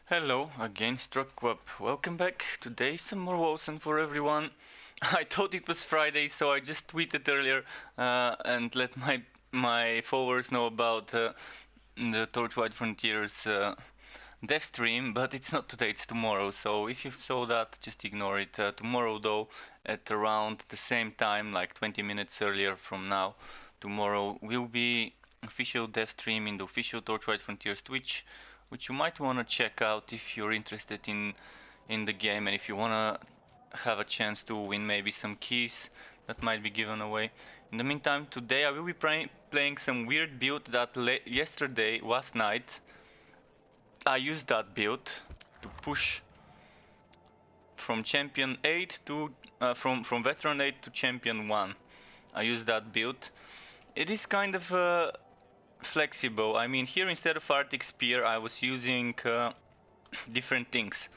Hello again, Struck. Welcome back. Today some more Wolcen for everyone. I thought it was Friday, so I just tweeted earlier and let my followers know about the Torchlight Frontiers dev stream, but it's not today, it's tomorrow. So if you saw that, just ignore it. Tomorrow, though, at around the same time, like 20 minutes earlier from now, tomorrow will be official dev stream in the official Torchlight Frontiers Twitch, which you might want to check out if you're interested in the game and if you want to have a chance to win maybe some keys that might be given away. In the meantime, today I will be playing some weird build that yesterday, last night, I used that build to push from champion 8 to from veteran 8 to champion 1. I used that build. It is kind of flexible. I mean, here instead of Arctic Spear, I was using different things.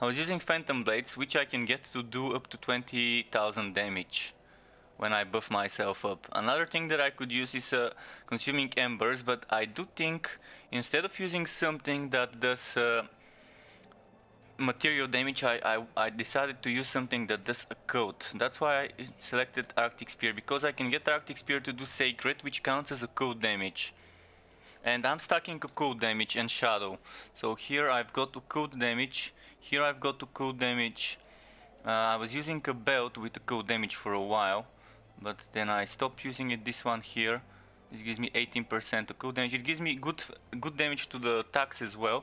I was using Phantom Blades, which I can get to do up to 20,000 damage when I buff myself up. Another thing that I could use is consuming embers, but I do think instead of using something that does material damage, I decided to use something that does a code. That's why I selected Arctic Spear, because I can get Arctic Spear to do Sacred, which counts as a code damage. And I'm stacking a code damage and Shadow. So here I've got a code damage, here I've got a code damage. I was using a belt with the code damage for a while, but then I stopped using it. This one here, this gives me 18% of code damage. It gives me good damage to the attacks as well,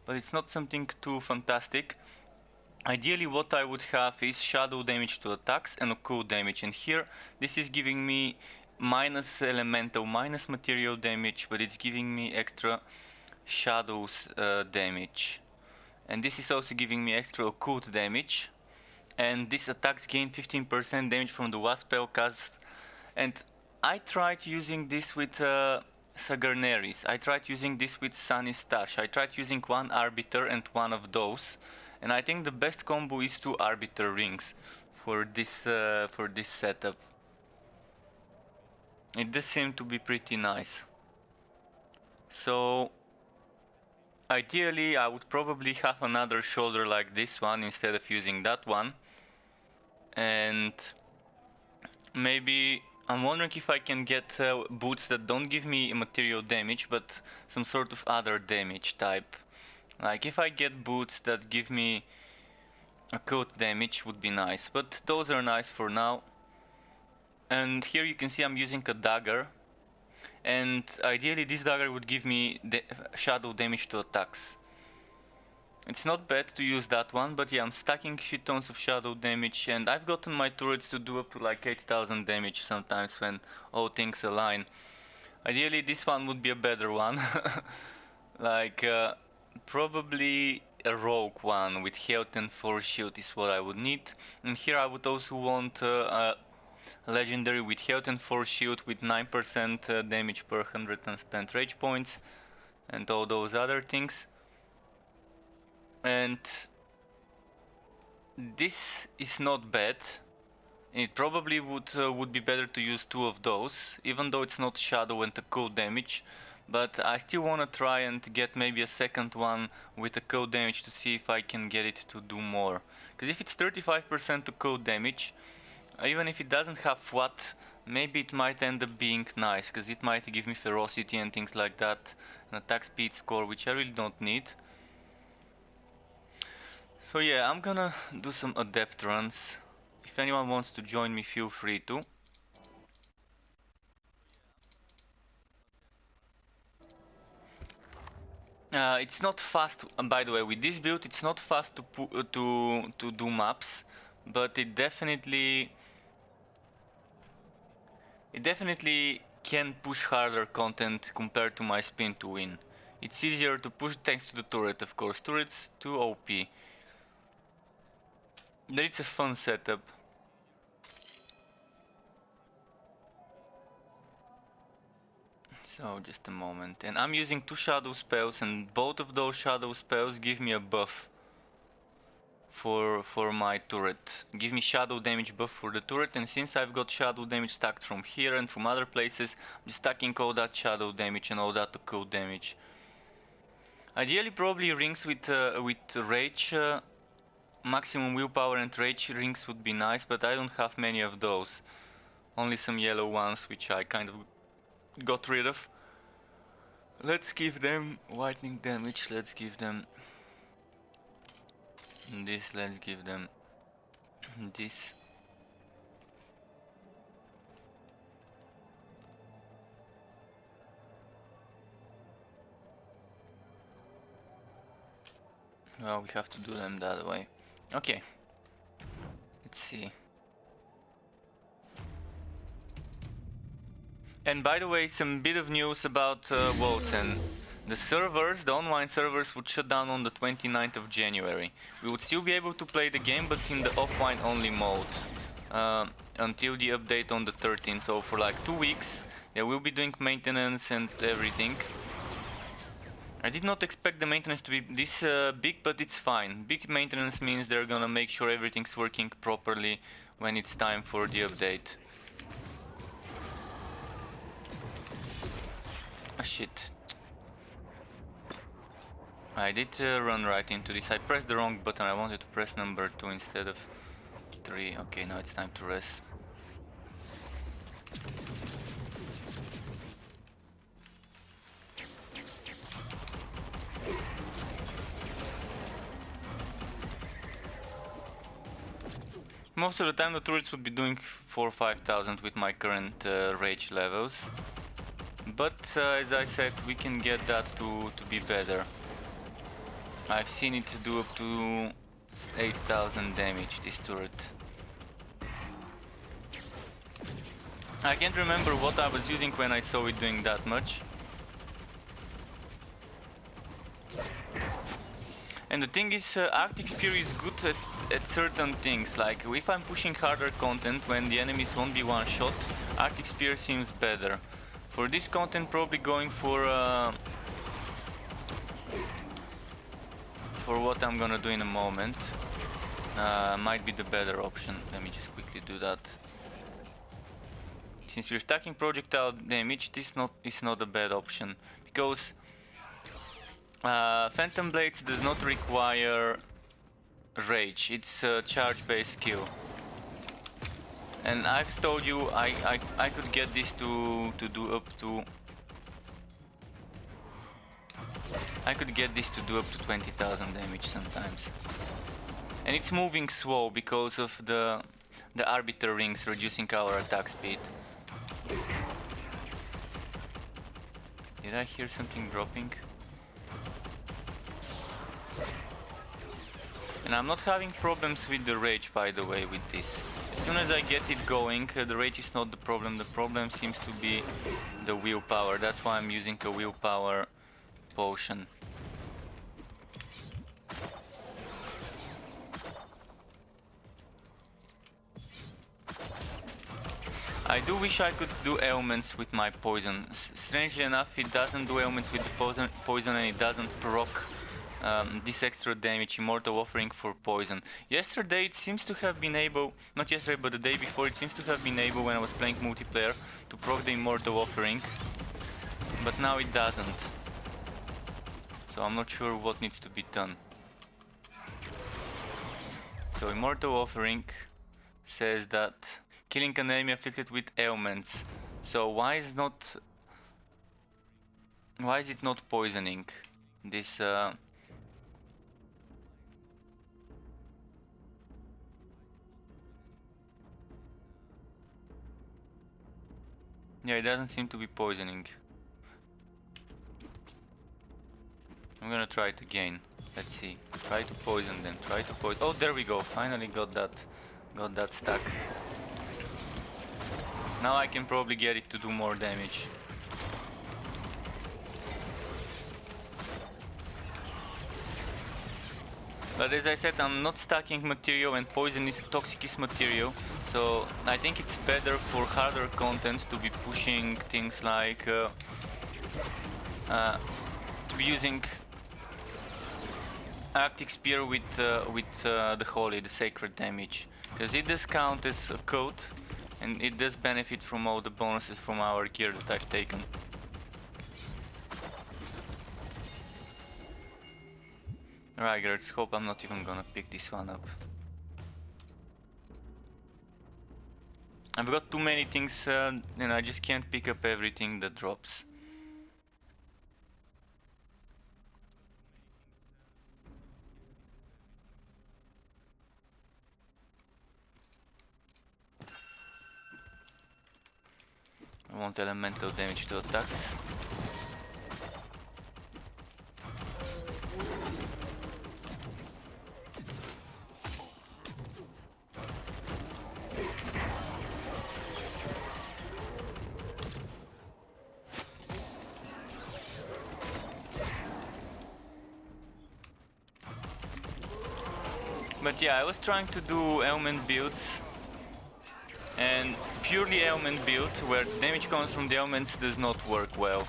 but it's not something too fantastic. Ideally what I would have is shadow damage to attacks and a cold damage, and here this is giving me minus elemental, minus material damage, but it's giving me extra shadows damage. And this is also giving me extra occult damage, and this attacks gain 15% damage from the wasp spell cast. And I tried using this with Sagarneris. I tried using this with Sunny Stash. I tried using one Arbiter and one of those, and I think the best combo is two Arbiter rings for this setup. It does seem to be pretty nice. So ideally I would probably have another shoulder like this one instead of using that one, and maybe I'm wondering if I can get boots that don't give me material damage, but some sort of other damage type. Like if I get boots that give me a coat damage would be nice, but those are nice for now. And here you can see I'm using a dagger, and ideally this dagger would give me shadow damage to attacks. It's not bad to use that one, but yeah, I'm stacking shit tons of shadow damage, and I've gotten my turrets to do up to like 8,000 damage sometimes when all things align. Ideally this one would be a better one. Like probably a rogue one with health and force shield is what I would need. And here I would also want a legendary with health and force shield with 9% damage per 100 unspent rage points and all those other things. And this is not bad. It probably would be better to use two of those, even though it's not shadow and a cold damage. But I still want to try and get maybe a second one with a cold damage to see if I can get it to do more. Because if it's 35% to cold damage, even if it doesn't have flat, maybe it might end up being nice, because it might give me ferocity and things like that, an attack speed score, which I really don't need. So yeah, I'm gonna do some adept runs. If anyone wants to join me, feel free to. It's not fast, by the way, with this build it's not fast to do maps, but it definitely can push harder content compared to my spin to win. It's easier to push thanks to the turret, of course. Turret's too OP. But it's a fun setup. So just a moment. And I'm using two shadow spells, and both of those shadow spells give me a buff for my turret. Give me shadow damage buff for the turret, and since I've got shadow damage stacked from here and from other places, I'm just stacking all that shadow damage and all that cold damage. Ideally, probably rings with rage, maximum willpower and rage rings would be nice, but I don't have many of those. Only some yellow ones, which I kind of got rid of. Let's give them lightning damage. Let's give them this. Let's give them this. Well, we have to do them that way. Okay. Let's see. And by the way, some bit of news about Wolcen. The servers, the online servers, would shut down on the 29th of January. We would still be able to play the game, but in the offline only mode. Until the update on the 13th. So for like 2 weeks, yeah, we'll be doing maintenance and everything. I did not expect the maintenance to be this big, but it's fine. Big maintenance means they're gonna make sure everything's working properly when it's time for the update. Ah, shit. I did run right into this. I pressed the wrong button. I wanted to press number 2 instead of 3. Okay, now it's time to rest. Most of the time the turrets would be doing 4,000 or 5,000 with my current rage levels. But as I said, we can get that to be better. I've seen it do up to 8,000 damage, this turret. I can't remember what I was using when I saw it doing that much. And the thing is, Arctic Spear is good at certain things, like if I'm pushing harder content when the enemies won't be one shot, Arctic Spear seems better. For this content, probably going for what I'm gonna do in a moment might be the better option. Let me just quickly do that. Since we're stacking projectile damage, this is not a bad option, because Phantom Blades does not require rage, it's a charge-based skill. And I've told you I could get this to do up to... I could get this to do up to 20,000 damage sometimes. And it's moving slow because of the arbiter rings reducing our attack speed. Did I hear something dropping? And I'm not having problems with the rage, by the way, with this. As soon as I get it going, the rage is not the problem. The problem seems to be the willpower. That's why I'm using a willpower potion. I do wish I could do ailments with my poison. Strangely enough, it doesn't do ailments with the poison and it doesn't proc this extra damage, Immortal Offering for poison. Yesterday it seems to have been able, not yesterday but the day before, it seems to have been able when I was playing multiplayer to proc the Immortal Offering, but now it doesn't. So I'm not sure what needs to be done. So Immortal Offering says that killing an enemy afflicted with ailments. So why is it not poisoning this? Yeah, it doesn't seem to be poisoning. I'm gonna try it again. Let's see. Try to poison them. Try to poison. Oh, there we go. Finally got that stuck. Now I can probably get it to do more damage. But as I said, I'm not stacking material and poison is toxic is material. So I think it's better for harder content to be pushing things like to be using Arctic Spear with the Holy, the Sacred damage, because it does count as a coat and it does benefit from all the bonuses from our gear that I've taken. Right, let's hope I'm not even gonna pick this one up. I've got too many things and I just can't pick up everything that drops. I want elemental damage to attacks. But yeah, I was trying to do ailment builds, and purely ailment build where the damage comes from the ailments does not work well.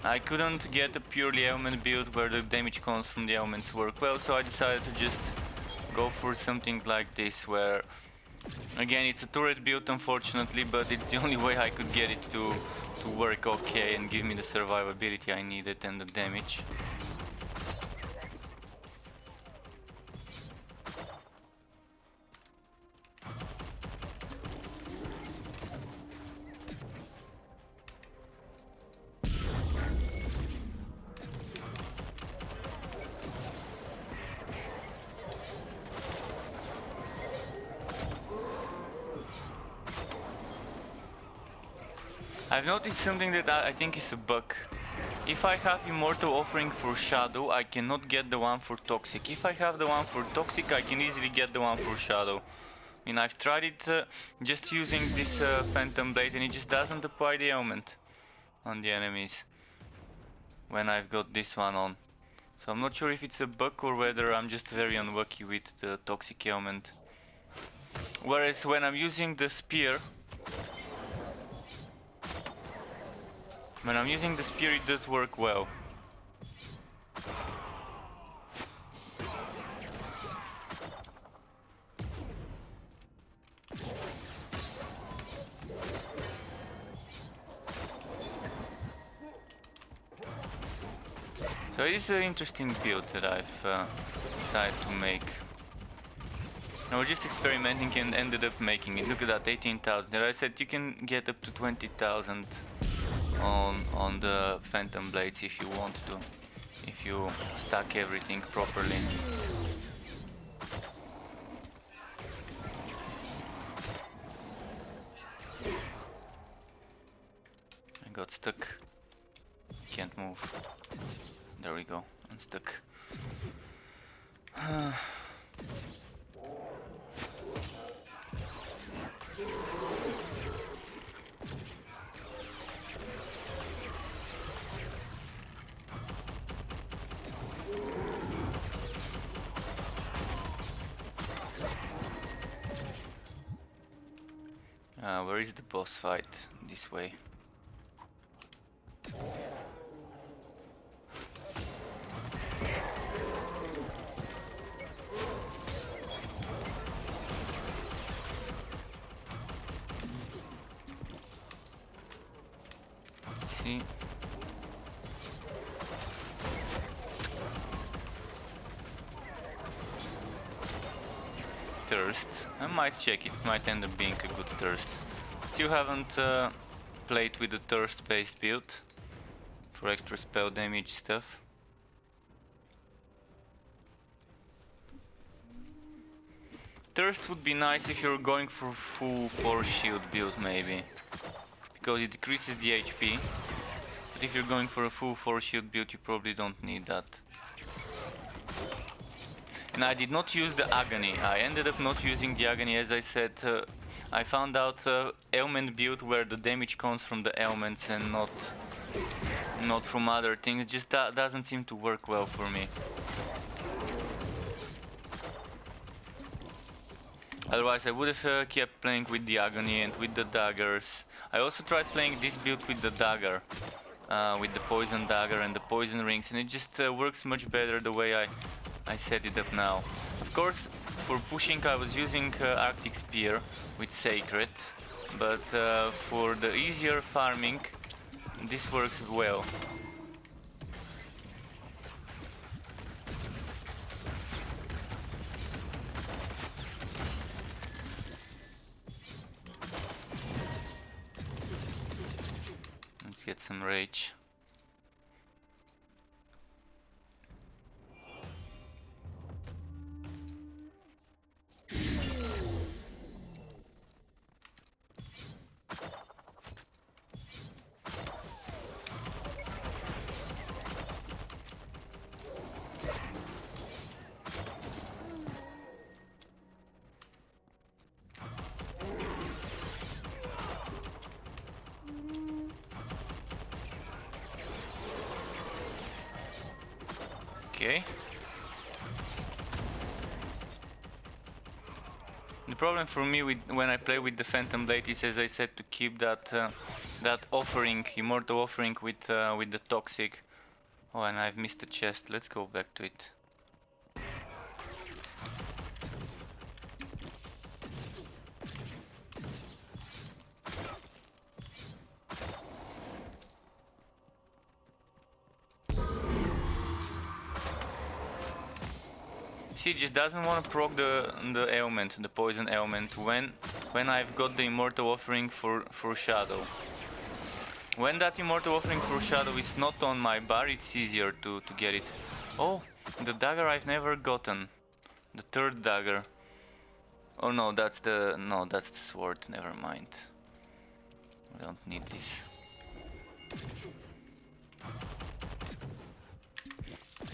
I couldn't get a purely ailment build where the damage comes from the ailments work well, so I decided to just go for something like this, where again it's a turret build unfortunately, but it's the only way I could get it to work okay and give me the survivability I needed and the damage. I've noticed something that I think is a bug. If I have Immortal Offering for Shadow, I cannot get the one for Toxic. If I have the one for Toxic, I can easily get the one for Shadow. I mean, I've tried it just using this Phantom Blade and it just doesn't apply the ailment on the enemies when I've got this one on. So I'm not sure if it's a bug or whether I'm just very unlucky with the Toxic ailment. Whereas when I'm using the Spear, it does work well. So it is an interesting build that I've decided to make. I was just experimenting and ended up making it. Look at that, 18,000. There I said you can get up to 20,000 on the Phantom Blades if you want to, if you stack everything properly. I got stuck. Can't move. There we go. Unstuck. Where is the boss fight? This way. Let's see. Thirst. I might check it, might end up being a good thirst. Still haven't played with the thirst based build for extra spell damage stuff. Thirst would be nice if you're going for full force shield build maybe, because it decreases the HP, but if you're going for a full force shield build you probably don't need that. And I did not use the Agony. I ended up not using the Agony, as I said. I found out ailment build where the damage comes from the ailments and not from other things. Just that doesn't seem to work well for me. Otherwise I would have kept playing with the Agony and with the daggers. I also tried playing this build with the dagger, with the poison dagger and the poison rings, and it just works much better the way I set it up now. Of course, for pushing I was using Arctic Spear with Sacred, but for the easier farming this works well. some rage. Okay. The problem for me when I play with the Phantom Blade is, as I said, to keep that that offering, immortal offering with the toxic. Oh, and I've missed the chest. Let's go back to it. She just doesn't want to proc the ailment, the poison ailment, when I've got the immortal offering for Shadow. When that immortal offering for Shadow is not on my bar, it's easier to get it. Oh, the dagger I've never gotten. The third dagger. Oh no, that's the sword. Never mind. We don't need this.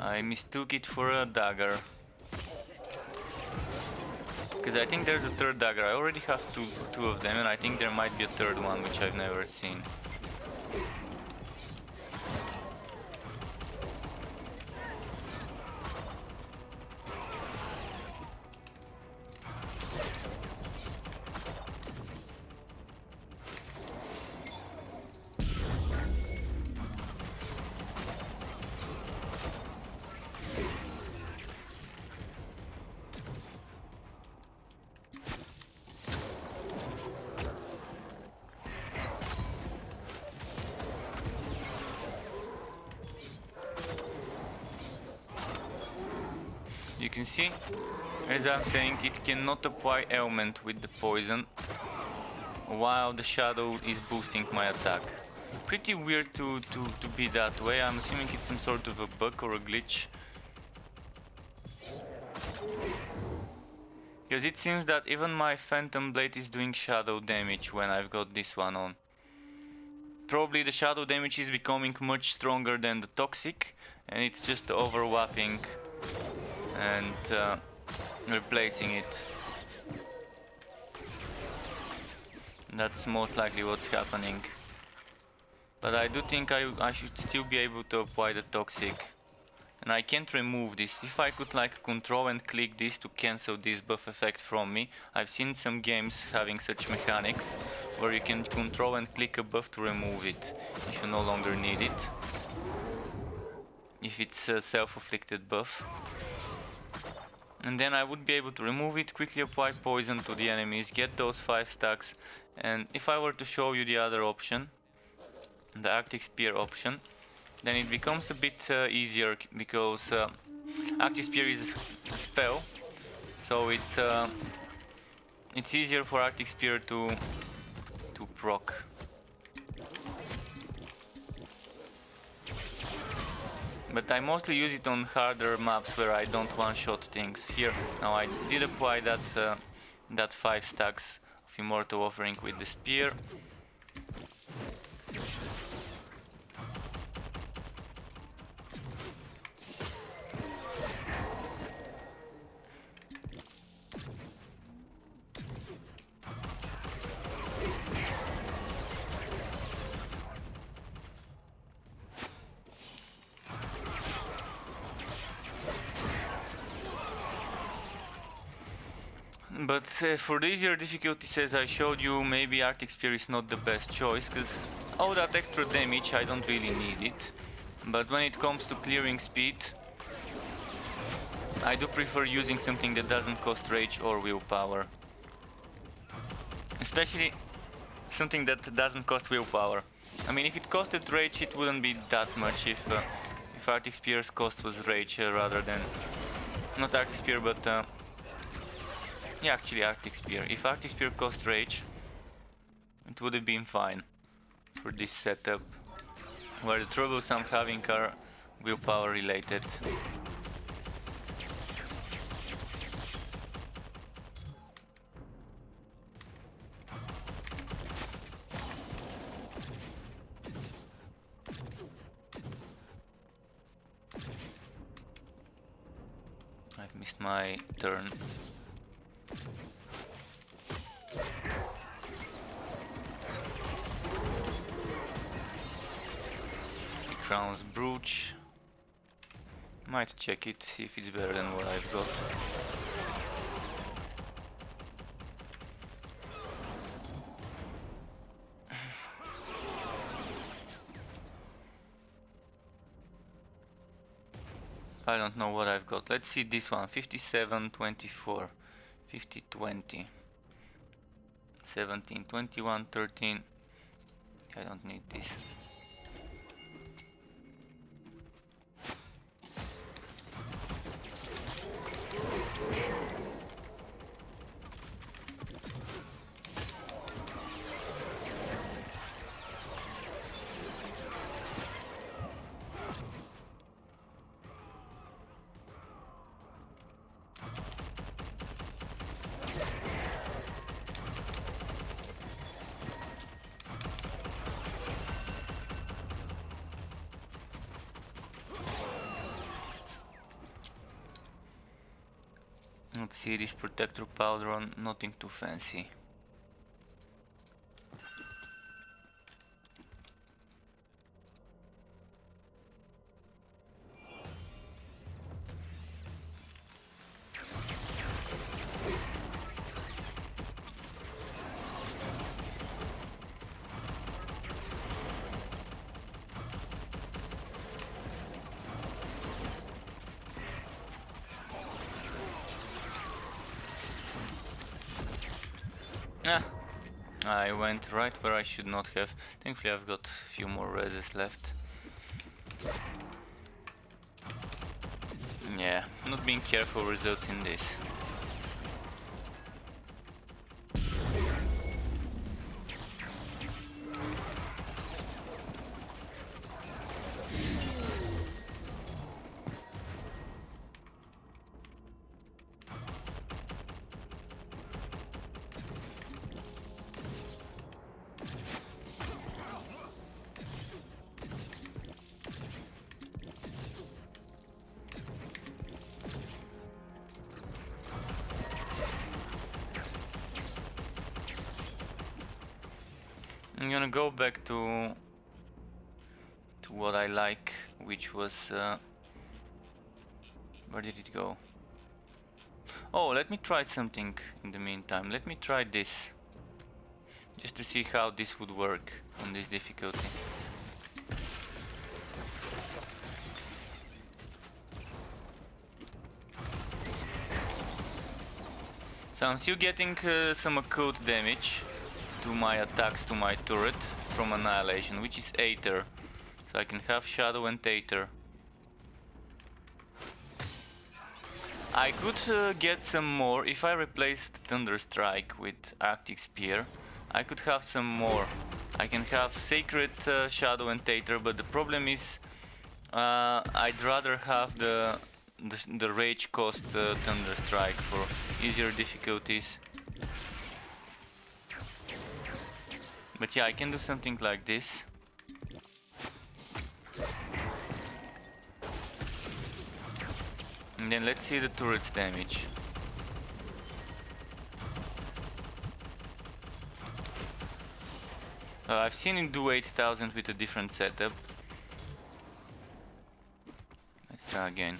I mistook it for a dagger. Because I think there's a third dagger. I already have two of them, and I think there might be a third one which I've never seen. You can see, as I'm saying, it cannot apply ailment with the poison while the shadow is boosting my attack. Pretty weird to be that way. I'm assuming it's some sort of a bug or a glitch. Because it seems that even my Phantom Blade is doing shadow damage when I've got this one on. Probably the shadow damage is becoming much stronger than the toxic, and it's just overlapping and replacing it. That's most likely what's happening. But I do think I should still be able to apply the toxic. And I can't remove this. If I could like control and click this to cancel this buff effect from me. I've seen some games having such mechanics where you can control and click a buff to remove it if you no longer need it. If it's a self-afflicted buff. And then I would be able to remove it, quickly apply poison to the enemies, get those 5 stacks. And if I were to show you the other option, the Arctic Spear option, then it becomes a bit easier because Arctic Spear is a spell, so it's easier for Arctic Spear to proc. But I mostly use it on harder maps where I don't one-shot things. Here, now I did apply that 5 stacks of Immortal Offering with the spear. But for the easier difficulties, as I showed you, maybe Arctic Spear is not the best choice, because all that extra damage, I don't really need it. But when it comes to clearing speed, I do prefer using something that doesn't cost rage or willpower. Especially something that doesn't cost willpower. I mean, if it costed rage, it wouldn't be that much if Arctic Spear's cost was rage rather than... Not Arctic Spear, but... yeah, actually Arctic Spear. If Arctic Spear cost rage, it would have been fine for this setup. where the troubles I'm having are willpower related. I've missed my turn. Crown's brooch. Might check it, see if it's better than what I've got. I don't know what I've got. Let's see this one. 57, 24, 50, 20, 17, 21, 13. I don't need this. Let's see this protector powder on, nothing too fancy. Ah, I went right where I should not have. Thankfully I've got a few more reses left. Yeah, not being careful results in this. I'm gonna go back to what I like, which was where did it go? Oh, let me try something in the meantime. Let me try this, just to see how this would work on this difficulty. So I'm still getting some occult damage to my attacks to my turret from Annihilation, which is Aether. So I can have Shadow and Aether. I could get some more if I replaced Thunder Strike with Arctic Spear. I could have some more. I can have Sacred Shadow and Aether, but the problem is I'd rather have the Rage cost Thunder Strike for easier difficulties. But yeah, I can do something like this. And then let's see the turret's damage. I've seen it do 8000 with a different setup. Let's try again.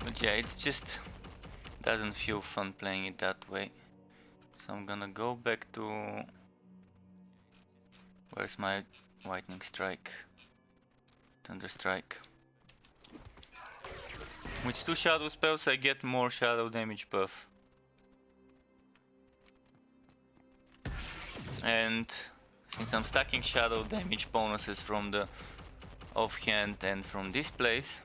But yeah, it's just doesn't feel fun playing it that way. So I'm gonna go back to... Where's my lightning strike? Thunder strike. With 2 shadow spells I get more shadow damage buff. And since I'm stacking shadow damage bonuses from the offhand and from this place,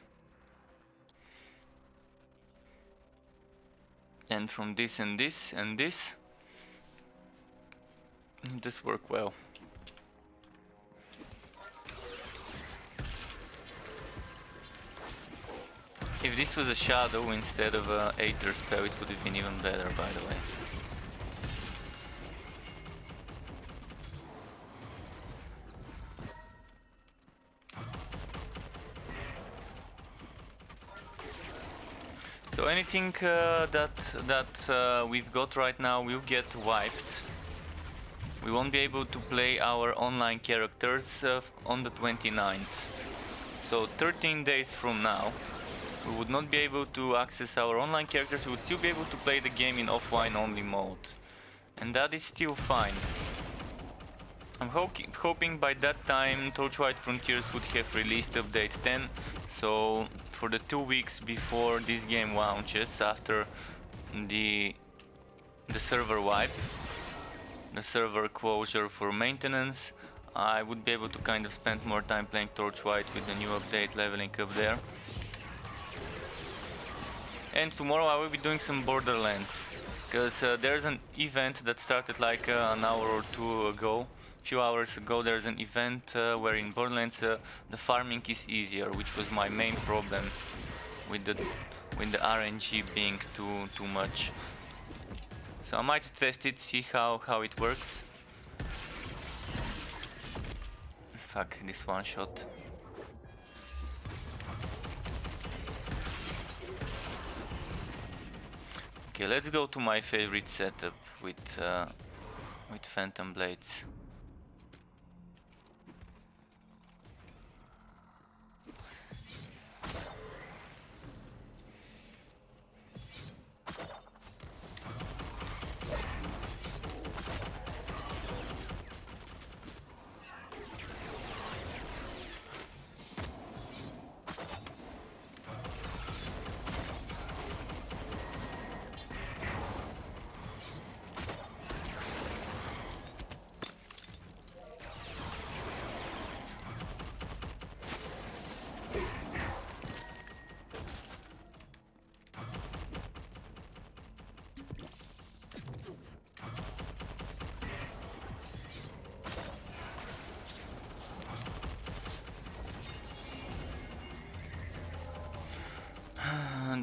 and from this and this and this work well. If this was a shadow instead of a Aether spell, it would have been even better, by the way. So anything that we've got right now will get wiped. We won't be able to play our online characters on the 29th. So 13 days from now, we would not be able to access our online characters. We would still be able to play the game in offline only mode. And that is still fine. I'm hoping by that time Torchlight Frontiers would have released update 10. So for the 2 weeks before this game launches, after the server wipe, the server closure for maintenance, I would be able to kind of spend more time playing Torchlight with the new update, leveling up there. And tomorrow I will be doing some Borderlands, because there's an event that started like an hour or two ago. A few hours ago there's an event where in Borderlands the farming is easier, which was my main problem with the RNG being too much. So I might test it, see how it works. Fuck, this one shot. Okay, let's go to my favorite setup with Phantom Blades.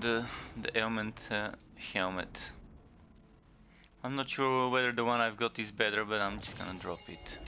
The ailment helmet. I'm not sure whether the one I've got is better, but I'm just gonna drop it.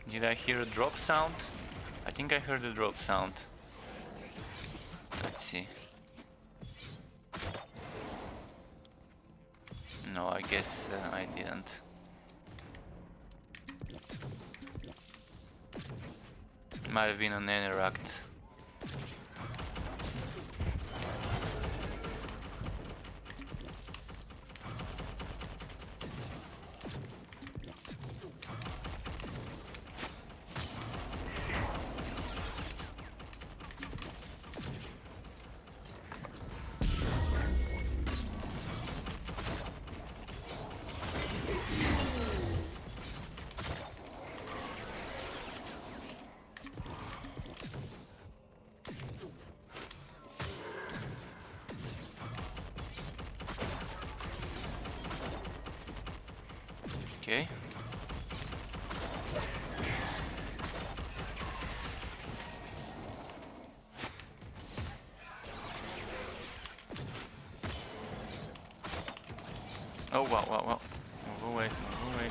Did I hear a drop sound? I think I heard a drop sound. Let's see. No, I guess I didn't. Might have been an interact. Okay. Oh wow, wow, wow. Move away, move away.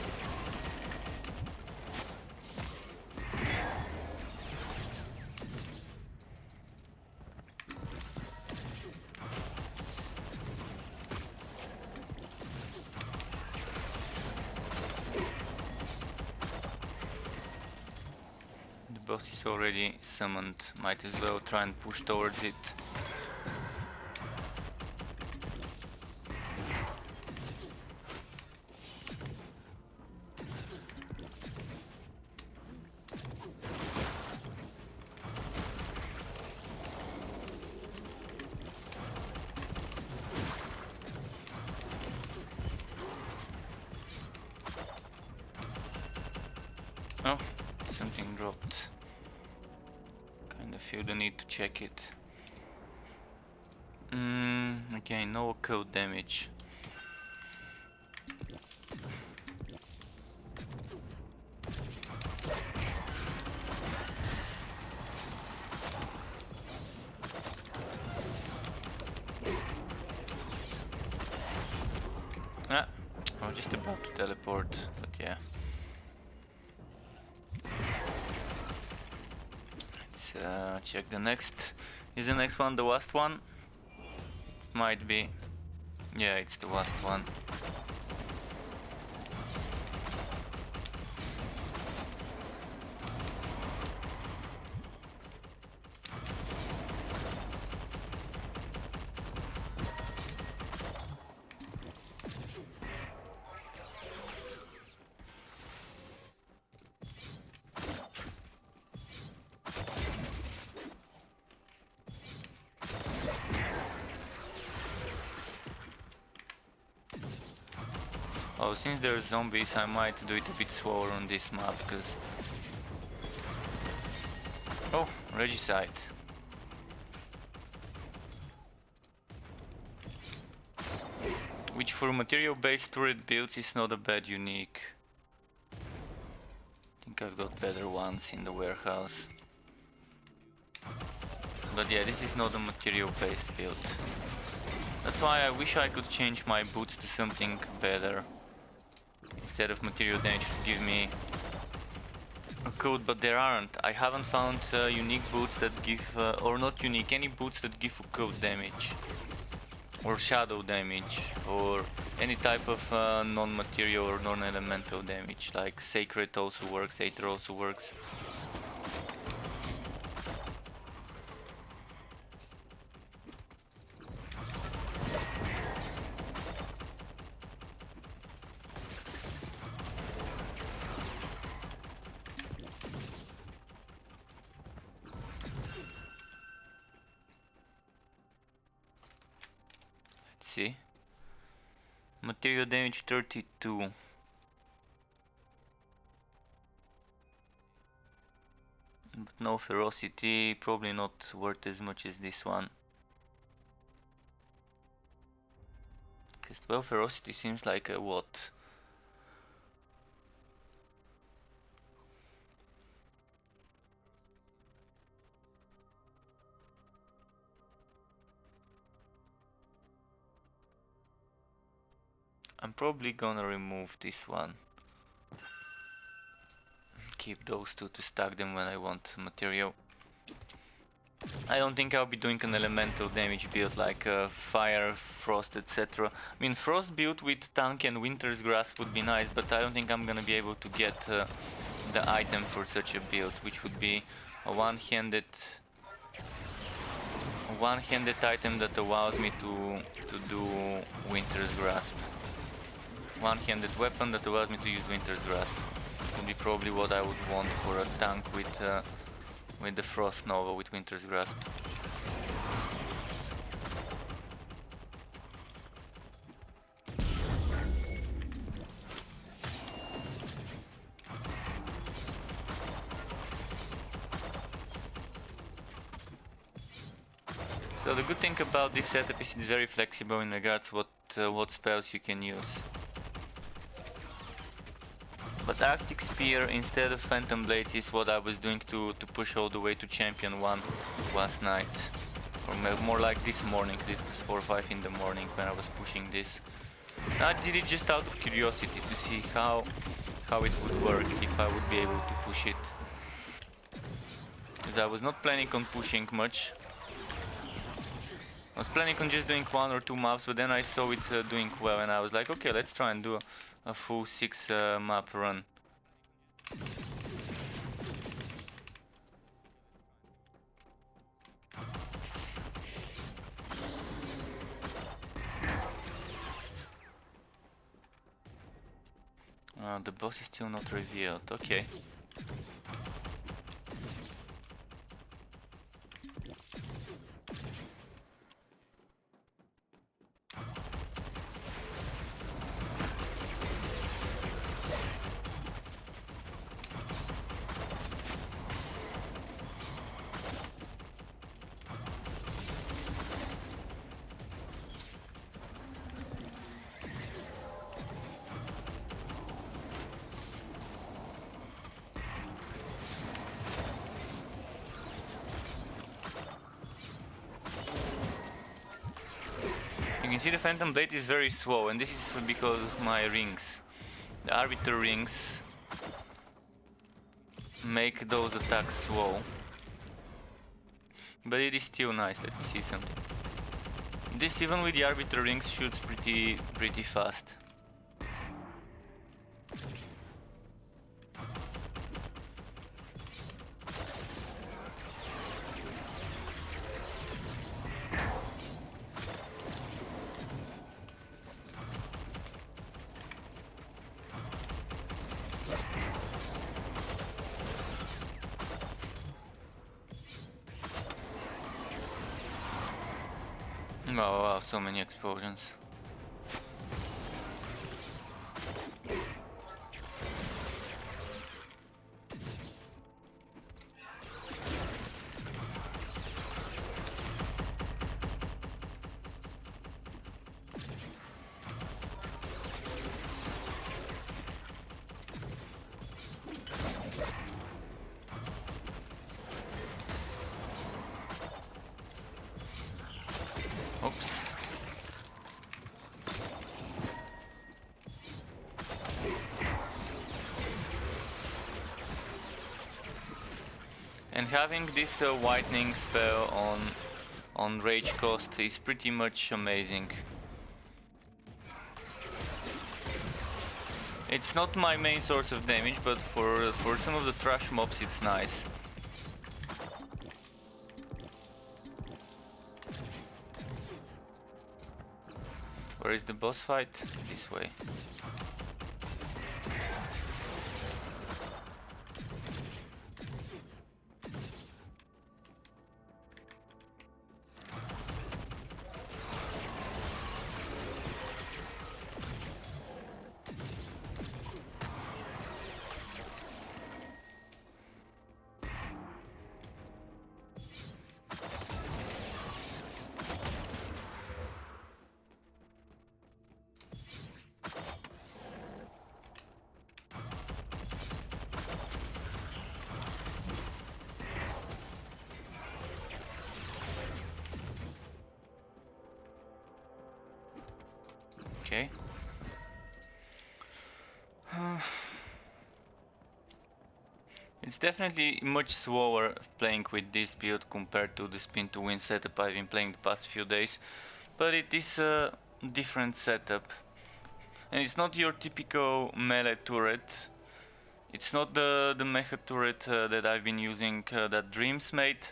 The boss is already summoned. Might as well try and push towards it. Oh, something dropped. Kinda feel the need to check it. Okay, no code damage. Ah, I was just about to teleport, but yeah. Let's check the next. Is the next one the last one? Might be. Yeah, it's the last one. Oh, since there's zombies, I might do it a bit slower on this map, because... Oh, Regicide. Which for material-based turret builds is not a bad unique. I think I've got better ones in the warehouse. But yeah, this is not a material-based build. That's why I wish I could change my boots to something better. Instead of material damage to give me a code, but there aren't. I haven't found unique boots that give, or not unique, any boots that give a code damage. Or shadow damage, or any type of non-material or non-elemental damage, like Sacred also works, Aether also works. See, material damage 32. But no ferocity, probably not worth as much as this one. Because 12 ferocity seems like a what? I'm probably gonna remove this one. Keep those two to stack them when I want material. I don't think I'll be doing an elemental damage build like fire, frost, etc. I mean, frost build with tank and winter's grasp would be nice, but I don't think I'm gonna be able to get the item for such a build, which would be a one-handed item that allows me to do winter's grasp. One-handed weapon that allows me to use winter's grasp would be probably what I would want for a tank with the Frost Nova with Winter's Grasp. So the good thing about this setup is it's very flexible in regards what spells you can use. But Arctic Spear instead of Phantom Blades is what I was doing to push all the way to Champion 1 last night. Or more like this morning, it was 4 or 5 in the morning when I was pushing this. I did it just out of curiosity to see how it would work, if I would be able to push it. Because I was not planning on pushing much. I was planning on just doing 1 or 2 maps, but then I saw it doing well and I was like, okay, let's try and do a full 6 map run. The boss is still not revealed, okay. You can see the Phantom Blade is very slow, and this is because of my rings. The Arbiter rings make those attacks slow. But it is still nice. Let me see something. This, even with the Arbiter rings, shoots pretty fast. Oh wow, so many explosions. Oops. And having this whitening spell on rage cost is pretty much amazing. It's not my main source of damage, but for some of the trash mobs it's nice. Where is the boss fight? This way. Okay. It's definitely much slower playing with this build compared to the spin to win setup I've been playing the past few days, but it is a different setup. And it's not your typical melee turret. It's not the mecha turret that I've been using, that Dreams made.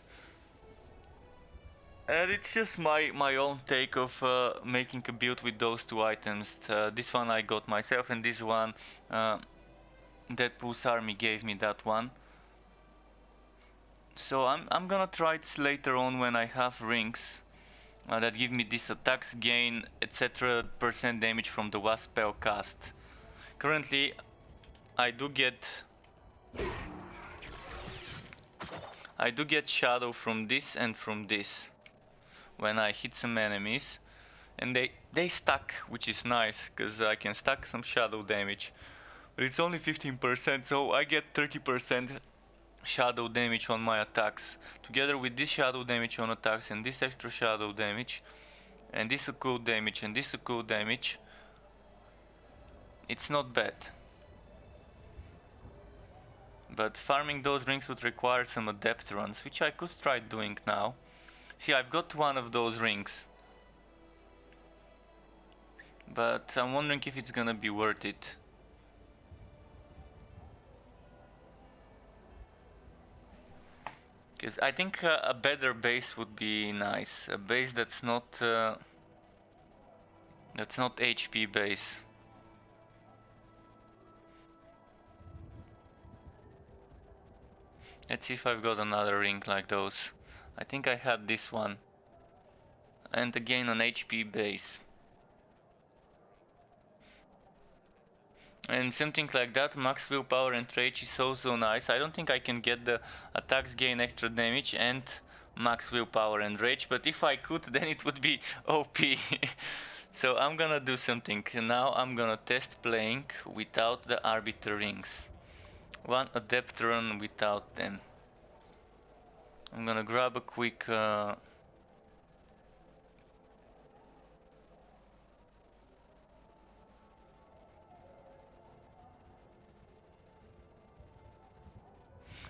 And it's just my own take of making a build with those two items. This one I got myself, and this one Deadpool's army gave me that one. So I'm gonna try it later on when I have rings that give me this attacks gain, etc. % damage from the wasp spell cast. Currently I do get shadow from this and from this when I hit some enemies, and they stack, which is nice because I can stack some shadow damage. But it's only 15%, so I get 30% shadow damage on my attacks. Together with this shadow damage on attacks and this extra shadow damage and this occult damage and this occult damage, it's not bad. But farming those rings would require some adept runs, which I could try doing now. See, I've got one of those rings, but I'm wondering if it's gonna be worth it. Because I think a better base would be nice. A base that's not HP base. Let's see if I've got another ring like those. I think I had this one. And again an HP base. And something like that, max willpower and rage is also nice. I don't think I can get the attacks gain extra damage and max willpower and rage, but if I could, then it would be OP. So I'm gonna do something. Now I'm gonna test playing without the arbiter rings. One adept run without them. I'm gonna grab a quick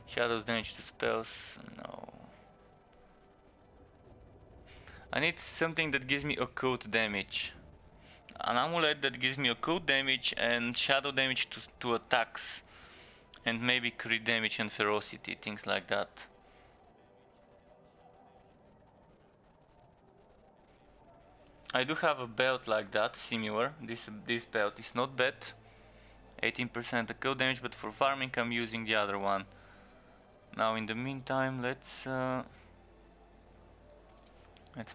shadows damage to spells. No. I need something that gives me occult damage. An amulet that gives me occult damage and shadow damage to attacks. And maybe crit damage and ferocity, things like that. I do have a belt like that, similar. This belt is not bad. 18% occult damage, but for farming I'm using the other one. Now in the meantime, let's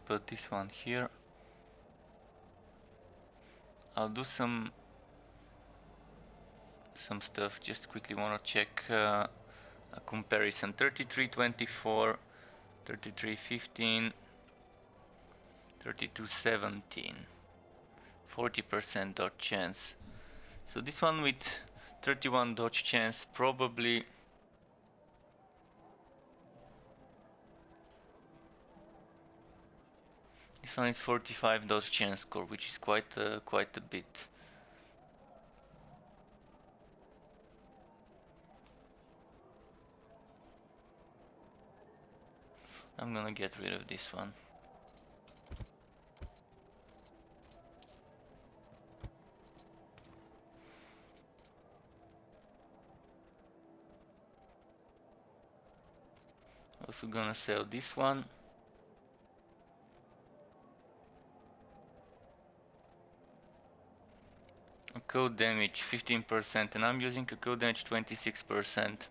put this one here. I'll do some stuff. Just quickly wanna check a comparison. 33.24, 33.15, 32.17. 40% dodge chance. So this one with 31 dodge chance probably. This one is 45 dodge chance score, which is quite a bit. I'm gonna get rid of this one. Also gonna sell this one. Code damage 15% and I'm using a code damage 26%.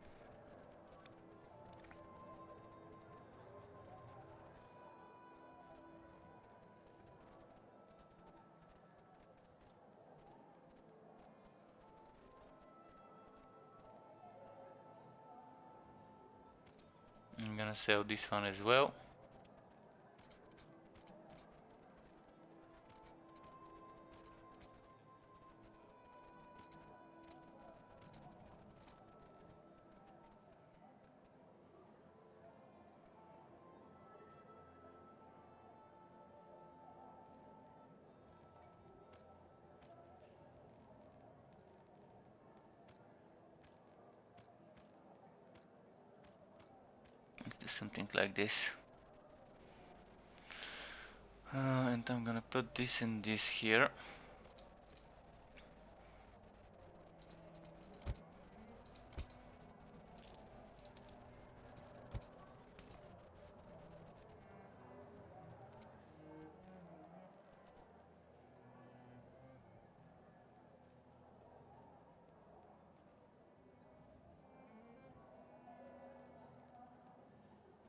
I'm gonna sell this one as well. Let's do something like this. And I'm gonna put this and this here.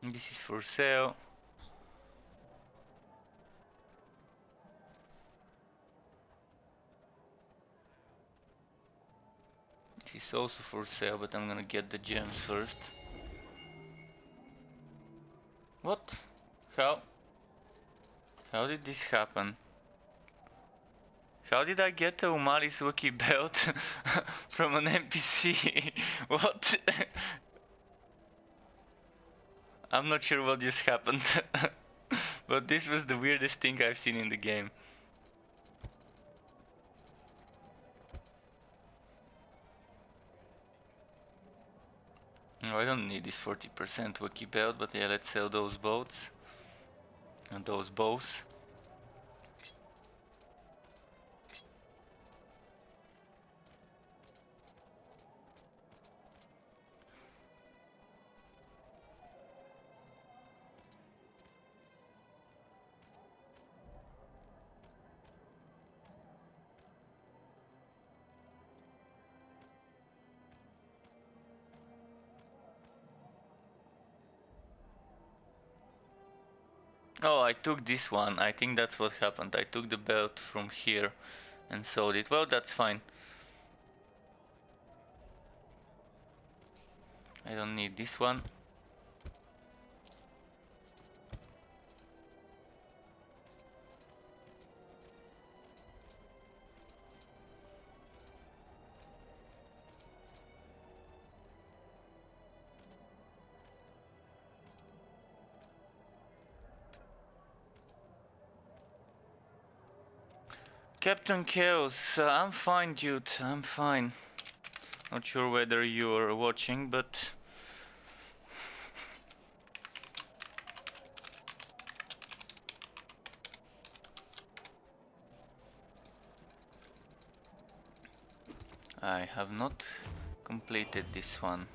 And this is for sale. This is also for sale, but I'm gonna get the gems first. What? How? How did this happen? How did I get a Umali's Wookiee belt from an NPC? What? I'm not sure what just happened. But this was the weirdest thing I've seen in the game. No, I don't need this 40% Wookiee belt, but yeah, let's sell those boats. And those bows. Oh, I took this one. I think that's what happened. I took the belt from here and sold it. Well, that's fine. I don't need this one. Captain Chaos, I'm fine, dude. I'm fine. Not sure whether you're watching, but I have not completed this one.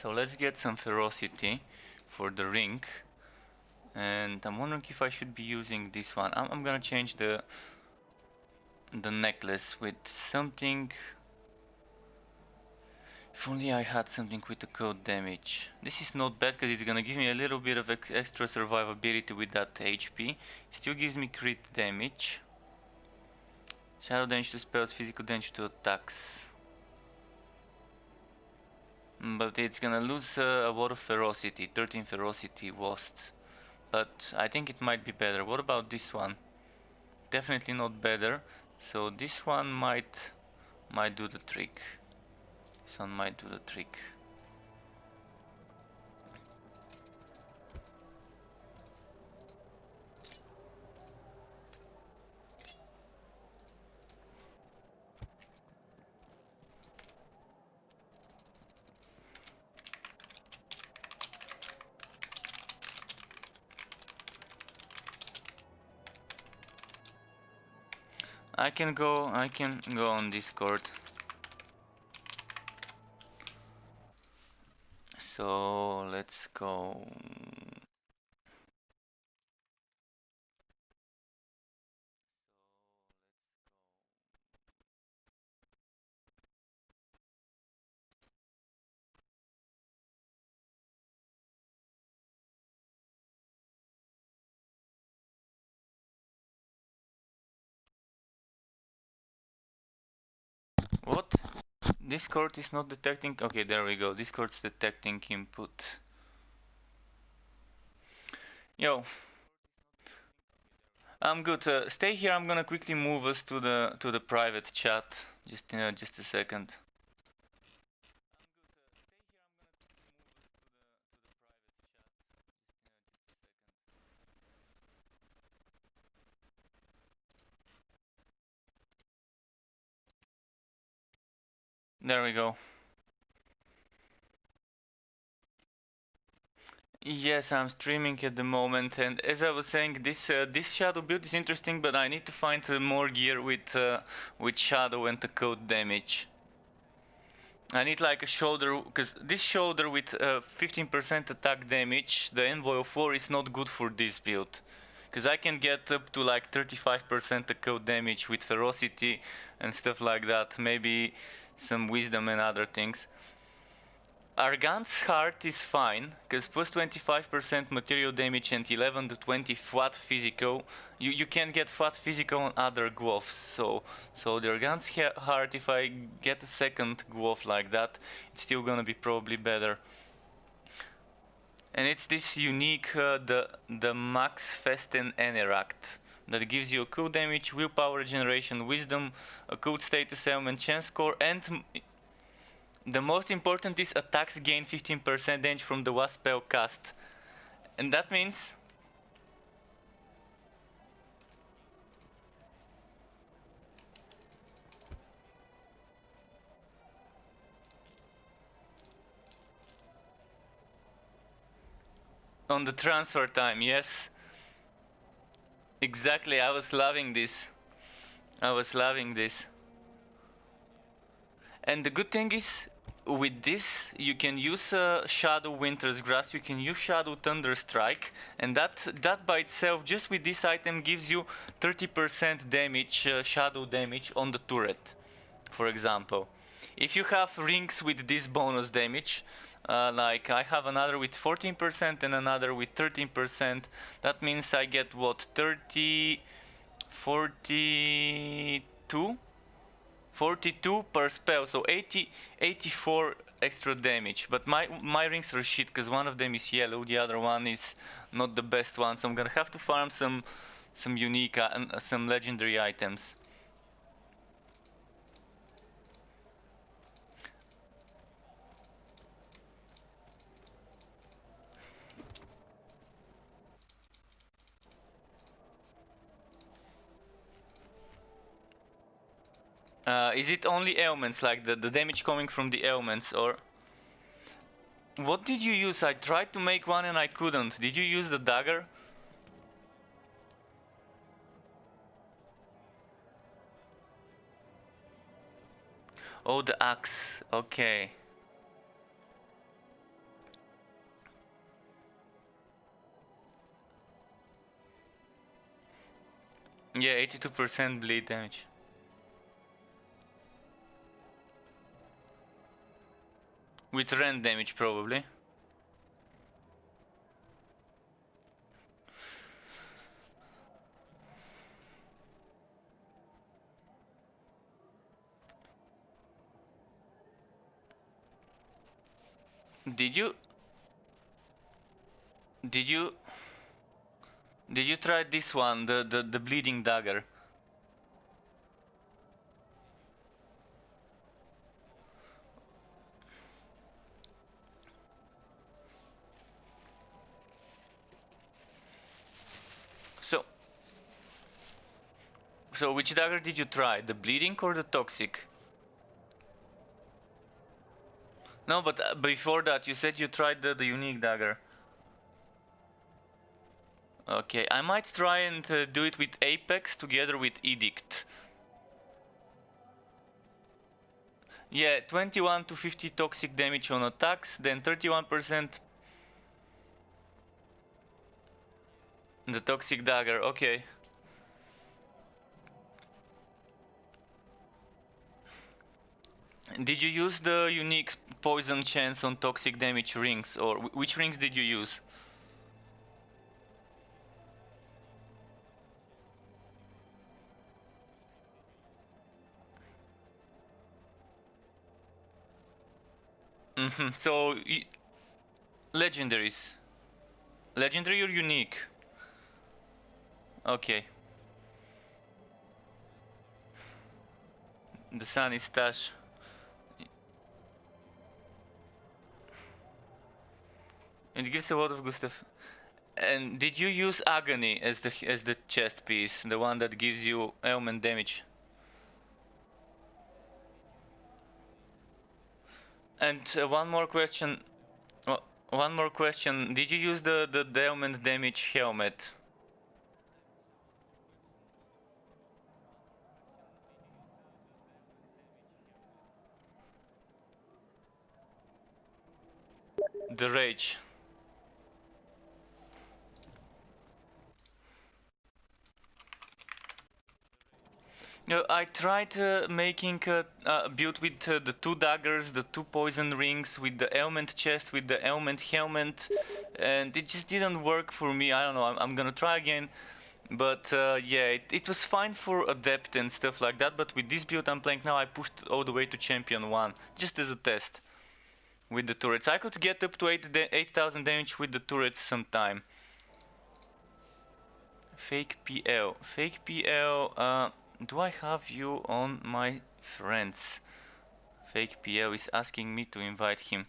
So let's get some ferocity for the ring. And I'm wondering if I should be using this one. I'm gonna change the necklace with something. If only I had something with the code damage. This is not bad because it's gonna give me a little bit of extra survivability with that HP. Still gives me crit damage. Shadow damage to spells, physical damage to attacks. But it's gonna lose a lot of ferocity, 13 ferocity lost. But I think it might be better. What about this one? Definitely not better. So this one might do the trick. This one might do the trick. I can go on Discord. So let's go. What? Discord is not detecting. Okay, there we go. Discord's detecting input. Yo, I'm good. Stay here. I'm gonna quickly move us to the private chat. Just a second. There we go. Yes, I'm streaming at the moment, and as I was saying, this shadow build is interesting, but I need to find more gear with shadow and the code damage. I need like a shoulder, because this shoulder with 15% attack damage, the Envoy of War is not good for this build. Because I can get up to like 35% code damage with ferocity and stuff like that. Maybe some wisdom and other things. Argan's heart is fine, because plus 25% material damage and 11 to 20 flat physical. You can get flat physical on other gloves, so the Argan's heart, if I get a second glove like that, it's still gonna be probably better. And it's this unique, the Max Festen Eneract, that gives you a cool damage, willpower regeneration, wisdom, a cool status element, chance score, and the most important is attacks gain 15% damage from the last spell cast. And that means on the transfer time, yes. Exactly, I was loving this. I was loving this. And the good thing is, with this, you can use Shadow Winter's Grasp, you can use Shadow Thunder Strike, and that by itself, just with this item, gives you 30% damage, shadow damage on the turret, for example. If you have rings with this bonus damage, like I have another with 14% and another with 13%, that means I get what, 30, 42? 42 per spell, so 80, 84 extra damage. But my rings are shit because one of them is yellow, the other one is not the best one. So I'm gonna have to farm some unique and some legendary items. Is it only ailments, like the damage coming from the ailments, or what did you use? I tried to make one and I couldn't. Did you use the dagger? Oh, the axe. Okay. Yeah, 82% bleed damage. With rend damage, probably. Did you did you did you try this one, the bleeding dagger? So so which dagger did you try? The bleeding or the toxic? No, but before that you said you tried the unique dagger. Okay, I might try and do it with Apex together with Edict. Yeah, 21 to 50 toxic damage on attacks, then 31% the toxic dagger. Okay. Did you use the unique poison chance on toxic damage rings, or which rings did you use? So legendaries. Legendary or unique? Okay. The sun is stash. It gives a lot of good stuff. And did you use agony as the chest piece, the one that gives you ailment damage? And one more question. Oh, One more question. Did you use the diamond damage helmet? The rage. I tried making a build with the 2 daggers, the 2 poison rings, with the ailment chest, with the ailment helmet, and it just didn't work for me. I don't know. I'm gonna try again, but yeah, it was fine for adept and stuff like that. But with this build I'm playing now, I pushed all the way to champion 1 just as a test with the turrets. I could get up to 8,000 damage with the turrets sometime. Fake PL. Fake PL. Do I have you on my friends? Fake PL is asking me to invite him.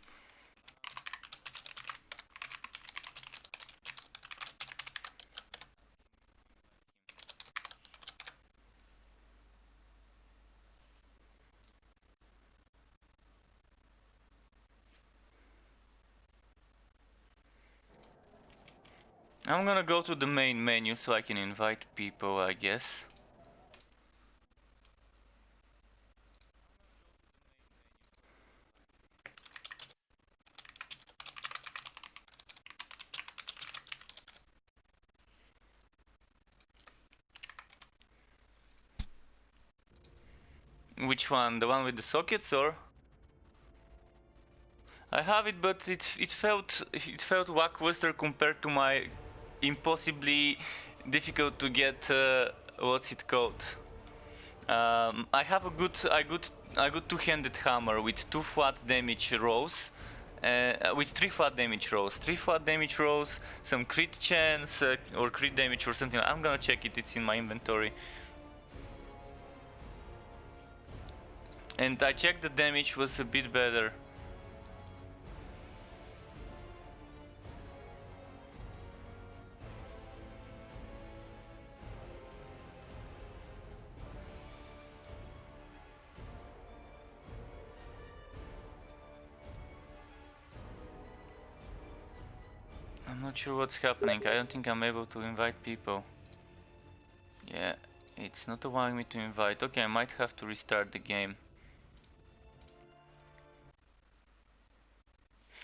I'm gonna go to the main menu so I can invite people, I guess. Which one? The one with the sockets or? I have it, but it felt lackluster compared to my impossibly difficult to get what's it called? I have a good two-handed hammer with 2 flat damage rolls. With 3 flat damage rolls. 3 flat damage rolls, some crit chance or crit damage or something. I'm gonna check it, it's in my inventory. And I checked the damage was a bit better. I'm not sure what's happening. I don't think I'm able to invite people. Yeah, it's not allowing me to invite. Okay, I might have to restart the game.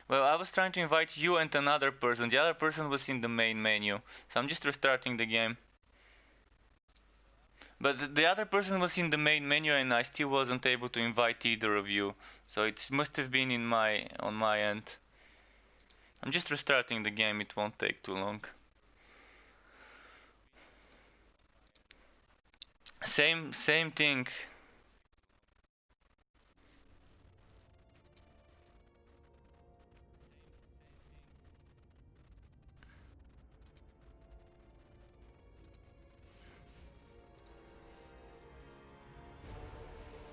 Well, I was trying to invite you and another person. The other person was in the main menu. So I'm just restarting the game. But the other person was in the main menu and I still wasn't able to invite either of you. So it must have been on my end. I'm just restarting the game, it won't take too long. Same thing.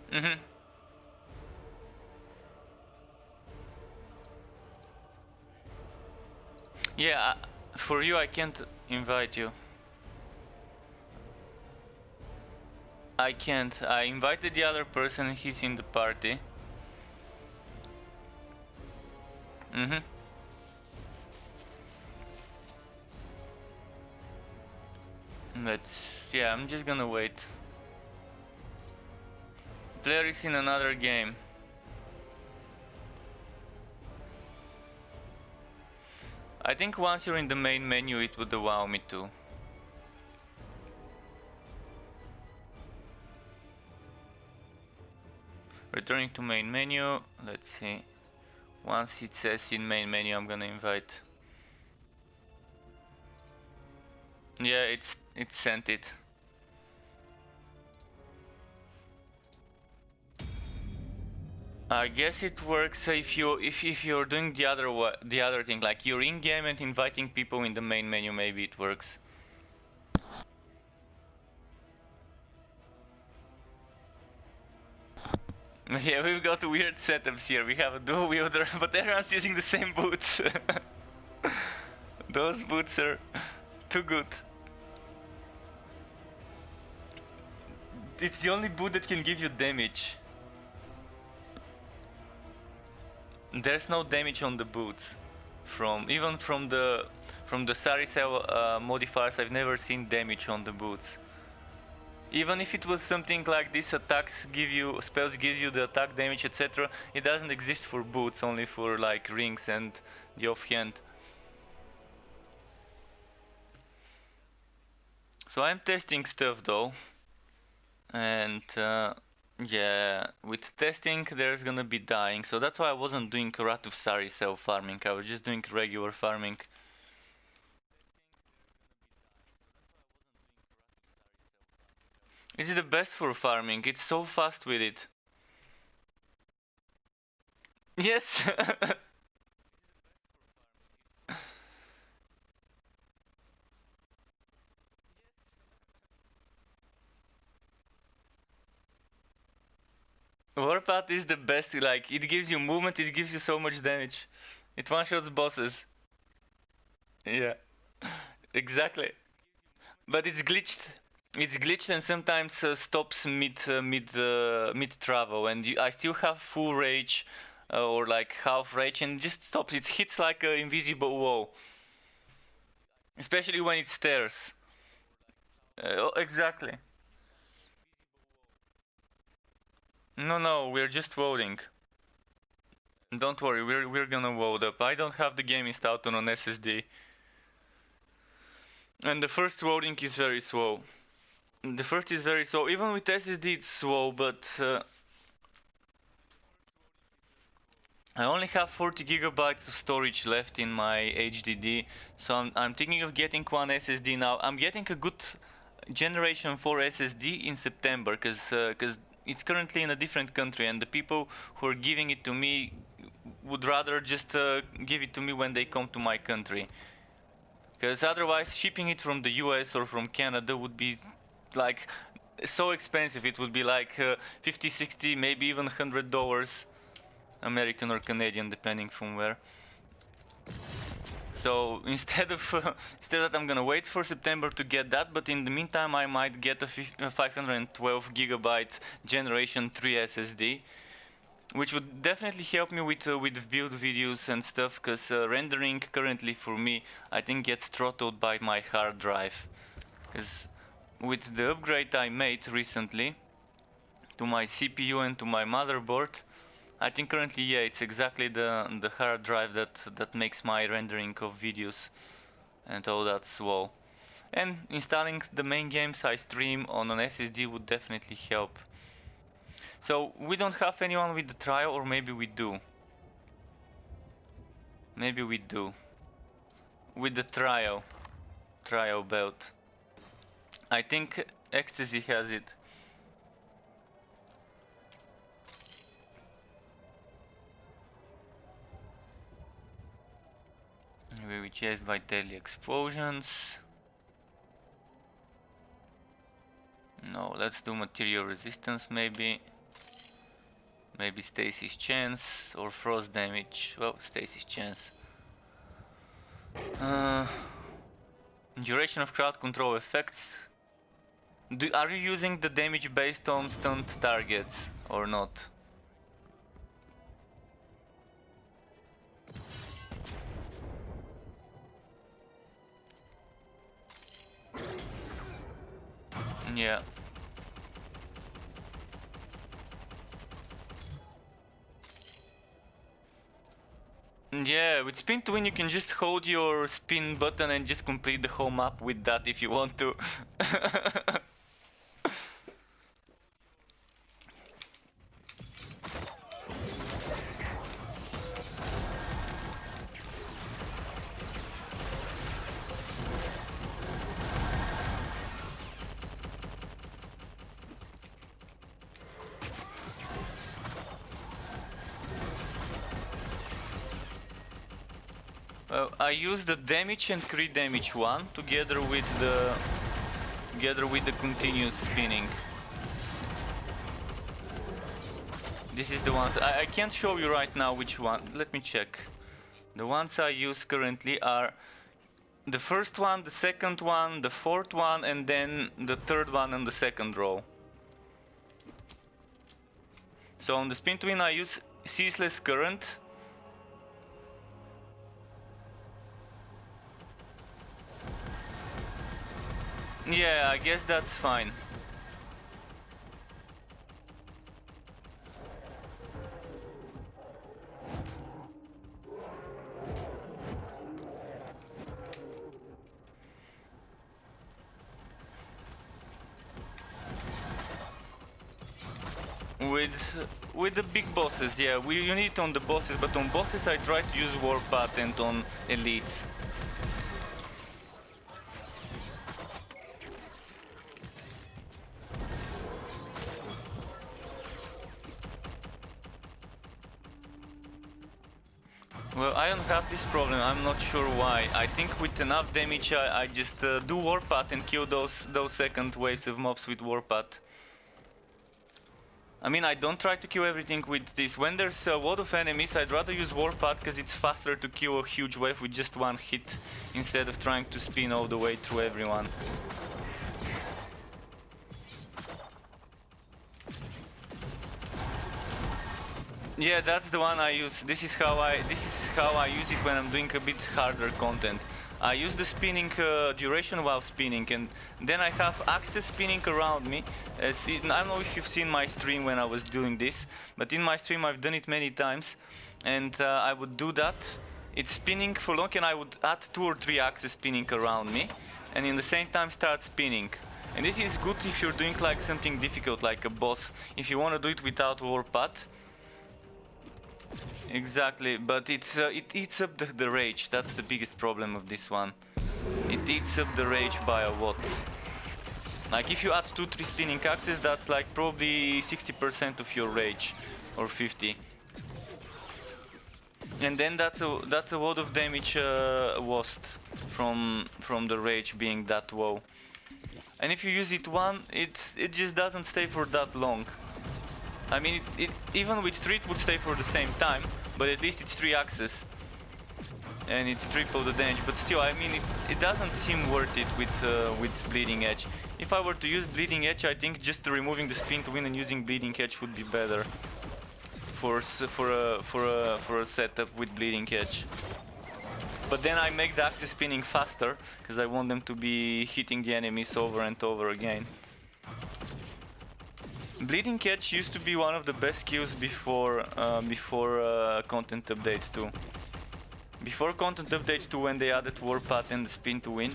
Mhm. Yeah, for you I can't invite you. I can't. I invited the other person, he's in the party. Mhm. Yeah, I'm just gonna wait. Player is in another game. I think once you're in the main menu it would allow me to. Returning to main menu, let's see. Once it says in main menu I'm gonna invite. Yeah, it sent it. I guess it works if you're doing the other thing, like you're in game and inviting people in the main menu, maybe it works. Yeah, we've got weird setups here. We have a dual wielder, but everyone's using the same boots. Those boots are too good. It's the only boot that can give you damage. There's no damage on the boots. Even from the Sari cell modifiers, I've never seen damage on the boots. Even if it was something like this, spells gives you the attack damage, etc. It doesn't exist for boots, only for like rings and the offhand. So I'm testing stuff though, and yeah, with testing there's gonna be dying, so that's why I wasn't doing a lot of Sari cell farming. I was just doing regular farming. It's the best for farming. It's so fast with it. Yes. Warpath is the best. Like, it gives you movement. It gives you so much damage. It one-shots bosses. Yeah. Exactly. But it's glitched. It's glitched and sometimes stops mid travel, and I still have full rage or like half rage, and just stops. It hits like an invisible wall, especially when it stares. Exactly. No, no, we're just voting. Don't worry, we're gonna load up. I don't have the game installed on an SSD, and the first loading is very slow. The first is very slow. Even with SSD, it's slow, but I only have 40 gigabytes of storage left in my HDD, so I'm thinking of getting one SSD now. I'm getting a good generation 4 SSD in September, because it's currently in a different country, and the people who are giving it to me would rather just give it to me when they come to my country. Because otherwise, shipping it from the US or from Canada would be like so expensive. It would be like 50, 60, maybe even $100 American or Canadian, depending from where. So instead that I'm gonna wait for September to get that, but in the meantime I might get a 512 gigabyte Generation 3 SSD, which would definitely help me with build videos and stuff, because rendering currently for me I think gets throttled by my hard drive, because with the upgrade I made recently to my CPU and to my motherboard, I think currently, yeah, it's exactly the hard drive that makes my rendering of videos and all that slow. And installing the main games I stream on an SSD would definitely help. So we don't have anyone with the trial, or maybe we do. Maybe we do. With the trial belt. I think Ecstasy has it. We were chased by deadly explosions. No, let's do material resistance maybe. Maybe Stacy's chance or frost damage. Well, Stacy's chance. Duration of crowd control effects. Are you using the damage based on stunned targets or not? Yeah. Yeah, with spin to win you can just hold your spin button and just complete the whole map with that if you want to. I use the damage and crit damage one together with the continuous spinning. This is the one. I can't show you right now which one. Let me check. The ones I use currently are the first one, the second one, the fourth one, and then the third one on the second row. So on the spin twin I use ceaseless current. Yeah, I guess that's fine. With the big bosses, yeah, you need it on the bosses, but on bosses I try to use Warpath and on elites. Well, I don't have this problem, I'm not sure why. I think with enough damage I just do Warpath and kill those second waves of mobs with Warpath. I mean, I don't try to kill everything with this. When there's a lot of enemies, I'd rather use Warpath because it's faster to kill a huge wave with just one hit instead of trying to spin all the way through everyone. Yeah, that's the one I use. This is how I use it when I'm doing a bit harder content. I use the spinning duration while spinning, and then I have axes spinning around me. I don't know if you've seen my stream when I was doing this, but in my stream I've done it many times, and I would do that. It's spinning for long, and I would add 2 or 3 axes spinning around me, and in the same time start spinning. And this is good if you're doing like something difficult, like a boss. If you want to do it without Warpath. Exactly, but it eats up the rage. That's the biggest problem of this one. It eats up the rage by a lot. Like if you add 2-3 spinning axes, that's like probably 60% of your rage, or 50. And then that's a lot of damage lost from the rage being that low. And if you use it it just doesn't stay for that long. I mean, even with 3 it would stay for the same time, but at least it's 3 axes. And it's triple the damage, but still, I mean, it doesn't seem worth it with Bleeding Edge. If I were to use Bleeding Edge, I think just removing the spin to win and using Bleeding Edge would be better for a setup with Bleeding Edge. But then I make the axes spinning faster, because I want them to be hitting the enemies over and over again. Bleeding Edge used to be one of the best kills before Content Update 2. Before Content Update 2, when they added Warpath and the spin to win,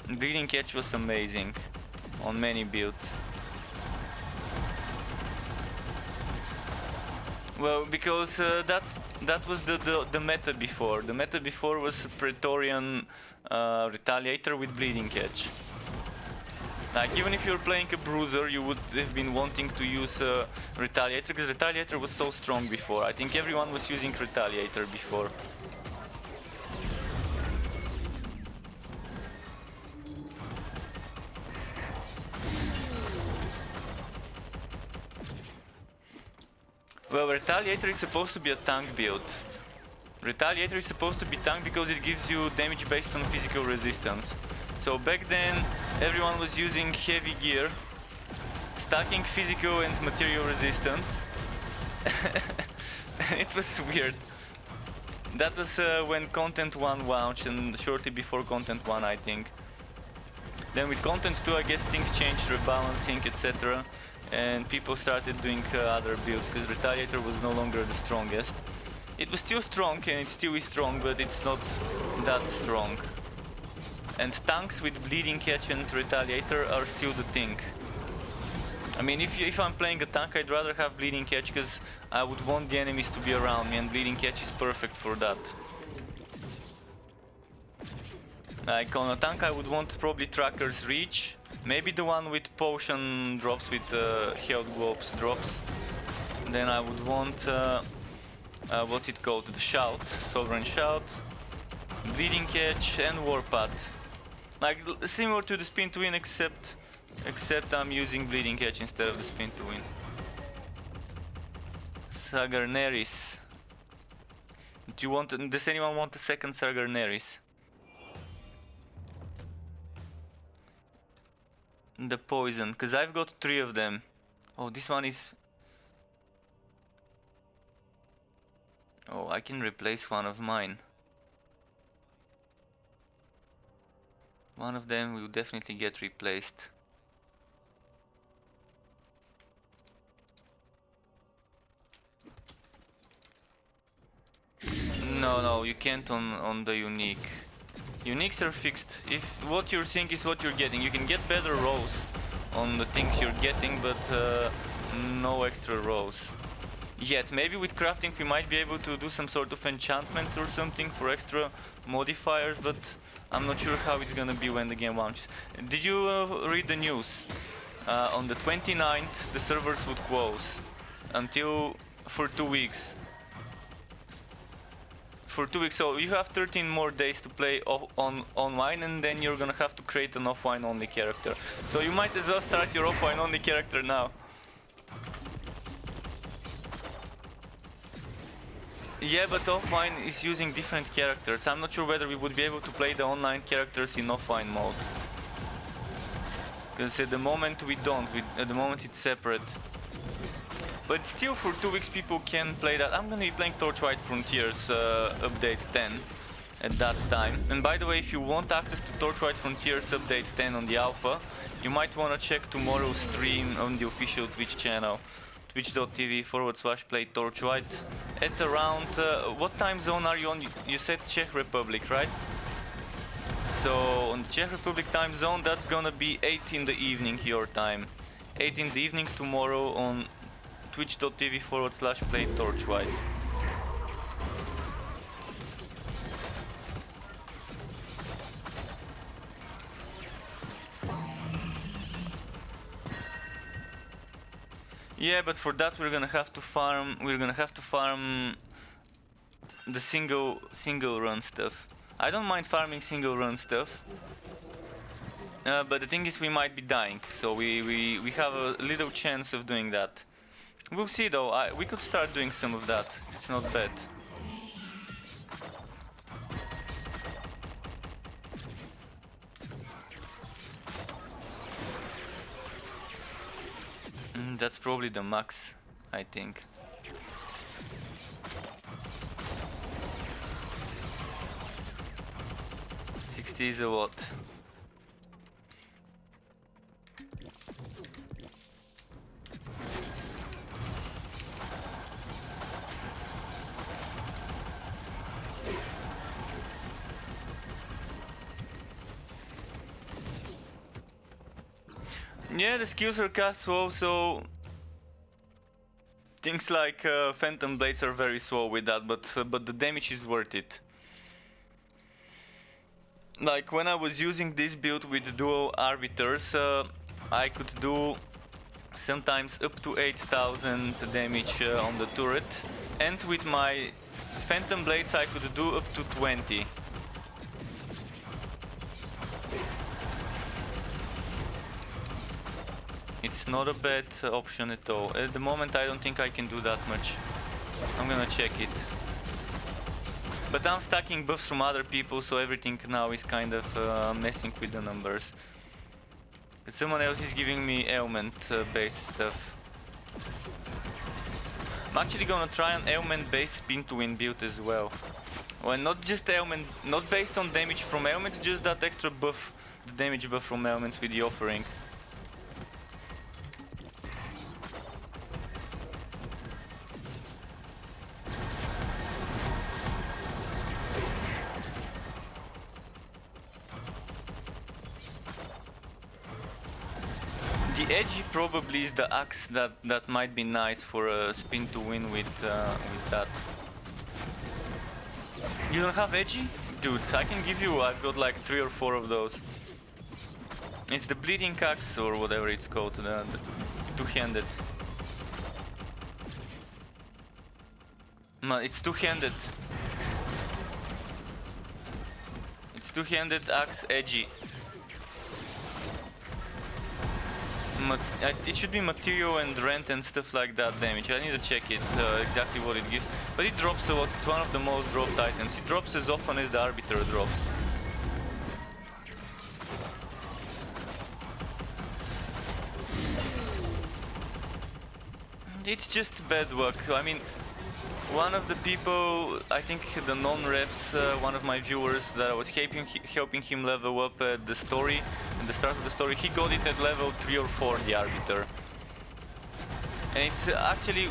Bleeding Edge was amazing on many builds. Well, because that was the meta before. The meta before was Praetorian Retaliator with Bleeding Edge. Like, even if you're playing a bruiser, you would have been wanting to use Retaliator, because Retaliator was so strong before. I think everyone was using Retaliator before. Well, Retaliator is supposed to be a tank build. Retaliator is supposed to be tank because it gives you damage based on physical resistance. So back then, everyone was using heavy gear, stacking physical and material resistance. It was weird. That was when Content 1 launched, and shortly before Content 1, I think. Then with Content 2, I guess things changed, rebalancing, etc. And people started doing other builds, because Retaliator was no longer the strongest. It was still strong, and it still is strong, but it's not that strong. And tanks with Bleeding Edge and Retaliator are still the thing. I mean, if I'm playing a tank, I'd rather have Bleeding Edge, because I would want the enemies to be around me, and Bleeding Edge is perfect for that. Like on a tank, I would want probably Tracker's Reach, maybe the one with potion drops, with health globes drops. Then I would want, what's it called, the Shout, Sovereign Shout, Bleeding Edge and Warpath. Like similar to the spin to win, except I'm using Bleeding Edge instead of the spin to win. Sagarneris. Does anyone want a second Sagarneris? The poison, because I've got 3 of them. Oh, this one is... Oh, I can replace one of mine. One of them will definitely get replaced. No, you can't on the unique. Uniques are fixed. If what you're seeing is what you're getting, you can get better rolls on the things you're getting, but no extra rolls. Yet, maybe with crafting we might be able to do some sort of enchantments or something for extra modifiers, but I'm not sure how it's gonna be when the game launches. Did you read the news? On the 29th the servers would close until for 2 weeks. For 2 weeks, so you have 13 more days to play online, and then you're gonna have to create an offline only character. So you might as well start your offline only character now. Yeah, but offline is using different characters. I'm not sure whether we would be able to play the online characters in offline mode. Because at the moment we don't, at the moment it's separate. But still for 2 weeks people can play that. I'm gonna be playing Torchlight Frontiers update 10 at that time. And by the way, if you want access to Torchlight Frontiers update 10 on the alpha, you might wanna check tomorrow's stream on the official Twitch channel. twitch.tv/play Torchlight at around, what time zone are you on? You said Czech Republic, right? So on the Czech Republic time zone, that's gonna be 8 in the evening your time. 8 in the evening tomorrow on twitch.tv/play Torchlight. Yeah, but for that we're gonna have to farm. The single run stuff. I don't mind farming single run stuff, but the thing is we might be dying, so we have a little chance of doing that. We'll see though. We could start doing some of that. It's not bad. That's probably the max, I think. Is a lot. Yeah, the skills are cast slow, so things like Phantom Blades are very slow with that, but the damage is worth it. Like when I was using this build with dual arbiters, I could do sometimes up to 8000 damage on the turret, and with my Phantom Blades I could do up to 20. It's not a bad option at all. At the moment I don't think I can do that much. I'm gonna check it. But I'm stacking buffs from other people, so everything now is kind of messing with the numbers. Someone else is giving me ailment-based stuff. I'm actually gonna try an ailment-based spin-to-win build as well. Well, not just ailment, not based on damage from ailments, just that extra buff, the damage buff from ailments with the offering. The edgy probably is the axe that might be nice for a spin to win with that. You don't have edgy? Dude, I can give you, I've got like 3 or 4 of those. It's the bleeding axe or whatever it's called, the two-handed. No, it's two-handed. It's two-handed axe edgy. It should be material and rent and stuff like that damage. I need to check it exactly what it gives. But it drops a lot. It's one of the most dropped items. It drops as often as the arbiter drops. It's just bad luck. I mean, one of the people, I think the non-reps, one of my viewers that I was helping him level up at the story, at the start of the story, he got it at level 3 or 4, the Arbiter. And it's actually,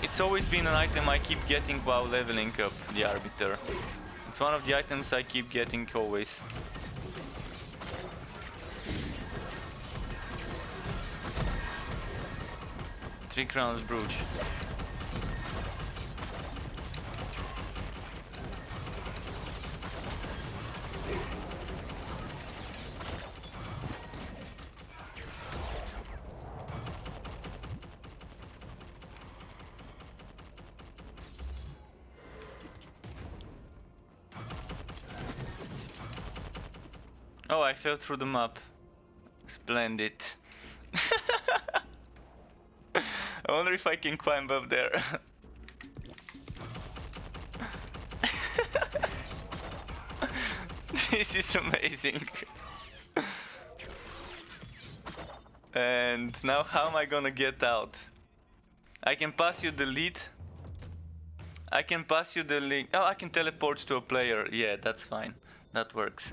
it's always been an item I keep getting while leveling up, the Arbiter. It's one of the items I keep getting always. Three Crowns Brooch. Oh, I fell through the map. Splendid. I wonder if I can climb up there. This is amazing. And now how am I gonna get out? I can pass you the lead. I can pass you the link. Oh, I can teleport to a player. Yeah, that's fine. That works.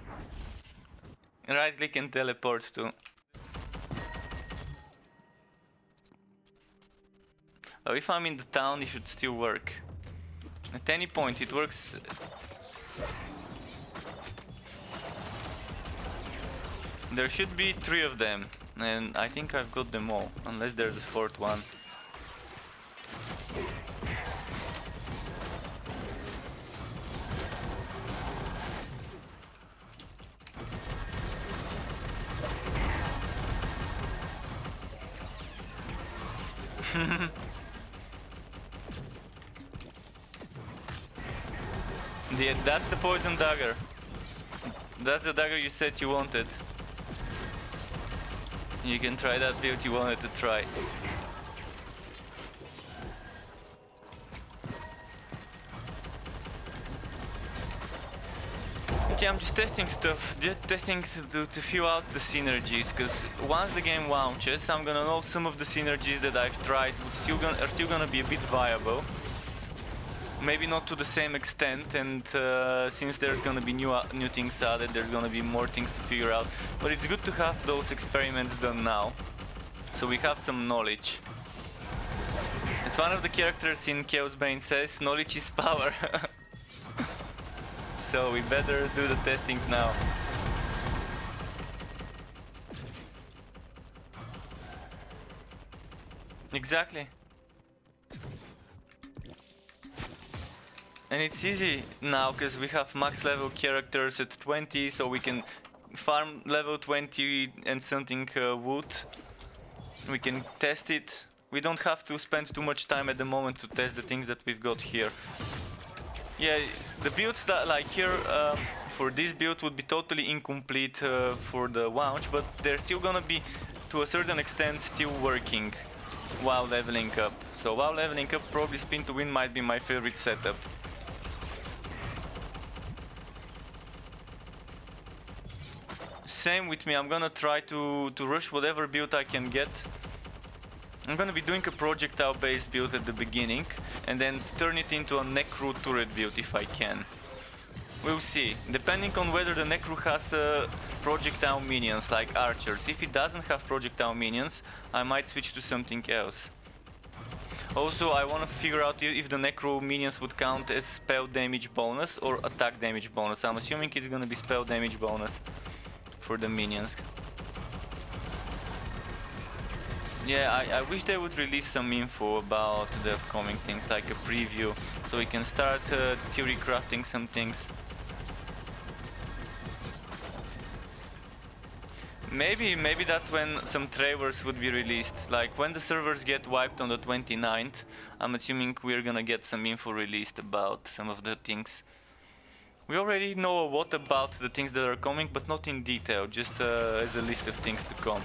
Right click and teleport to. Oh, if I'm in the town, it should still work. At any point, it works. There should be 3 of them, and I think I've got them all, unless there's a 4th one. That's the poison dagger. That's the dagger you said you wanted. You can try that build you wanted to try. Okay, I'm just testing stuff, just testing to feel out the synergies, because once the game launches, I'm gonna know some of the synergies that I've tried are still gonna be a bit viable. Maybe not to the same extent, and since there's gonna be new things added, there's gonna be more things to figure out. But it's good to have those experiments done now, so we have some knowledge. As one of the characters in Chaos Bane says, knowledge is power. So we better do the testing now. Exactly. And it's easy now because we have max level characters at 20, so we can farm level 20 and something wood. We can test it. We don't have to spend too much time at the moment to test the things that we've got here. Yeah, the builds that like here for this build would be totally incomplete for the launch, but they're still gonna be to a certain extent still working while leveling up. So while leveling up, probably spin to win might be my favorite setup. Same with me, I'm gonna try to rush whatever build I can get. I'm gonna be doing a projectile based build at the beginning and then turn it into a Necro turret build if I can. We'll see, depending on whether the Necro has projectile minions like archers. If it doesn't have projectile minions, I might switch to something else. Also, I want to figure out if the Necro minions would count as spell damage bonus or attack damage bonus. I'm assuming it's gonna be spell damage bonus for the minions. Yeah, I wish they would release some info about the upcoming things, like a preview, so we can start theory crafting some things. Maybe that's when some trailers would be released. Like when the servers get wiped on the 29th, I'm assuming we're gonna get some info released about some of the things. We already know a lot about the things that are coming, but not in detail, just as a list of things to come.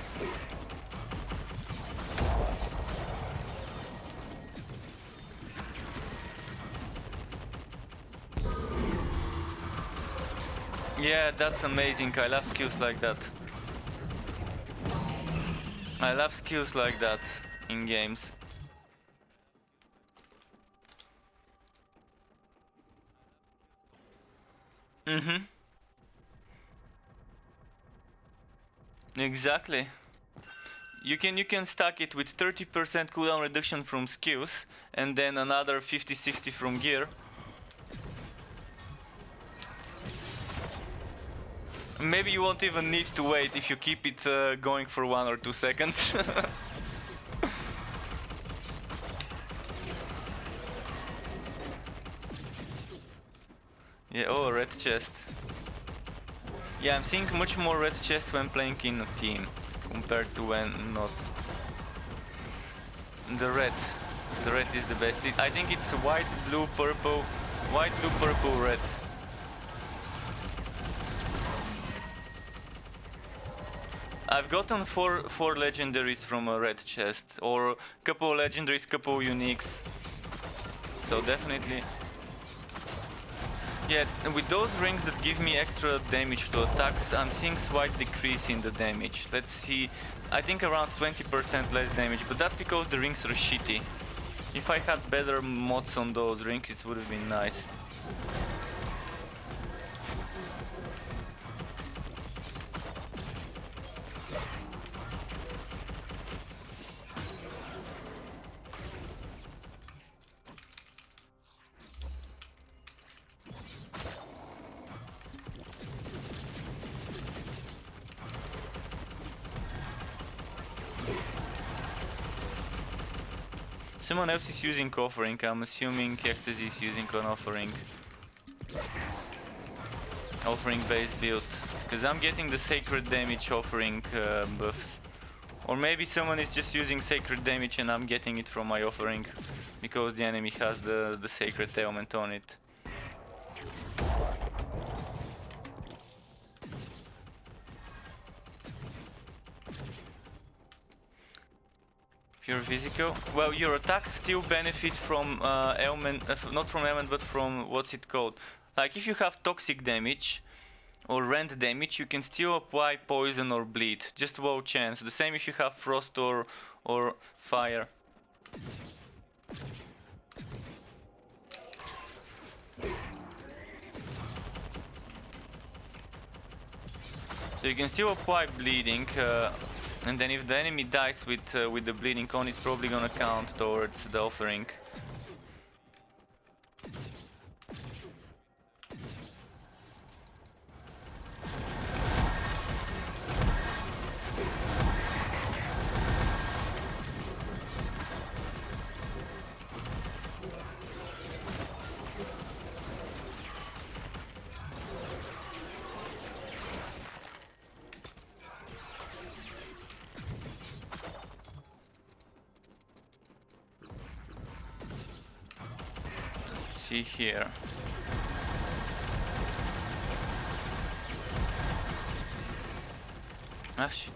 Yeah, that's amazing. I love skills like that. I love skills like that in games. Mm-hmm. Exactly. You can stack it with 30% cooldown reduction from skills and then another 50-60 from gear. Maybe you won't even need to wait if you keep it going for 1 or 2 seconds. Yeah, oh, red chest. Yeah, I'm seeing much more red chest when playing in a team compared to when not. The red. The red is the best. I think it's white, blue, purple. White, blue, purple, red. I've gotten four legendaries from a red chest, or couple legendaries, couple uniques. So definitely. Yeah, with those rings that give me extra damage to attacks, I'm seeing slight decrease in the damage. Let's see, I think around 20% less damage, but that's because the rings are shitty. If I had better mods on those rings, it would have been nice. Someone else is using offering, I'm assuming Cactus is using an offering. Offering based build. Because I'm getting the sacred damage offering buffs. Or maybe someone is just using sacred damage and I'm getting it from my offering. Because the enemy has the sacred ailment on it. Pure physical. Well, your attacks still benefit from ailment, not from ailment, but from what's it called? Like if you have toxic damage or rend damage, you can still apply poison or bleed. Just low chance. The same if you have frost or fire. So you can still apply bleeding, and then if the enemy dies with the bleeding on, it's probably gonna count towards the offering. Let's see here. Ah, shit.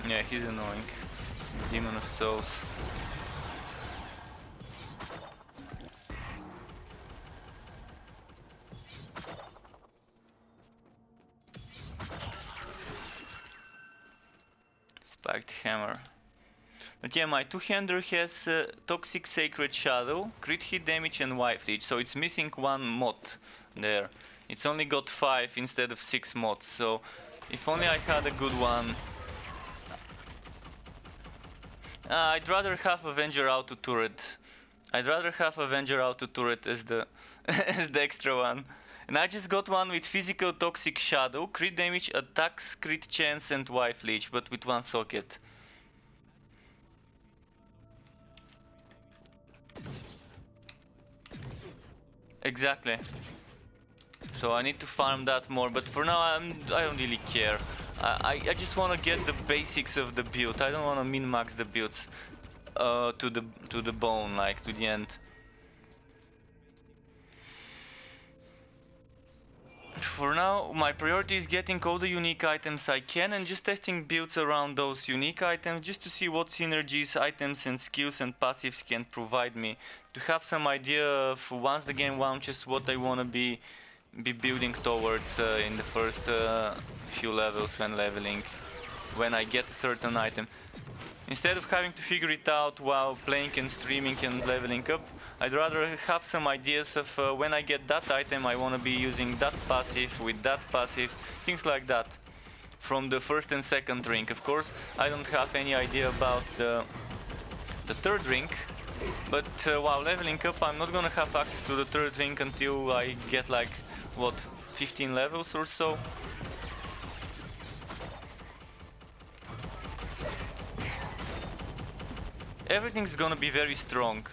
Yeah, he's annoying. Demon of Souls. Spiked Hammer. But yeah, my two-hander has Toxic Sacred Shadow, crit hit damage and wife leech, so it's missing one mod there. It's only got 5 instead of 6 mods, so if only I had a good one. I'd rather have Avenger Auto Turret. I'd rather have Avenger Auto Turret as the as the extra one. And I just got one with Physical Toxic Shadow, crit damage, attacks, crit chance and wife leech, but with one socket. Exactly. So I need to farm that more, but for now I don't really care. I just want to get the basics of the build. I don't want to min-max the builds to the bone, like to the end. for now, my priority is getting all the unique items I can and just testing builds around those unique items just to see what synergies, items and skills and passives can provide me. To have some idea of once the game launches what I want to be building towards in the first few levels when leveling, when I get a certain item. Instead of having to figure it out while playing and streaming and leveling up, I'd rather have some ideas of when I get that item I want to be using that passive with that passive, things like that. From the first and second ring. Of course, I don't have any idea about the third ring, but while leveling up I'm not gonna have access to the third ring until I get like, what, 15 levels or so. Everything's gonna be very strong.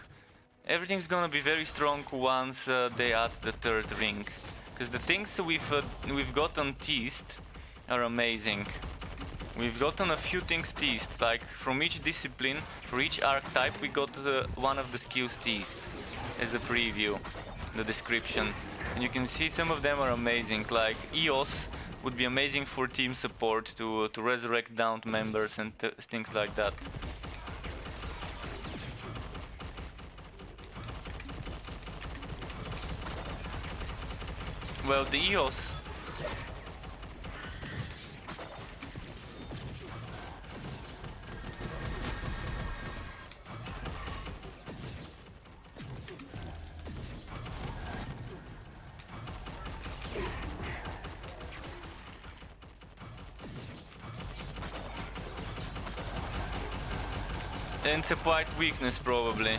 Everything's gonna be very strong once they add the third ring. Because the things we've gotten teased are amazing. We've gotten a few things teased, like from each discipline, for each archetype we got one of the skills teased as a preview, the description. And you can see some of them are amazing, like EOS would be amazing for team support to resurrect downed members and things like that. Well, the EOS. And it's a quite weakness probably.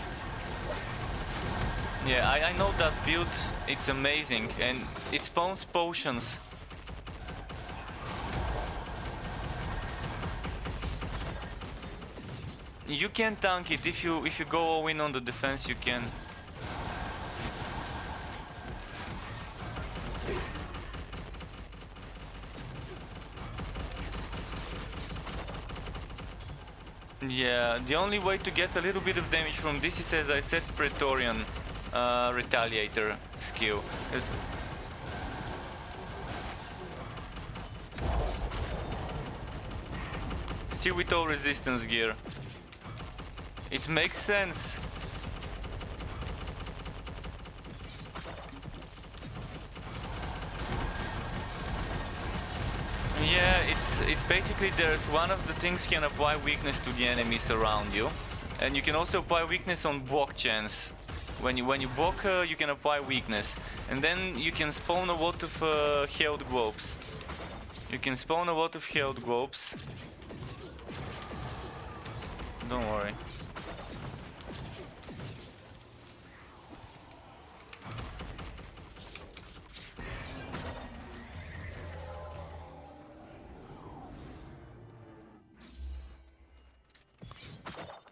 Yeah, I know that build, it's amazing, and it spawns potions. You can tank it if you go all in on the defense, you can. Yeah, the only way to get a little bit of damage from this is, as I said, Praetorian Retaliator skill. Still with all resistance gear. It makes sense. Yeah, it's basically there's one of the things can apply weakness to the enemies around you, and you can also apply weakness on block chance. When you block, you can apply weakness, and then you can spawn a lot of health globes. You can spawn a lot of health globes. Don't worry.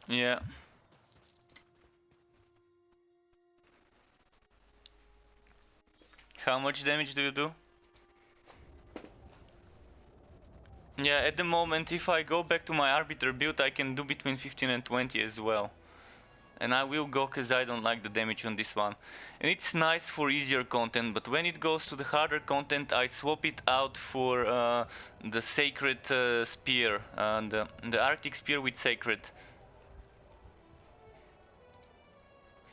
Yeah. How much damage do you do? Yeah, at the moment, if I go back to my Arbiter build, I can do between 15 and 20 as well. And I will go because I don't like the damage on this one. And it's nice for easier content, but when it goes to the harder content, I swap it out for the Sacred Spear, the Arctic Spear with Sacred.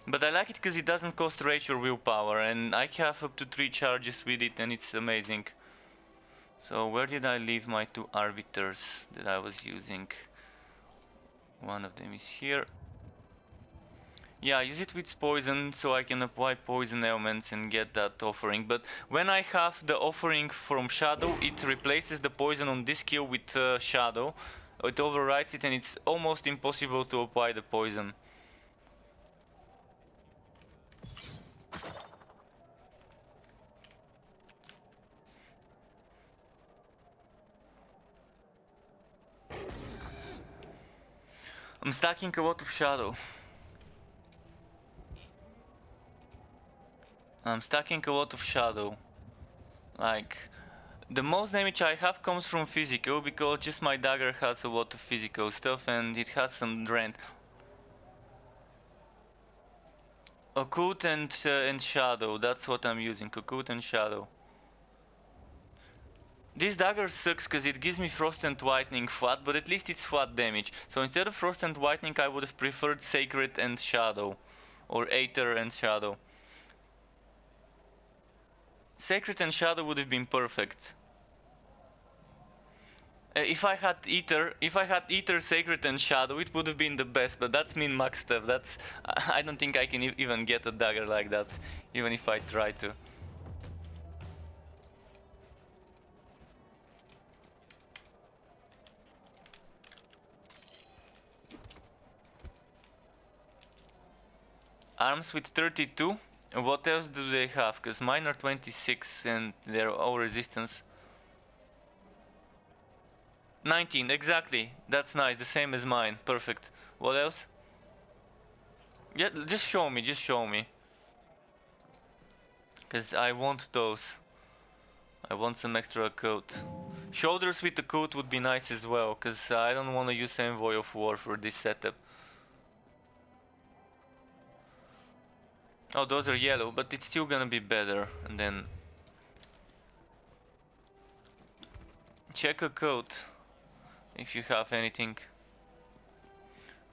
But I like it because it doesn't cost rage or willpower, and I have up to 3 charges with it, and it's amazing. So where did I leave my 2 arbiters that I was using? One of them is here. Yeah, I use it with poison so I can apply poison elements and get that offering. But when I have the offering from Shadow, it replaces the poison on this skill with Shadow. It overrides it and it's almost impossible to apply the poison. I'm stacking a lot of Shadow. I'm stacking a lot of Shadow. Like, the most damage I have comes from physical, because just my dagger has a lot of physical stuff and it has some rend. Occult and Shadow, that's what I'm using, Occult and Shadow. This dagger sucks because it gives me Frost and Whitening flat, but at least it's flat damage. So instead of Frost and Whitening, I would have preferred Sacred and Shadow. Or Aether and Shadow. Sacred and Shadow would have been perfect. If I had Ether, Sacred and Shadow, it would have been the best, but that's min-max stuff. That's I don't think I can even get a dagger like that, even if I try to. Arms with 32? What else do they have? Because mine are 26 and they're all resistance. 19, exactly. That's nice, the same as mine. Perfect. What else? Yeah, just show me, just show me. Because I want those. I want some extra coat. Shoulders with the coat would be nice as well, because I don't want to use Envoy of War for this setup. Oh, those are yellow, but it's still gonna be better. And then check a coat if you have anything.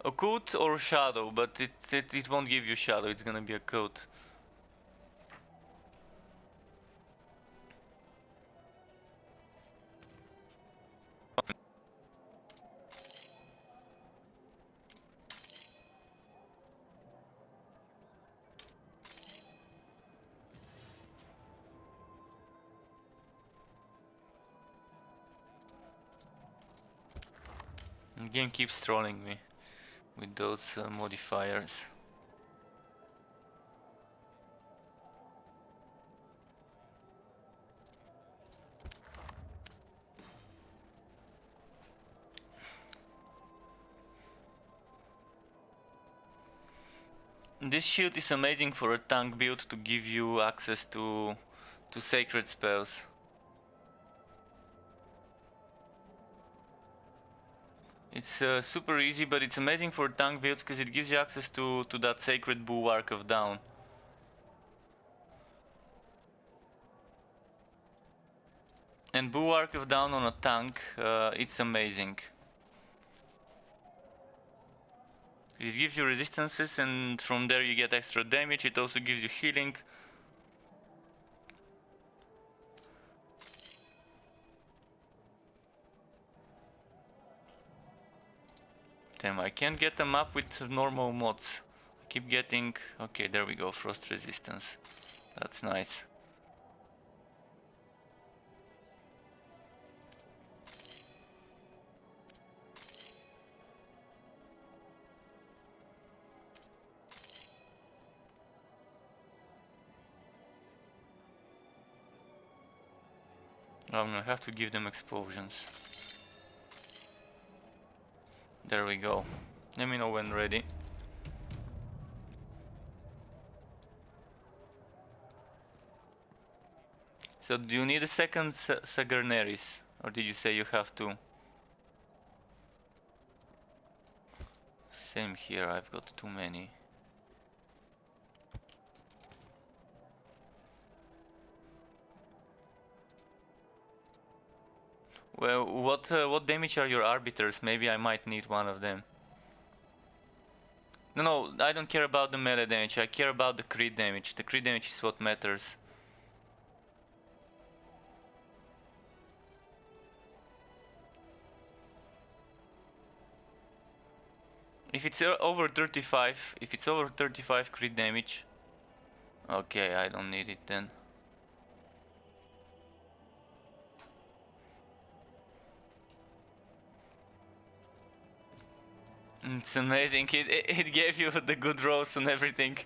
A coat or shadow, but it won't give you shadow, it's gonna be a coat. The game keeps trolling me with those modifiers. This shield is amazing for a tank build to give you access to sacred spells. It's super easy, but it's amazing for tank builds because it gives you access to that sacred bulwark of down. And bulwark of down on a tank, it's amazing. It gives you resistances, and from there you get extra damage. It also gives you healing. Damn, I can't get them up with normal mods. I keep getting... Okay, there we go, frost resistance. That's nice. I'm gonna have to give them explosions. There we go. Let me know when ready. So do you need a second Sagarneris? Or did you say you have to? Same here, I've got too many. Well, what damage are your arbiters? Maybe I might need one of them. No, I don't care about the melee damage, I care about the crit damage. The crit damage is what matters. If it's over 35, if it's over 35 crit damage, okay, I don't need it then. It's amazing, it gave you the good rolls and everything.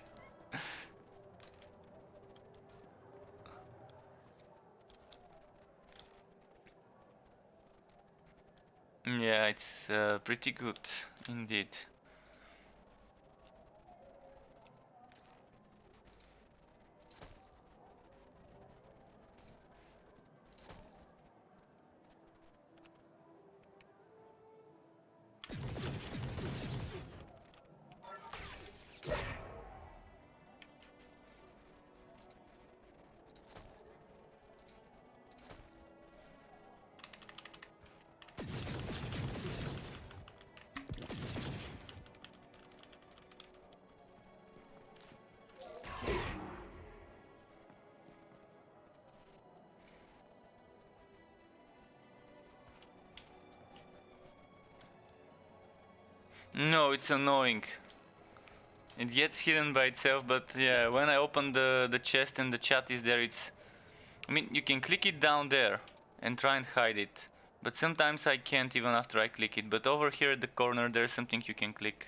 Yeah, it's pretty good indeed. No, it's annoying. It gets hidden by itself, but yeah, when I open the chest and the chat is there, it's... I mean, you can click it down there and try and hide it. But sometimes I can't even after I click it. But over here at the corner, there's something you can click.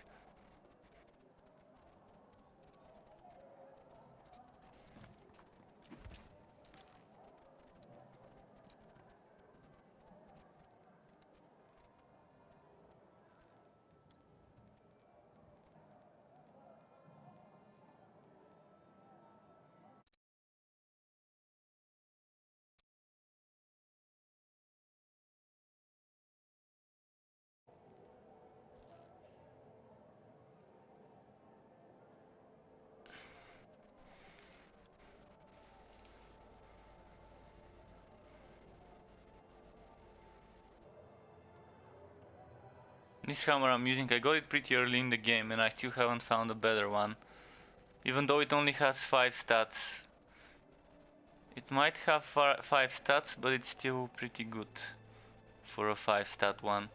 This hammer I'm using, I got it pretty early in the game and I still haven't found a better one. Even though it only has 5 stats. It might have 5 stats, but it's still pretty good for a 5 stat one.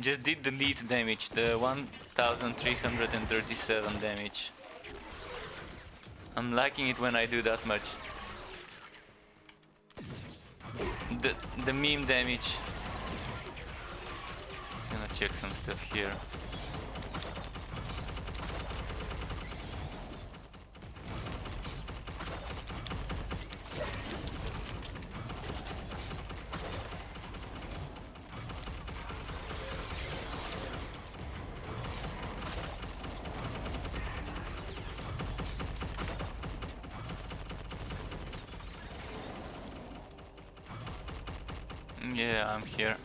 Just did the lead damage, the 1337 damage. I'm liking it when I do that much. The meme damage. Gonna check some stuff here. Yeah, I'm here.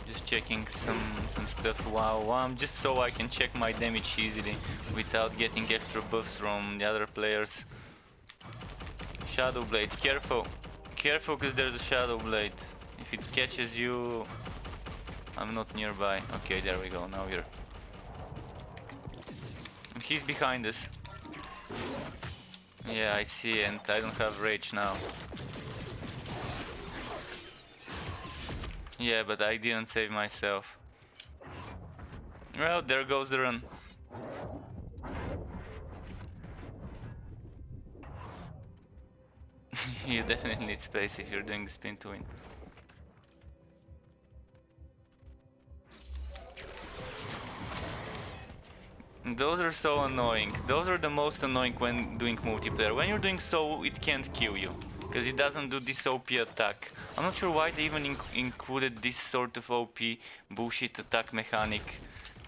Just checking some stuff. Wow, I'm just so I can check my damage easily without getting extra buffs from the other players. Shadow Blade, careful. Careful, because there's a Shadow Blade. If it catches you... I'm not nearby. Okay, there we go, now we're... He's behind us. Yeah, I see, and I don't have rage now. Yeah, but I didn't save myself. Well, there goes the run. You definitely need space if you're doing the spin to win. Those are so annoying. Those are the most annoying when doing multiplayer. When you're doing so, it can't kill you, because it doesn't do this OP attack. I'm not sure why they even included this sort of OP bullshit attack mechanic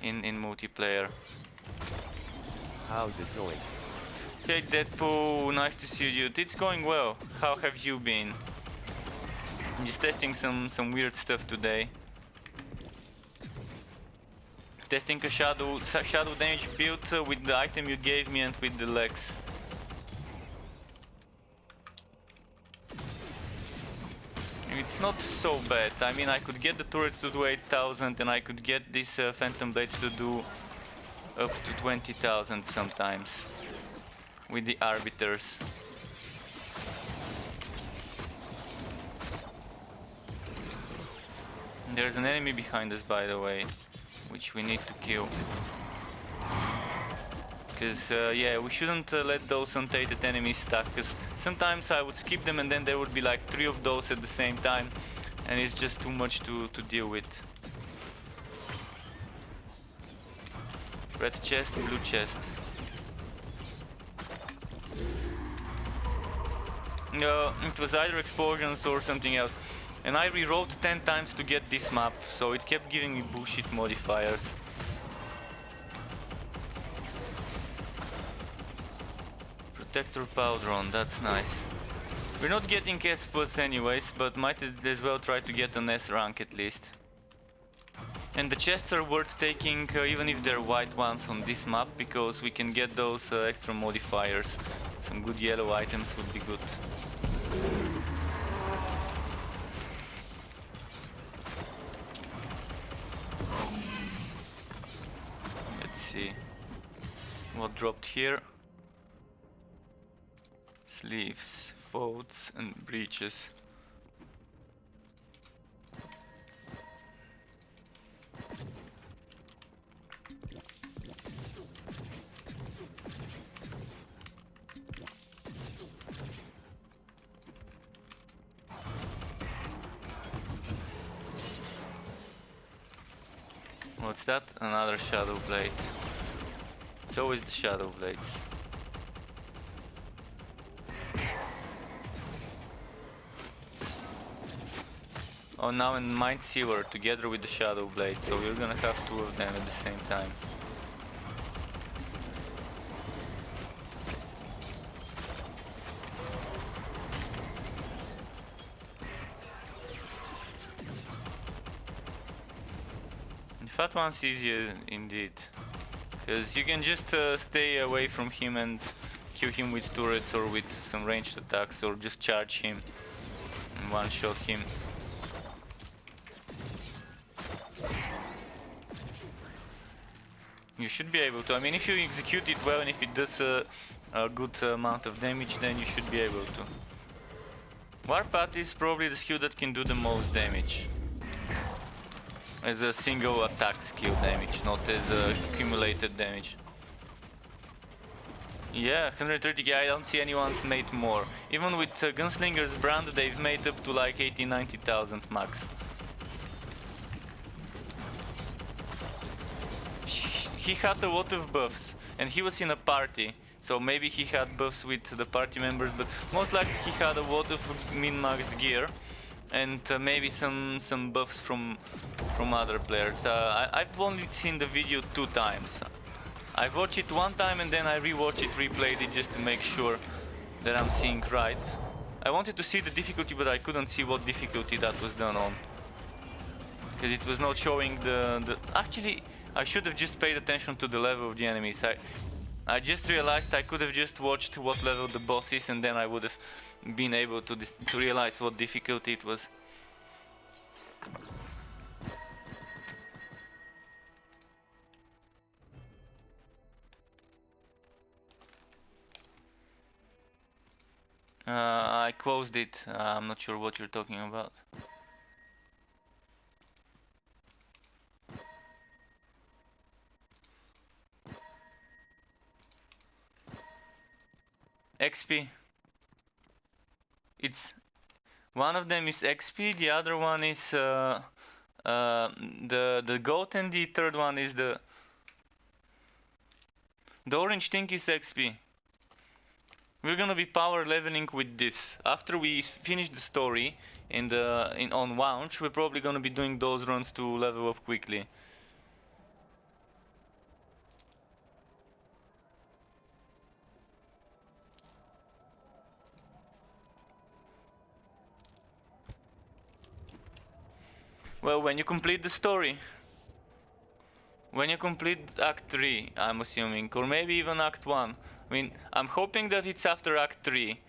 in multiplayer. How's it going? Hey Deadpool, nice to see you. It's going well. How have you been? I'm just testing some weird stuff today. Testing a shadow damage build with the item you gave me and with the legs. It's not so bad. I mean, I could get the turrets to do 8,000 and I could get this phantom blade to do up to 20,000 sometimes with the arbiters. There's an enemy behind us, by the way, which we need to kill. Because, yeah, we shouldn't let those untainted enemies stack, because sometimes I would skip them and then there would be like 3 of those at the same time, and it's just too much to deal with. Red chest, blue chest. No, it was either explosions or something else. And I rewrote 10 times to get this map, so it kept giving me bullshit modifiers. Protector powder on, that's nice. We're not getting S plus anyways, but might as well try to get an S rank at least. And the chests are worth taking even if they're white ones on this map, because we can get those extra modifiers. Some good yellow items would be good. Let's see. What dropped here? Sleeves, folds and breeches. What's that? Another shadow blade. It's always the shadow blades. Oh, now in Mind Sealer together with the shadow blade, so we're gonna have two of them at the same time. The fat one's easier indeed, because you can just stay away from him and kill him with turrets or with some ranged attacks, or just charge him and one-shot him. You should be able to. I mean, if you execute it well and if it does a good amount of damage, then you should be able to. Warpath is probably the skill that can do the most damage. As a single attack skill damage, not as accumulated damage. Yeah, 130k, I don't see anyone's made more. Even with Gunslinger's brand, they've made up to like 80-90,000 max. He had a lot of buffs, and he was in a party, so maybe he had buffs with the party members, but most likely he had a lot of min-max gear, and maybe some buffs from other players. I've only seen the video 2 times. I watched it 1 time and then I rewatched it, replayed it just to make sure that I'm seeing right. I wanted to see the difficulty, but I couldn't see what difficulty that was done on, because it was not showing the... Actually, I should have just paid attention to the level of the enemies. I just realized I could have just watched what level the boss is, and then I would have been able to realize what difficulty it was. I closed it. I'm not sure what you're talking about. XP. It's one of them is XP, the other one is the goat, and the third one is the orange thing is XP. We're gonna be power leveling with this. After we finish the story on launch, we're probably gonna be doing those runs to level up quickly. Well, when you complete the story. When you complete Act 3, I'm assuming, or maybe even Act 1. I mean, I'm hoping that it's after Act 3.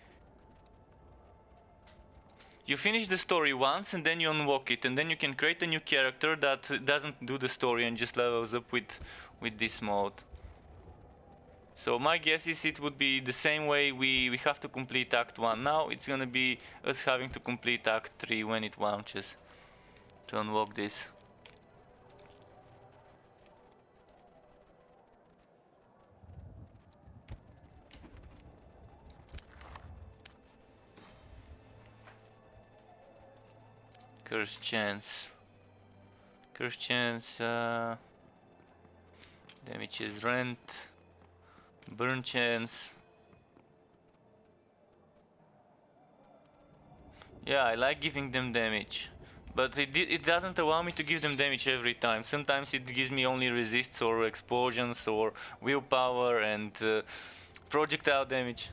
You finish the story once and then you unlock it, and then you can create a new character that doesn't do the story and just levels up with this mode. So my guess is it would be the same way we have to complete Act 1 now. It's gonna be us having to complete Act 3 when it launches to unlock this. Curse chance. Curse chance. Damage is rent. Burn chance. Yeah, I like giving them damage, but it doesn't allow me to give them damage every time. Sometimes it gives me only resists or explosions or willpower and projectile damage.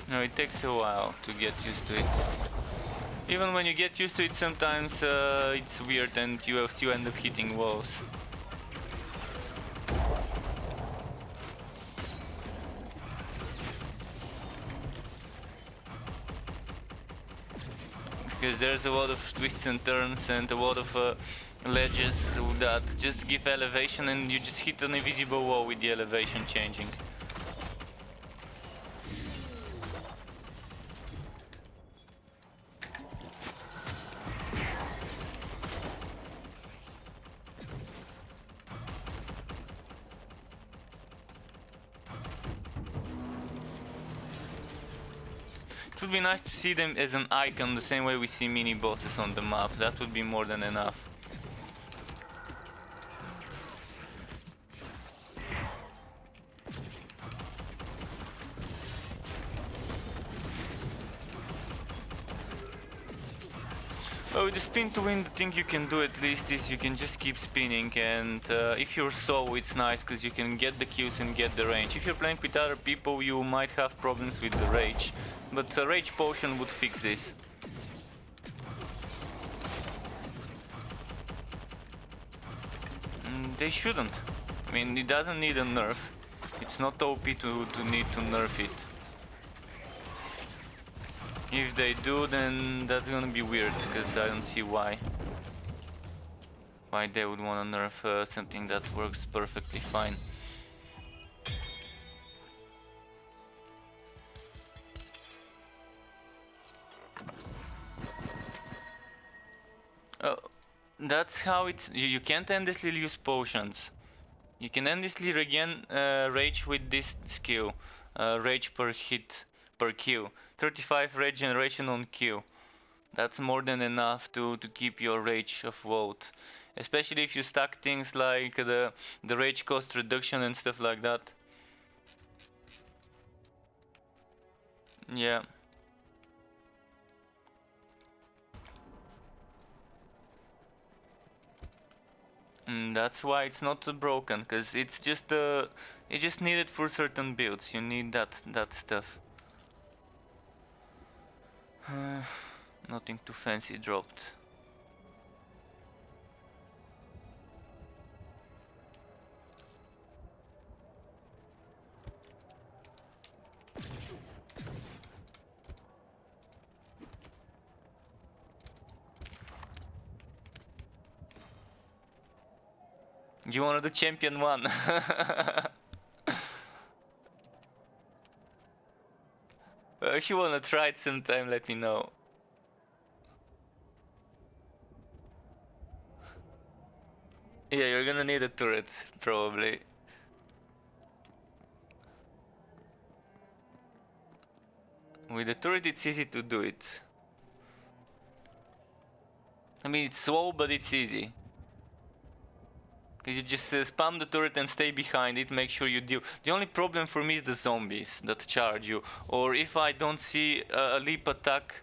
No, it takes a while to get used to it. Even when you get used to it, sometimes it's weird and you will still end up hitting walls. Because there's a lot of twists and turns and a lot of ledges that just give elevation, and you just hit an invisible wall with the elevation changing. It would be nice to see them as an icon the same way we see mini bosses on the map. That would be more than enough. Well, with the spin to win, the thing you can do at least is you can just keep spinning, and if you're solo it's nice because you can get the kills and get the range. If you're playing with other people you might have problems with the rage, but a rage potion would fix this. They shouldn't. I mean, it doesn't need a nerf. It's not OP to need to nerf it. If they do, then that's gonna be weird, because I don't see why they would want to nerf something that works perfectly fine. Oh, that's how it's. You can't endlessly use potions. You can endlessly regain rage with this skill. Rage per hit per kill. 35 regeneration on kill. That's more than enough to keep your rage afloat. Especially if you stack things like the rage cost reduction and stuff like that. Yeah. That's why it's not broken, because it's just you just need it for certain builds. You need that stuff. Nothing too fancy dropped. You wanna do champion 1? Well, if you wanna try it sometime, let me know. Yeah, you're gonna need a turret, probably. With a turret it's easy to do it. I mean, it's slow, but it's easy. You just spam the turret and stay behind it, make sure you deal. The only problem for me is the zombies that charge you. Or if I don't see a leap attack.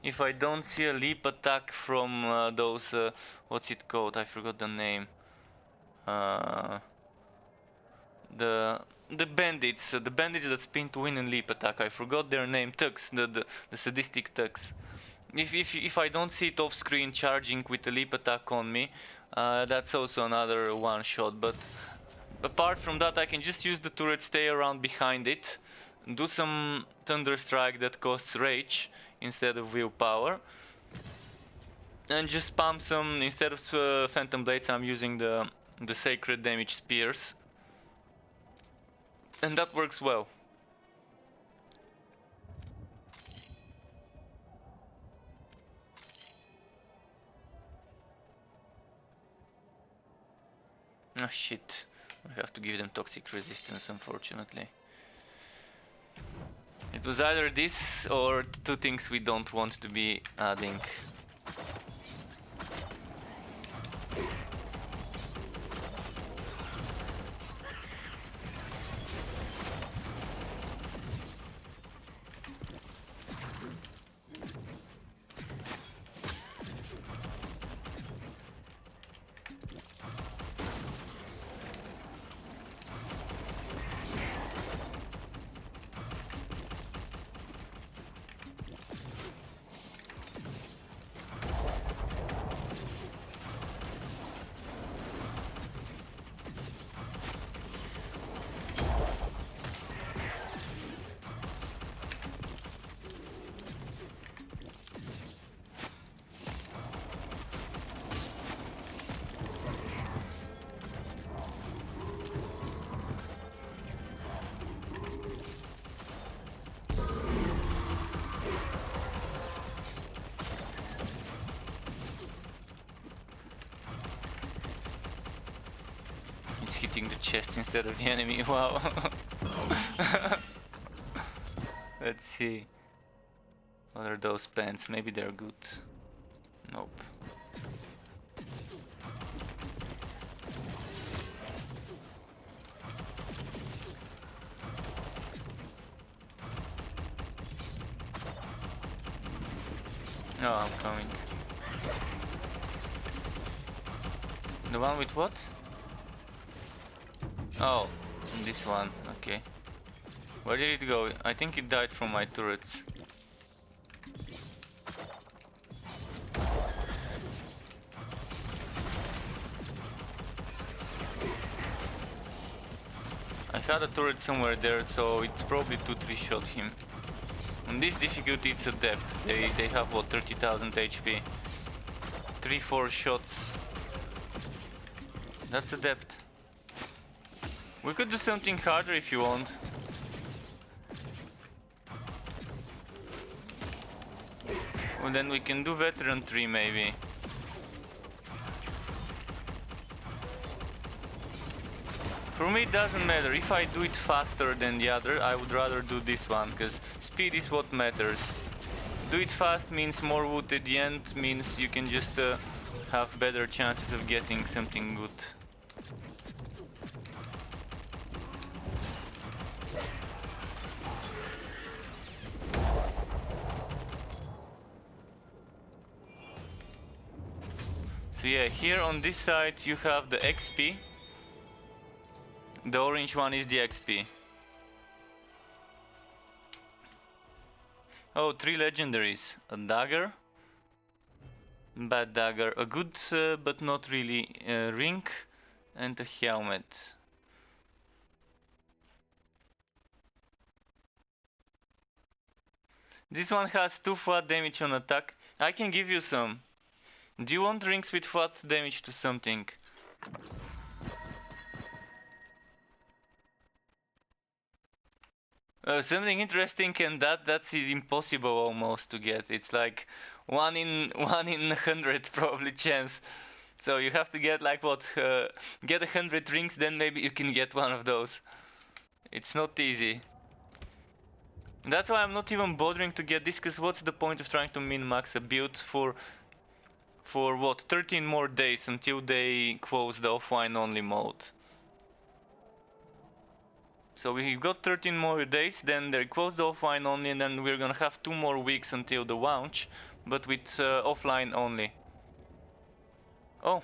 If I don't see a leap attack from those... what's it called? I forgot the name. The bandits. The bandits that spin to win and leap attack. I forgot their name. Thugs. The sadistic thugs. If I don't see it off screen charging with a leap attack on me, that's also another one shot. But apart from that, I can just use the turret, stay around behind it, do some thunder strike that costs rage instead of willpower, and just spam some. Instead of phantom blades, I'm using the sacred damage spears, and that works well. Oh shit, I have to give them toxic resistance, unfortunately. It was either this or two things we don't want to be adding. It's hitting the chest instead of the enemy. Wow. Let's see. What are those pants? Maybe they're good. Nope. No, I'm coming. The one with what? Oh, this one. Okay. Where did it go? I think it died from my turrets. I had a turret somewhere there, so it's probably 2-3 shot him. On this difficulty it's a depth. They have what, 30,000 HP. 3-4 shots. That's a depth. We could do something harder if you want. Well, then we can do veteran 3 maybe. For me it doesn't matter. If I do it faster than the other, I would rather do this one, because speed is what matters. Do it fast means more wood at the end, means you can just have better chances of getting something good. So yeah, here on this side you have the XP. The orange one is the XP. Oh, 3 legendaries. A dagger. Bad dagger. A good but not really ring. And a helmet. This one has 2 flat damage on attack. I can give you some. Do you want rings with flat damage to something? Something interesting, and that's impossible almost to get. It's like 1 in 100 probably chance. So you have to get like what, get 100 rings, then maybe you can get one of those. It's not easy. That's why I'm not even bothering to get this, because what's the point of trying to min-max a build for what, 13 more days until they close the offline only mode. So we got 13 more days, then they close the offline only, and then we're gonna have 2 more weeks until the launch, but with offline only. Oh,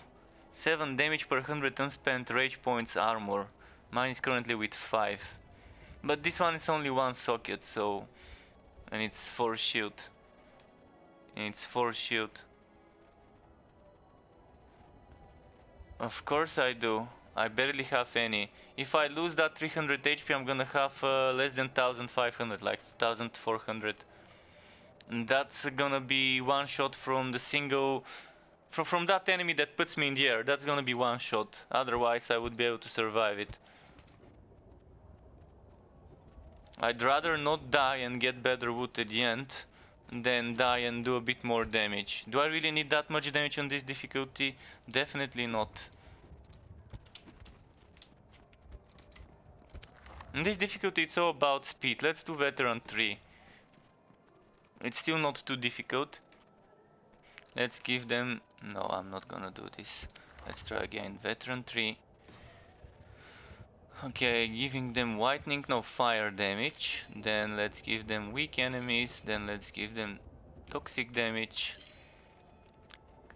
7 damage per 100 unspent rage points armor. Mine is currently with 5. But this one is only 1 socket, so... and it's 4 shield. And it's 4 shield. Of course I do. I barely have any. If I lose that 300 HP, I'm gonna have less than 1500, like 1400. And that's gonna be 1 shot from the single... From that enemy that puts me in the air. That's gonna be 1 shot. Otherwise I would be able to survive it. I'd rather not die and get better wood at the end than die and do a bit more damage. Do I really need that much damage on this difficulty? Definitely not. In this difficulty it's all about speed. Let's do veteran 3. It's still not too difficult. Let's give them... no, I'm not gonna do this. Let's try again. Veteran 3. Okay, giving them whitening, no, fire damage. Then let's give them weak enemies. Then let's give them toxic damage.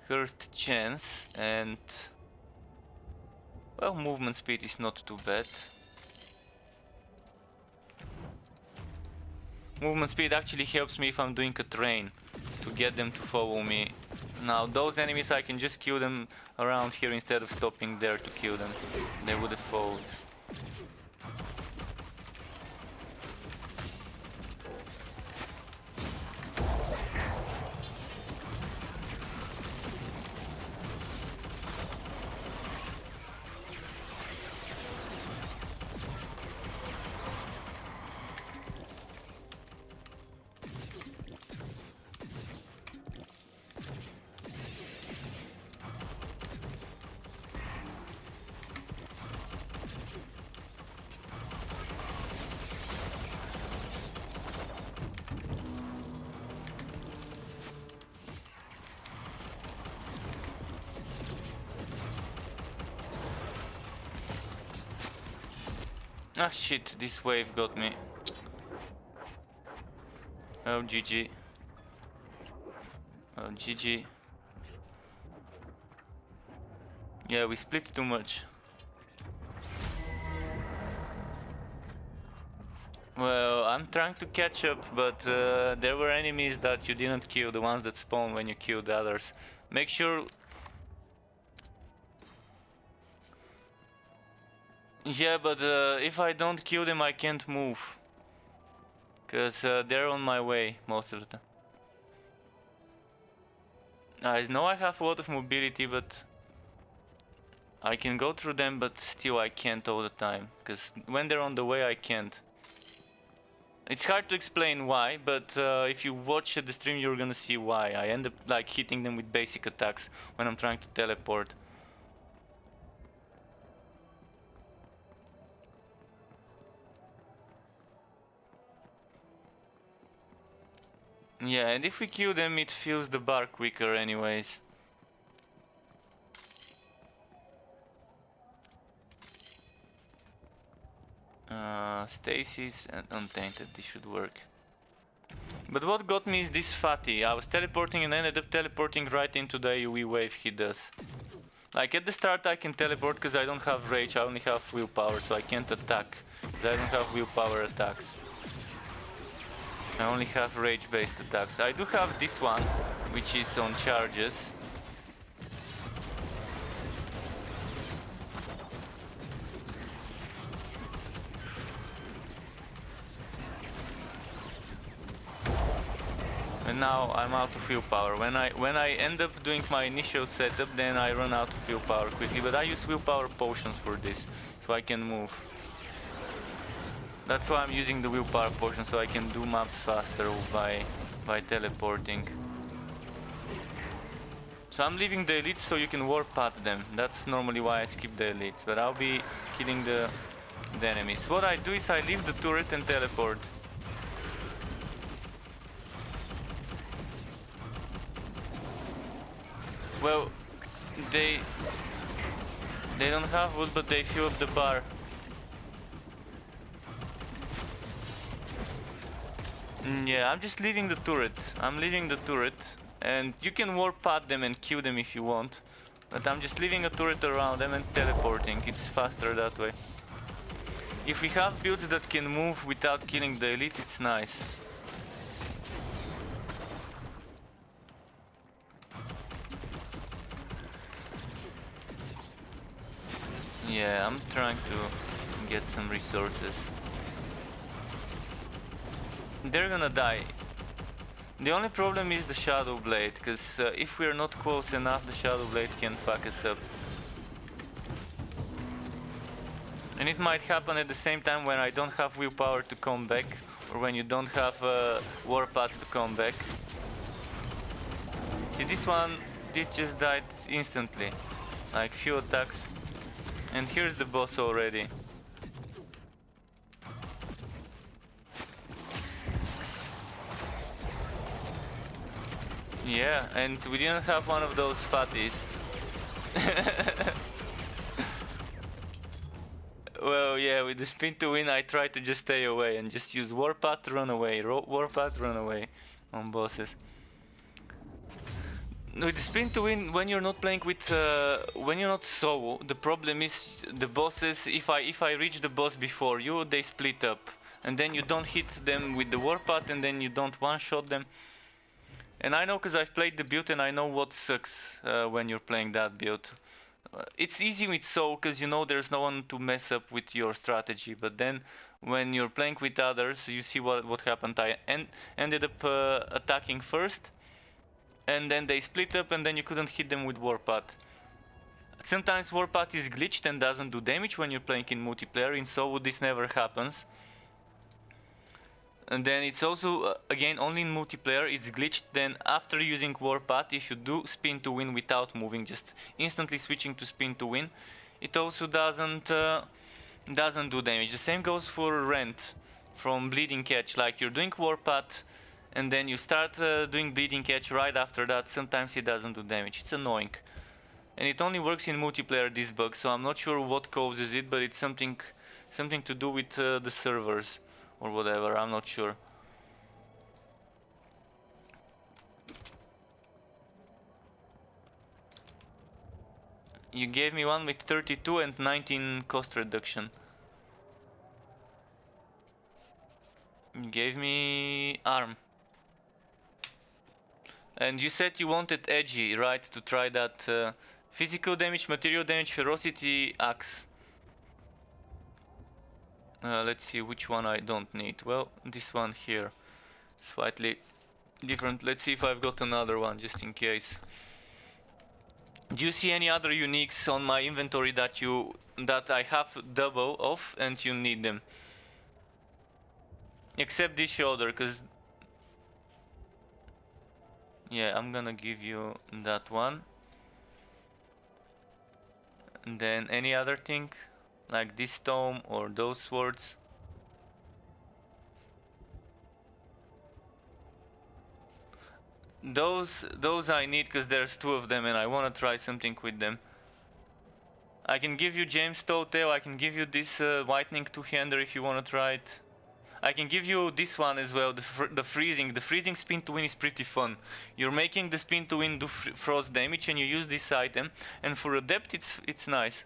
Cursed chance. And... well, movement speed is not too bad. Movement speed actually helps me if I'm doing a train, to get them to follow me. Now those enemies I can just kill them around here instead of stopping there to kill them. They would have followed. Ah shit, this wave got me. Oh GG. Oh GG. Yeah, we split too much. Well, I'm trying to catch up, but there were enemies that you didn't kill, the ones that spawn when you kill the others. Make sure... Yeah, but if I don't kill them, I can't move. Because they're on my way most of the time. I know I have a lot of mobility, but I can go through them, but still I can't all the time. Because when they're on the way, I can't. It's hard to explain why, but if you watch the stream, you're gonna see why. I end up like hitting them with basic attacks when I'm trying to teleport. Yeah, and if we kill them, it fills the bar quicker anyways. Stasis and Untainted, this should work. But what got me is this fatty. I was teleporting and ended up teleporting right into the AoE wave he does. Like at the start I can teleport because I don't have rage, I only have willpower, so I can't attack. Because I don't have willpower attacks. I only have rage based attacks. I do have this one, which is on charges. And now I'm out of willpower. When I end up doing my initial setup, then I run out of willpower quickly. But I use willpower potions for this, so I can move. That's why I'm using the willpower potion, so I can do maps faster by teleporting. So I'm leaving the elites so you can warp at them. That's normally why I skip the elites, but I'll be killing the enemies. What I do is I leave the turret and teleport. Well, they don't have wood, but they fill up the bar. Yeah, I'm just leaving the turret. I'm leaving the turret, and you can warp at them and kill them if you want. But I'm just leaving a turret around them and teleporting. It's faster that way. If we have builds that can move without killing the elite, it's nice. Yeah, I'm trying to get some resources. They're gonna die. The only problem is the Shadow Blade, because if we're not close enough, the Shadow Blade can fuck us up. And it might happen at the same time when I don't have willpower to come back, or when you don't have warpath to come back. See, this one did just died instantly, like few attacks. And here's the boss already. Yeah, and we didn't have one of those fatties. Well, yeah, with the spin to win I try to just stay away and just use warpath, run away, warpath, run away on bosses. With the spin to win, when you're not playing with, when you're not solo, the problem is the bosses. If I reach the boss before you, they split up, and then you don't hit them with the warpath, and then you don't one-shot them. And I know because I've played the build, and I know what sucks when you're playing that build. It's easy with solo because you know there's no one to mess up with your strategy, but then when you're playing with others, you see what happened. I ended up attacking first. And then they split up and then you couldn't hit them with warpath. Sometimes warpath is glitched and doesn't do damage when you're playing in multiplayer. In solo this never happens. And then it's also, again, only in multiplayer it's glitched. Then after using warpath, if you do spin to win without moving, just instantly switching to spin to win, it also doesn't do damage. The same goes for Rent from Bleeding Catch. Like you're doing warpath, and then you start doing bleeding catch right after that. Sometimes it doesn't do damage. It's annoying, and it only works in multiplayer, this bug, so I'm not sure what causes it, but it's something Something to do with the servers or whatever, I'm not sure. You gave me one with 32 and 19 cost reduction. You gave me arm. And you said you wanted edgy, right? To try that physical damage, material damage, ferocity, axe. Let's see which one I don't need. Well, this one here. Slightly different. Let's see if I've got another one just in case. Do you see any other uniques on my inventory that I have double of and you need them? Except this shoulder, because yeah, I'm gonna give you that one. And then any other thing, like this tome or those swords. Those I need because there's two of them and I wanna try something with them. I can give you James Towtail, I can give you this Whitening Two-Hander if you wanna try it. I can give you this one as well, the freezing. The freezing spin to win is pretty fun. You're making the spin to win do frost damage and you use this item, and for adept it's nice.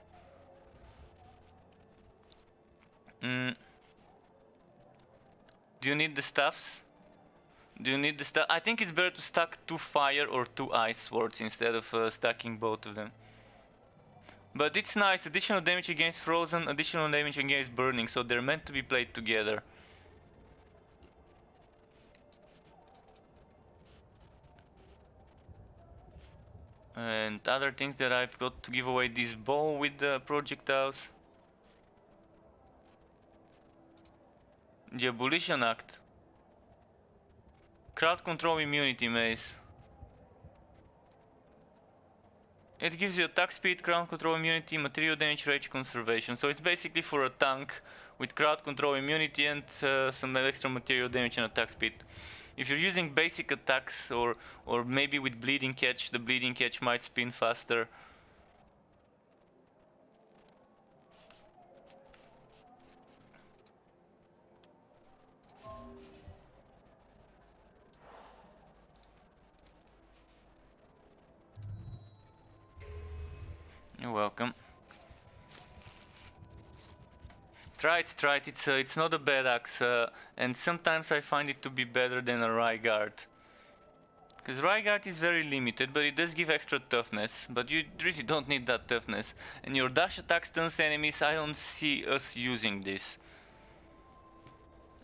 Do you need the staffs? Do you need the stuff? I think it's better to stack 2 fire or 2 ice swords instead of stacking both of them. But it's nice, additional damage against frozen, additional damage against burning, so they're meant to be played together. And other things that I've got to give away, this bow with the projectiles. The Abolition Act. Crowd control immunity mace. It gives you attack speed, crowd control immunity, material damage, rage conservation. So it's basically for a tank with crowd control immunity and some extra material damage and attack speed. If you're using basic attacks or maybe with bleeding catch, the bleeding catch might spin faster. You're welcome. Try it. It's not a bad axe, and sometimes I find it to be better than a Ryguard. Because Ryguard is very limited, but it does give extra toughness. But you really don't need that toughness. And your dash attack stuns enemies. I don't see us using this.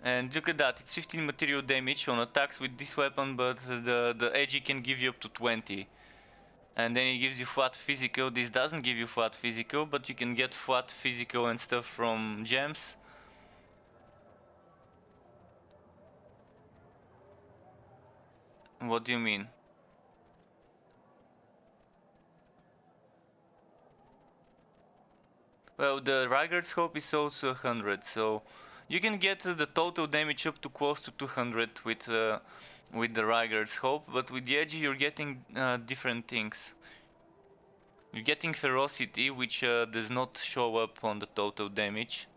And look at that, it's 15 material damage on attacks with this weapon, but the edgy can give you up to 20. And then it gives you flat physical. This doesn't give you flat physical, but you can get flat physical and stuff from gems. What do you mean? Well, the Ryguard scope is also 100, so you can get the total damage up to close to 200 with the Ryguard scope, but with the edgy you're getting different things. You're getting ferocity, which does not show up on the total damage.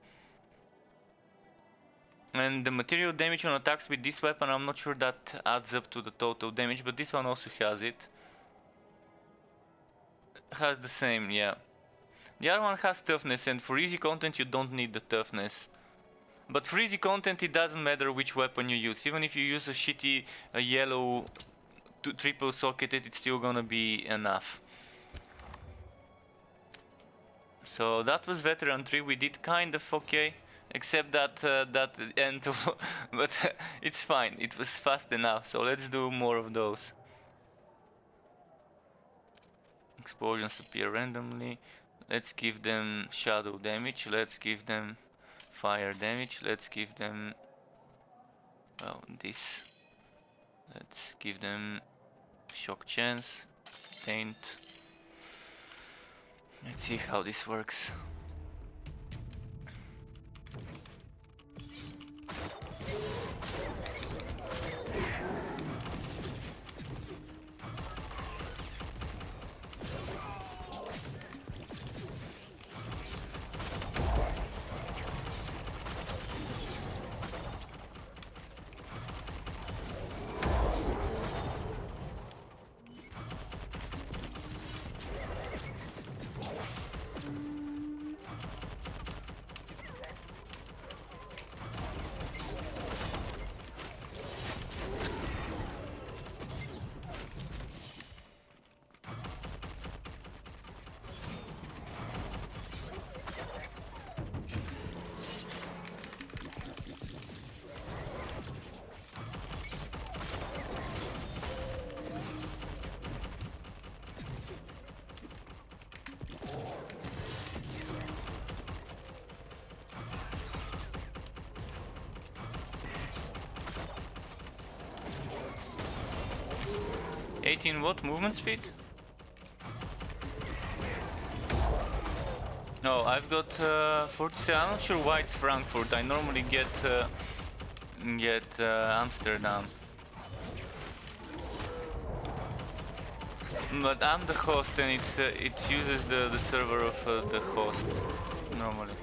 And the material damage on attacks with this weapon, I'm not sure that adds up to the total damage, but this one also has it. Has the same, yeah. The other one has toughness, and for easy content you don't need the toughness. But for easy content it doesn't matter which weapon you use. Even if you use a shitty yellow triple socketed, it's still gonna be enough. So that was Veteran 3, we did kind of okay. Except that that end, but it's fine, it was fast enough, so let's do more of those. Explosions appear randomly. Let's give them shadow damage, let's give them fire damage, let's give them, well, this. Let's give them shock chance, taint. Let's see how this works. 18 what? Movement speed? No, I've got 47. I'm not sure why it's Frankfurt. I normally get Amsterdam. But I'm the host and it uses the server of the host normally.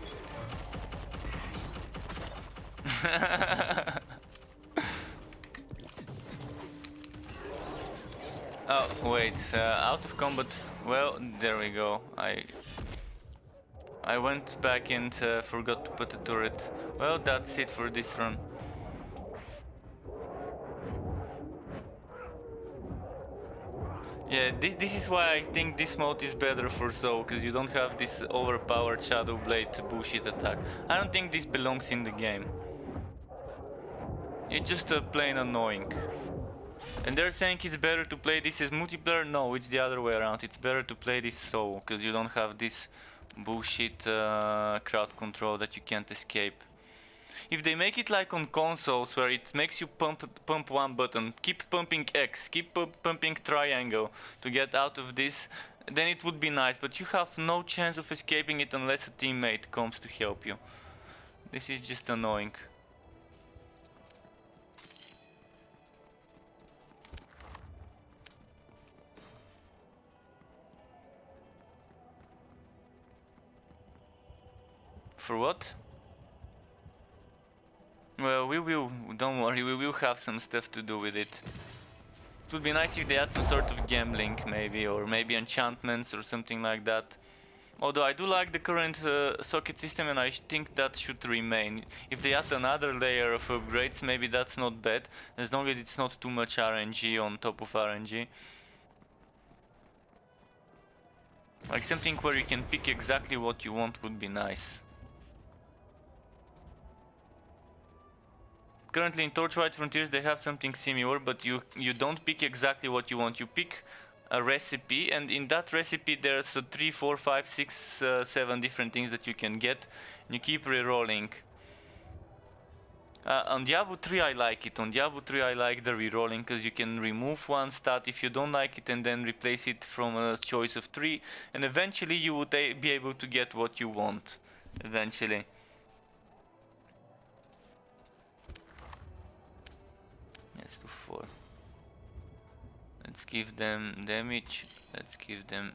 Oh wait, out of combat. Well, there we go. I went back and forgot to put a turret. Well, that's it for this run. Yeah, this is why I think this mode is better for Soul, because you don't have this overpowered Shadow Blade bullshit attack. I don't think this belongs in the game. It's just plain annoying. And they're saying it's better to play this as multiplayer? No, it's the other way around. It's better to play this solo, because you don't have this bullshit crowd control that you can't escape. If they make it like on consoles, where it makes you pump one button, keep pumping X, keep pumping triangle to get out of this, then it would be nice, but you have no chance of escaping it unless a teammate comes to help you. This is just annoying. For what? Well, don't worry, we will have some stuff to do with it. It would be nice if they had some sort of gambling maybe, or maybe enchantments or something like that. Although I do like the current socket system and I think that should remain. If they add another layer of upgrades, maybe that's not bad, as long as it's not too much RNG on top of RNG. Like something where you can pick exactly what you want would be nice. Currently in Torchlight Frontiers they have something similar, but you don't pick exactly what you want. You pick a recipe, and in that recipe there's 3, 4, 5, 6, 7 different things that you can get, and you keep re-rolling. On Diablo 3 I like it. On Diablo 3 I like the re-rolling, because you can remove one stat if you don't like it and then replace it from a choice of 3, and eventually you would be able to get what you want. Eventually. Let's do 4. Let's give them damage. Let's give them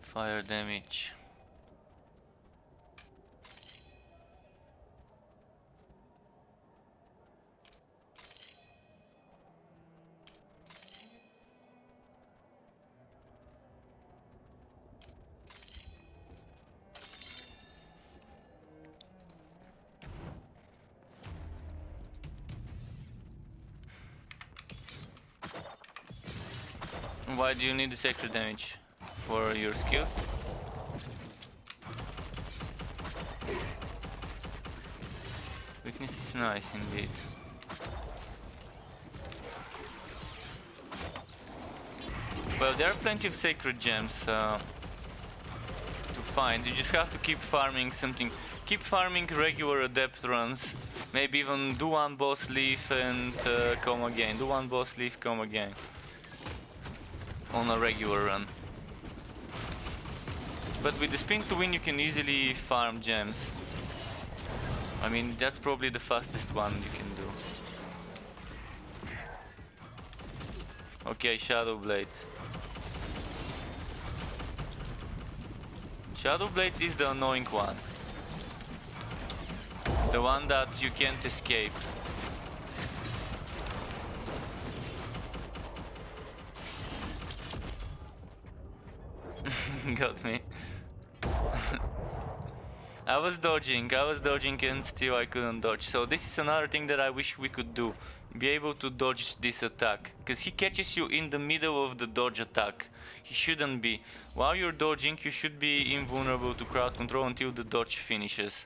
fire damage. Why do you need the extra damage? For your skill? Weakness is nice indeed. Well, there are plenty of sacred gems to find. You just have to keep farming something. Keep farming regular adept runs. Maybe even do one boss leave and come again. Do one boss leave, come again. On a regular run. But with the spin to win you can easily farm gems. I mean, that's probably the fastest one you can do. Okay, Shadow Blade. Shadow Blade is the annoying one. The one that you can't escape. Got me. I was dodging and still I couldn't dodge. So this is another thing that I wish we could do. Be able to dodge this attack. Because he catches you in the middle of the dodge attack. He shouldn't be. While you're dodging, you should be invulnerable to crowd control until the dodge finishes.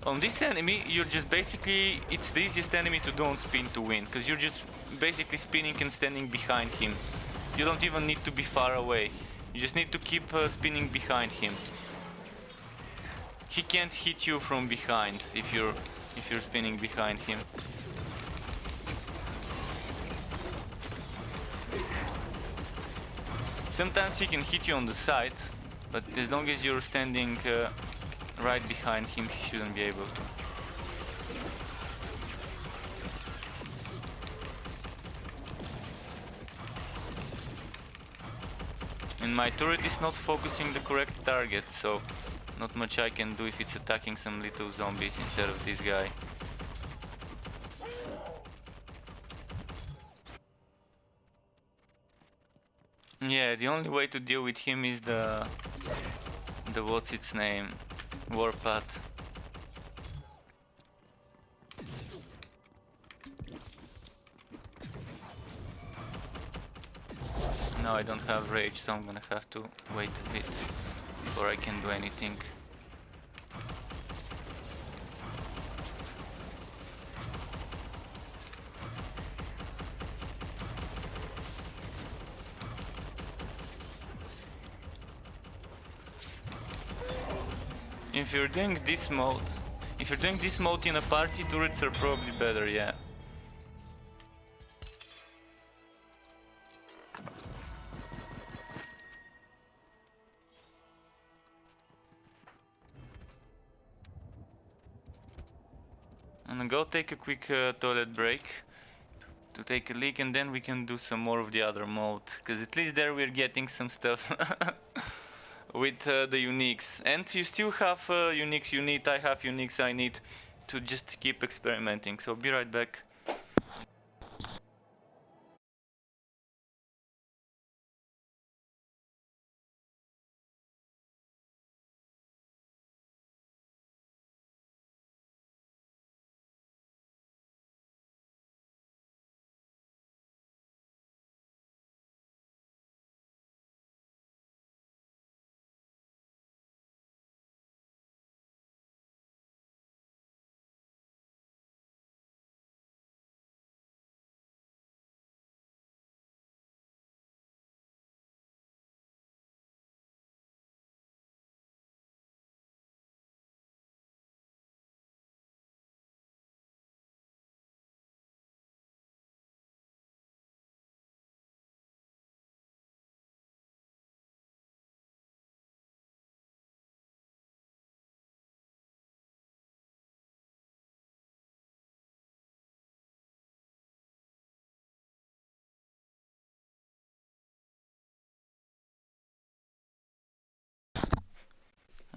On this enemy, you're just basically... It's the easiest enemy to do on spin to win. Because you're just basically spinning and standing behind him. You don't even need to be far away. You just need to keep spinning behind him. He can't hit you from behind if you're spinning behind him. Sometimes he can hit you on the side, but as long as you're standing right behind him, he shouldn't be able to. And my turret is not focusing the correct target, so not much I can do if it's attacking some little zombies instead of this guy. Yeah, the only way to deal with him is the what's its name, warpath. Now I don't have rage, so I'm gonna have to wait a bit before I can do anything. If you're doing this mode in a party, turrets are probably better, yeah. I'm gonna go take a quick toilet break to take a leak, and then we can do some more of the other mode, because at least there we're getting some stuff with the uniques. And you still have uniques you need, I have uniques I need to just keep experimenting, so be right back.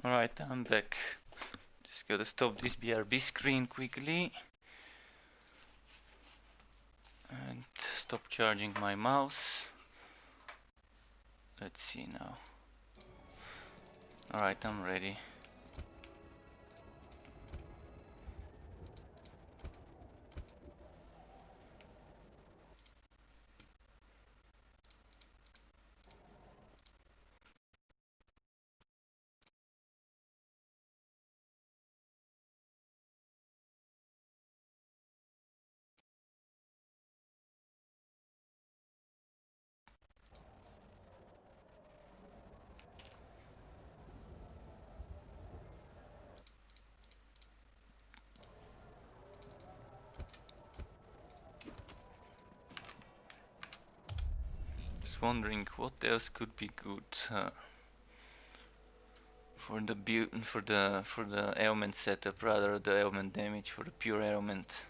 Alright, I'm back. Just gotta stop this BRB screen quickly and stop charging my mouse. Let's see now. Alright, I'm ready. Just wondering what else could be good for the build, for the ailment setup, rather the ailment damage for the pure ailment.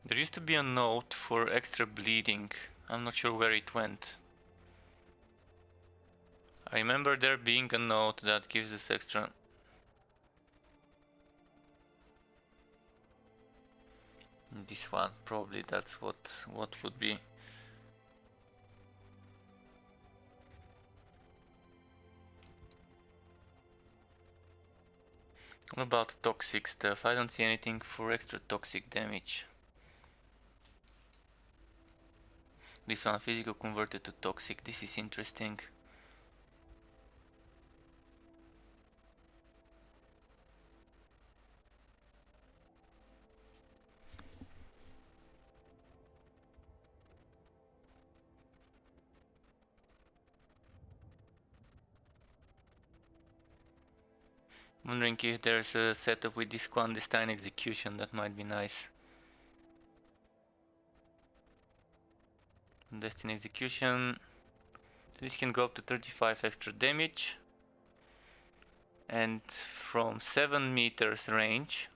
There used to be a note for extra bleeding. I'm not sure where it went. I remember there being a note that gives us extra. This one, probably that's what would be. What about toxic stuff? I don't see anything for extra toxic damage. This one, physical converted to toxic. This is interesting. Wondering if there's a setup with this clandestine execution that might be nice. Clandestine execution. This can go up to 35 extra damage. And from 7 meters range,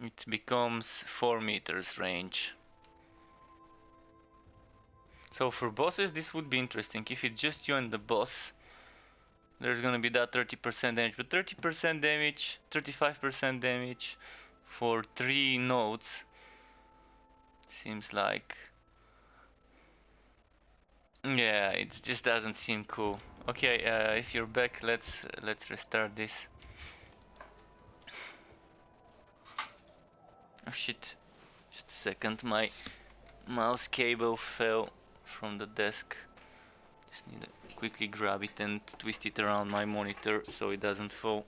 it becomes 4 meters range. So for bosses, this would be interesting. If it's just you and the boss, there's gonna be that 30% damage, but 30% damage, 35% damage for 3 nodes seems like, yeah, it just doesn't seem cool. Okay, if you're back, let's restart this. Oh shit! Just a second, my mouse cable fell from the desk. Just need to quickly grab it and twist it around my monitor so it doesn't fall.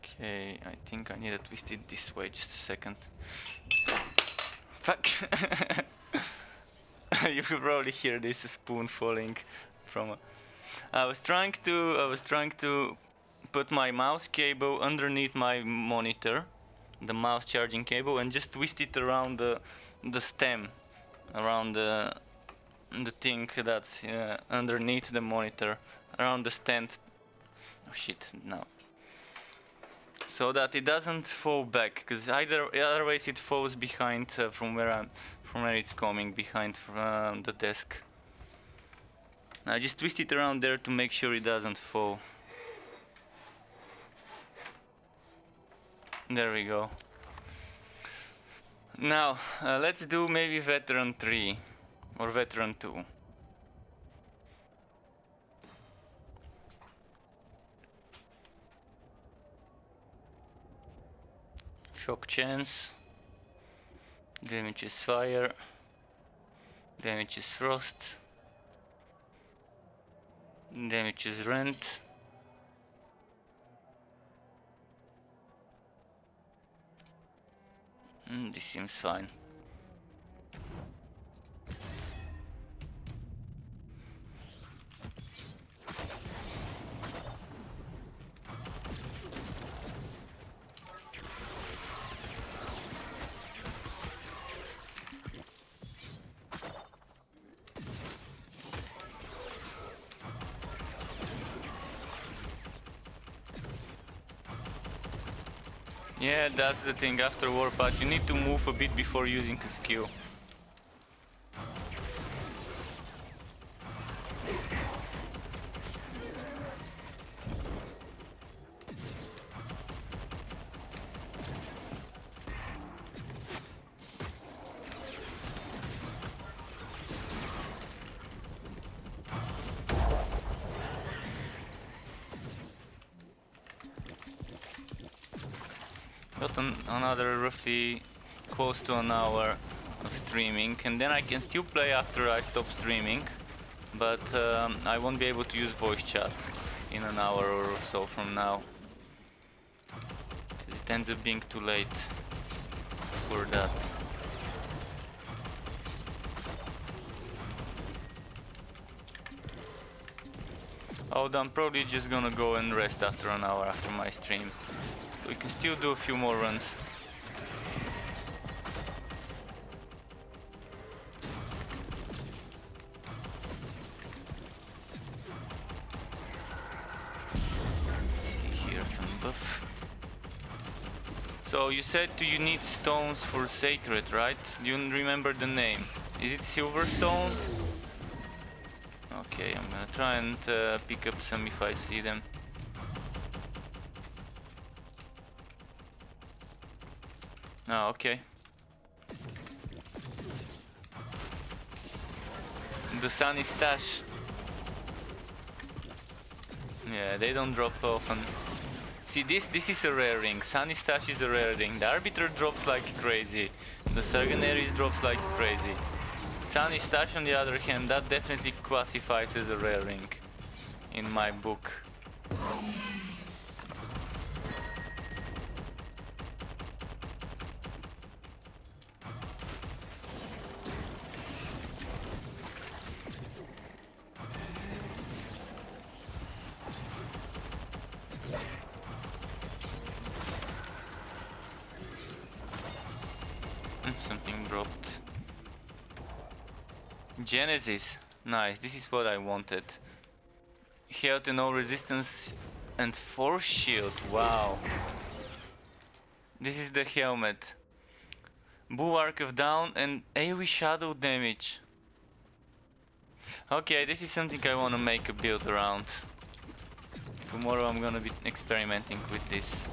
Okay, I think I need to twist it this way. Just a second. Fuck! You could probably hear this spoon falling from. I was trying to put my mouse cable underneath my monitor, the mouse charging cable, and just twist it around the stem, around the thing that's underneath the monitor, around the stand. Oh shit! No. So that it doesn't fall back, because otherwise it falls behind from where it's coming, behind from the desk. Now just twist it around there to make sure it doesn't fall. There we go. Now let's do maybe veteran 3 or veteran 2. Shock chance, damages fire, damages frost, damages rent, this seems fine. Yeah, that's the thing, after Warpath you need to move a bit before using a skill. Got another roughly close to an hour of streaming, and then I can still play after I stop streaming, but I won't be able to use voice chat in an hour or so from now, because it ends up being too late for that. Oh, I'm probably just gonna go and rest after an hour after my stream. We can still do a few more runs. Let's see here, some buff. So you said you need stones for sacred, right? Do you remember the name? Is it Silverstone? Okay, I'm gonna try and pick up some if I see them. Oh, okay. The Sunny Stash. Yeah, they don't drop often. See, this is a rare ring. Sunny Stash is a rare ring. The Arbiter drops like crazy. The Sarganaries drops like crazy. Sunny Stash, on the other hand, that definitely classifies as a rare ring in my book. Something dropped. Genesis. Nice, this is what I wanted. Health and no resistance and force shield. Wow. This is the helmet. Bulwark of Down and AoE shadow damage. Okay, this is something I want to make a build around. Tomorrow I'm gonna be experimenting with this.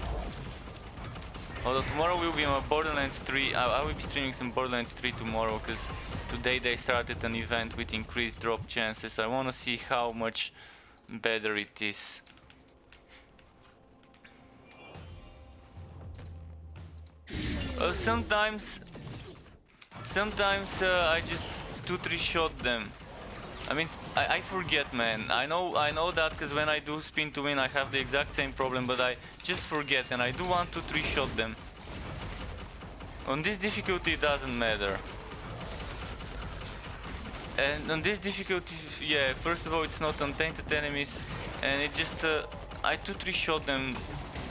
Although tomorrow will be my Borderlands 3. I will be streaming some Borderlands 3 tomorrow, because today they started an event with increased drop chances. I want to see how much better it is. Sometimes I just 2-3 shot them. I mean, I forget, man. I know that because when I do spin to win I have the exact same problem, but I just forget and I do want to 3 shot them. On this difficulty it doesn't matter. And on this difficulty, yeah, first of all it's not on tainted enemies, and it just I 2-3 shot them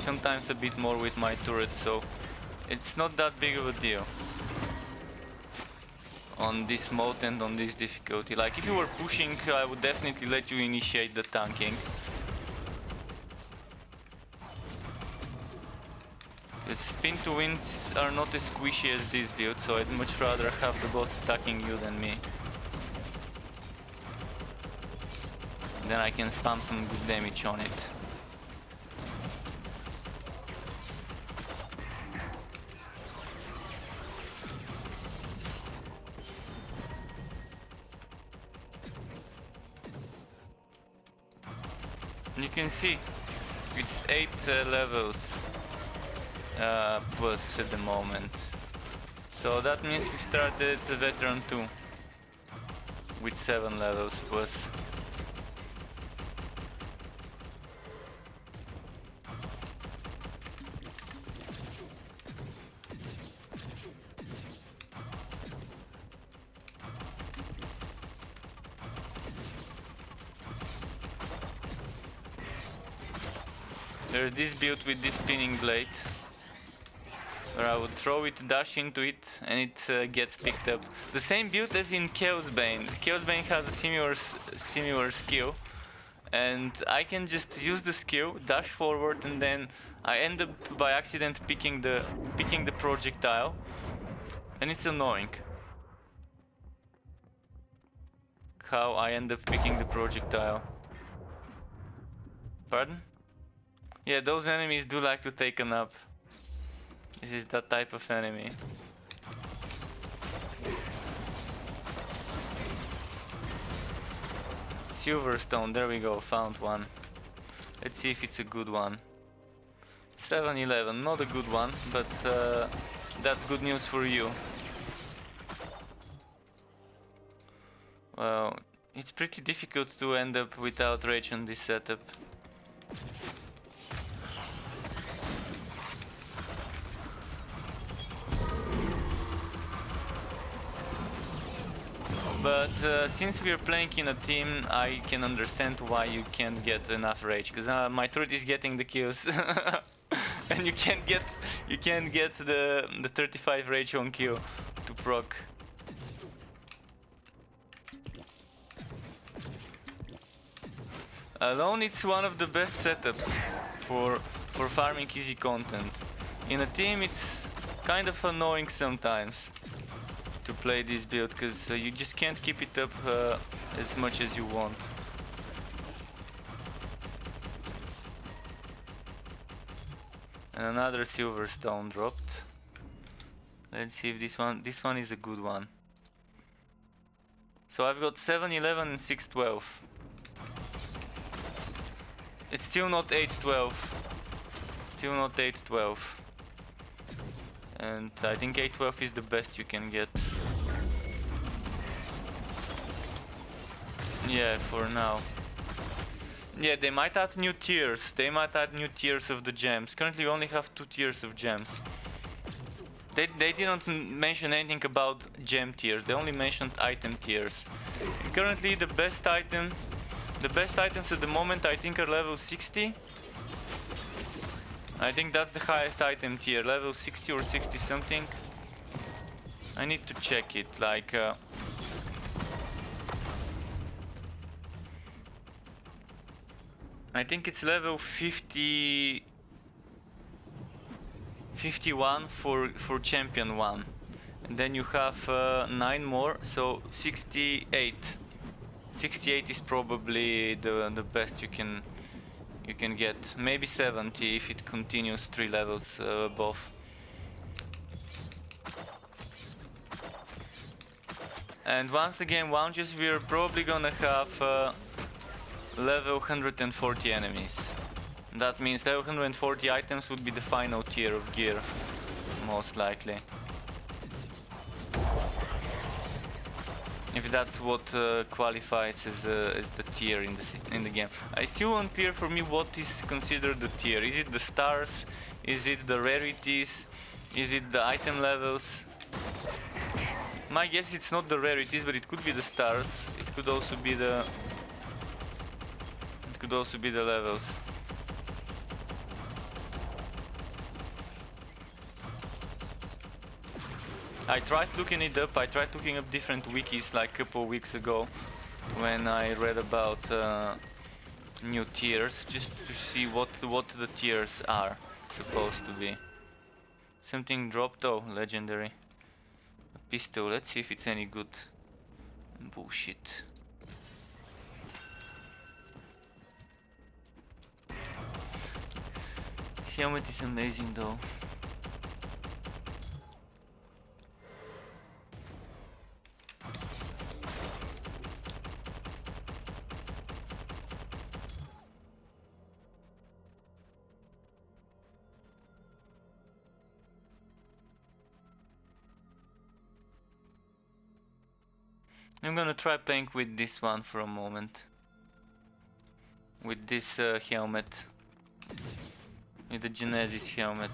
sometimes a bit more with my turret, so it's not that big of a deal on this mode and on this difficulty. Like if you were pushing, I would definitely let you initiate the tanking. The spin to wins are not as squishy as this build, so I'd much rather have the boss attacking you than me. Then I can spam some good damage on it. You can see it's 8 levels plus at the moment. So that means we started the Veteran 2 with 7 levels plus. There's this build with this spinning blade, where I would throw it, dash into it, and it gets picked up. The same build as in Chaos Bane. Chaos Bane has a similar skill, and I can just use the skill, dash forward, and then I end up by accident picking the projectile, and it's annoying how I end up picking the projectile. Pardon? Yeah, those enemies do like to take a nap. This is that type of enemy. Silverstone, there we go, found one. Let's see if it's a good one. 7-11, not a good one, but that's good news for you. Well, it's pretty difficult to end up without rage on this setup. But since we are playing in a team, I can understand why you can't get enough rage, because my turret is getting the kills, and you can't get the 35 rage on kill to proc. Alone, it's one of the best setups for farming easy content. In a team, it's kind of annoying sometimes to play this build, because you just can't keep it up as much as you want. And another Silverstone dropped. Let's see if this one is a good one. So I've got 711 and 612. It's still not 812. Still not 812. And I think 812 is the best you can get. Yeah, for now. Yeah, they might add new tiers. They might add new tiers of the gems. Currently we only have 2 tiers of gems. They didn't mention anything about gem tiers. They only mentioned item tiers. And currently the best items at the moment I think are level 60. I think that's the highest item tier, level 60 or 60 something. I need to check it, like I think it's level 51 for champion 1. And then you have 9 more, so 68. 68 is probably the best you can get. Maybe 70 if it continues 3 levels above. And once the game launches, we're probably gonna have level 140 enemies. That means level 140 items would be the final tier of gear, most likely. If that's what qualifies as the tier in the game. It's still unclear for me what is considered the tier. Is it the stars? Is it the rarities? Is it the item levels? My guess it's not the rarities, but it could be the stars. It could also be the levels. I tried looking it up. I tried looking up different wikis like a couple of weeks ago when I read about new tiers, just to see what the tiers are supposed to be. Something dropped, oh, legendary. A pistol, let's see if it's any good. Bullshit. This helmet is amazing though. I'm gonna try playing with this one for a moment. With this helmet. With the Genesis helmet.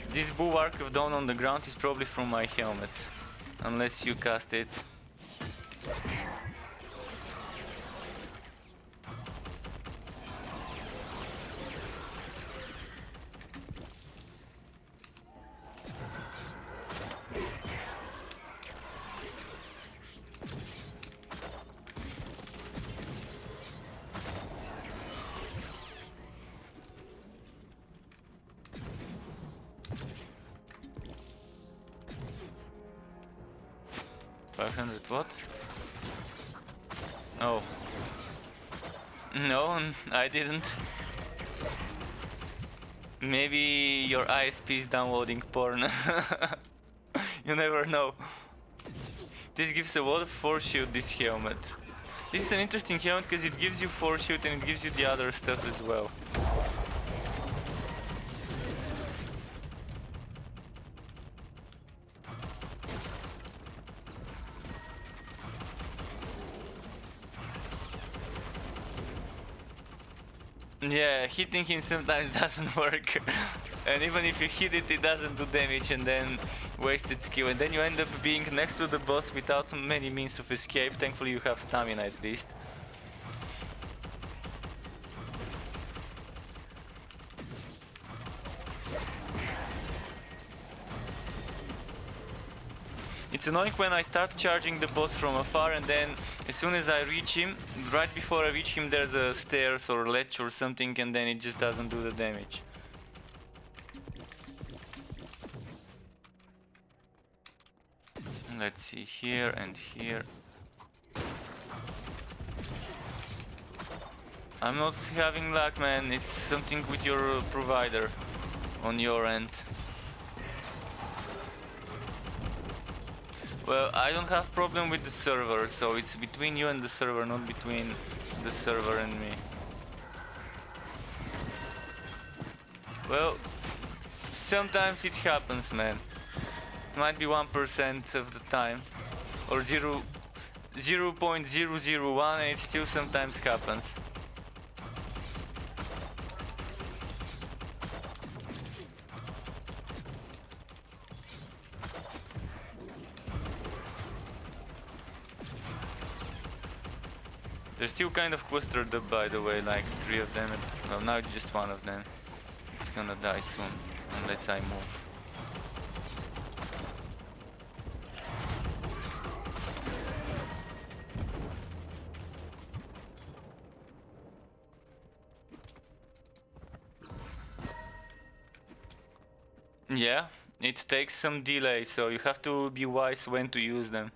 This bulwark of dawn on the ground is probably from my helmet. Unless you cast it. What? Oh. No, I didn't. Maybe your ISP is downloading porn. You never know. This gives a lot of force shield, this helmet. This is an interesting helmet because it gives you force shield and it gives you the other stuff as well. Yeah, hitting him sometimes doesn't work. And even if you hit it, it doesn't do damage and then wasted skill. And then you end up being next to the boss without many means of escape. Thankfully you have stamina at least. It's annoying when I start charging the boss from afar and then as soon as I reach him, right before I reach him there's a stairs or ledge or something and then it just doesn't do the damage. Let's see, here and here. I'm not having luck, man. It's something with your provider on your end. Well, I don't have problem with the server, so it's between you and the server, not between the server and me. Well, sometimes it happens, man. It might be 1% of the time, or 0.001, and it still sometimes happens. They're still kind of clustered up, by the way, like 3 of them. Well, now it's just 1 of them. It's gonna die soon, unless I move. Yeah, it takes some delay, so you have to be wise when to use them.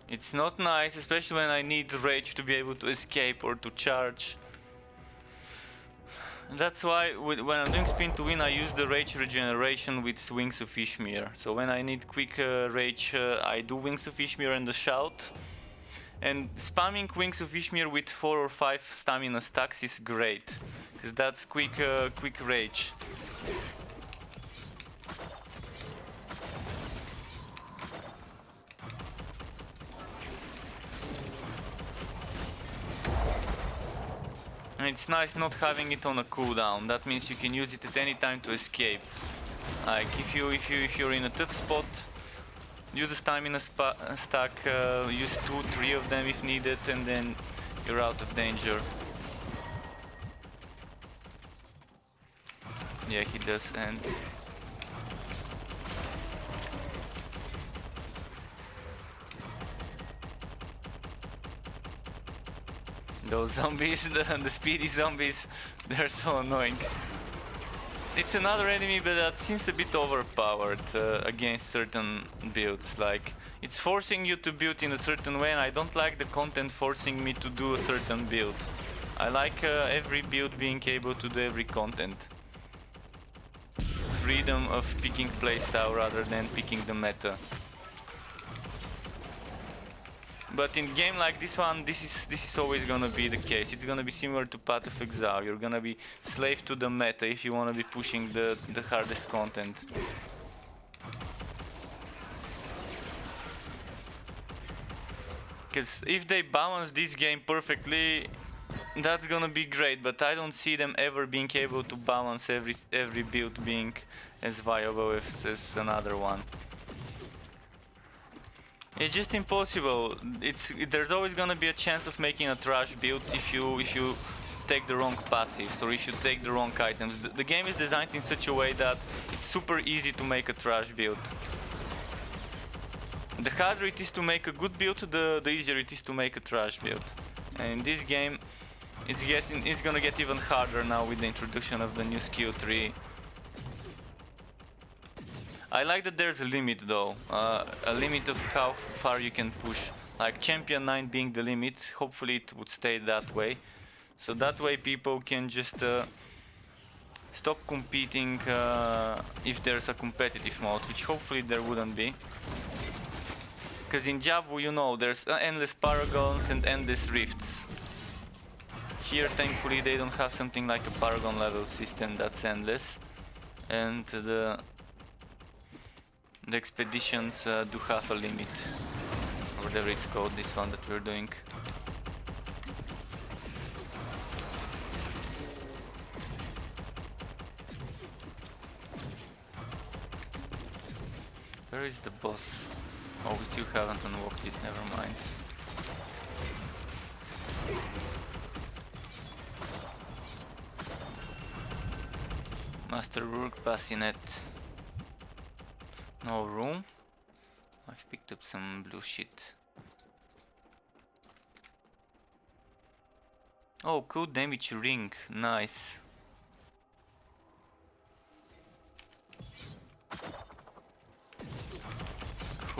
It's not nice, especially when I need rage to be able to escape or to charge. That's why when I'm doing spin to win, I use the rage regeneration with Wings of Ishmir. So when I need quick rage, I do Wings of Ishmir and the shout. And spamming Wings of Ishmir with 4 or 5 stamina stacks is great, because that's quick rage. And it's nice not having it on a cooldown. That means you can use it at any time to escape. Like if you're in a tough spot, use a stamina stack, use 2-3 of them if needed, and then you're out of danger. Yeah, he does end. Those zombies, the speedy zombies, they're so annoying. It's another enemy, but that seems a bit overpowered against certain builds. Like, it's forcing you to build in a certain way, and I don't like the content forcing me to do a certain build. I like every build being able to do every content. Freedom of picking playstyle rather than picking the meta. But in a game like this one, this is always gonna be the case. It's gonna be similar to Path of Exile. You're gonna be slave to the meta if you wanna be pushing the hardest content. Because if they balance this game perfectly, that's gonna be great. But I don't see them ever being able to balance every build being as viable as another one. It's just impossible. There's always gonna be a chance of making a trash build if you take the wrong passives or if you take the wrong items. The game is designed in such a way that it's super easy to make a trash build. The harder it is to make a good build, the easier it is to make a trash build. And in this game, it's gonna get even harder now with the introduction of the new skill tree. I like that there's a limit though, a limit of how far you can push. Like Champion 9 being the limit, hopefully it would stay that way. So that way people can just stop competing if there's a competitive mode, which hopefully there wouldn't be. Because in Jabu, you know, there's endless paragons and endless rifts. Here thankfully they don't have something like a paragon level system that's endless. And the expeditions do have a limit, or whatever it's called, this one that we're doing. Where is the boss? Oh, we still haven't unlocked it, never mind. Master Rook, Bassinet. No room. I've picked up some blue shit. Oh, cool damage ring. Nice.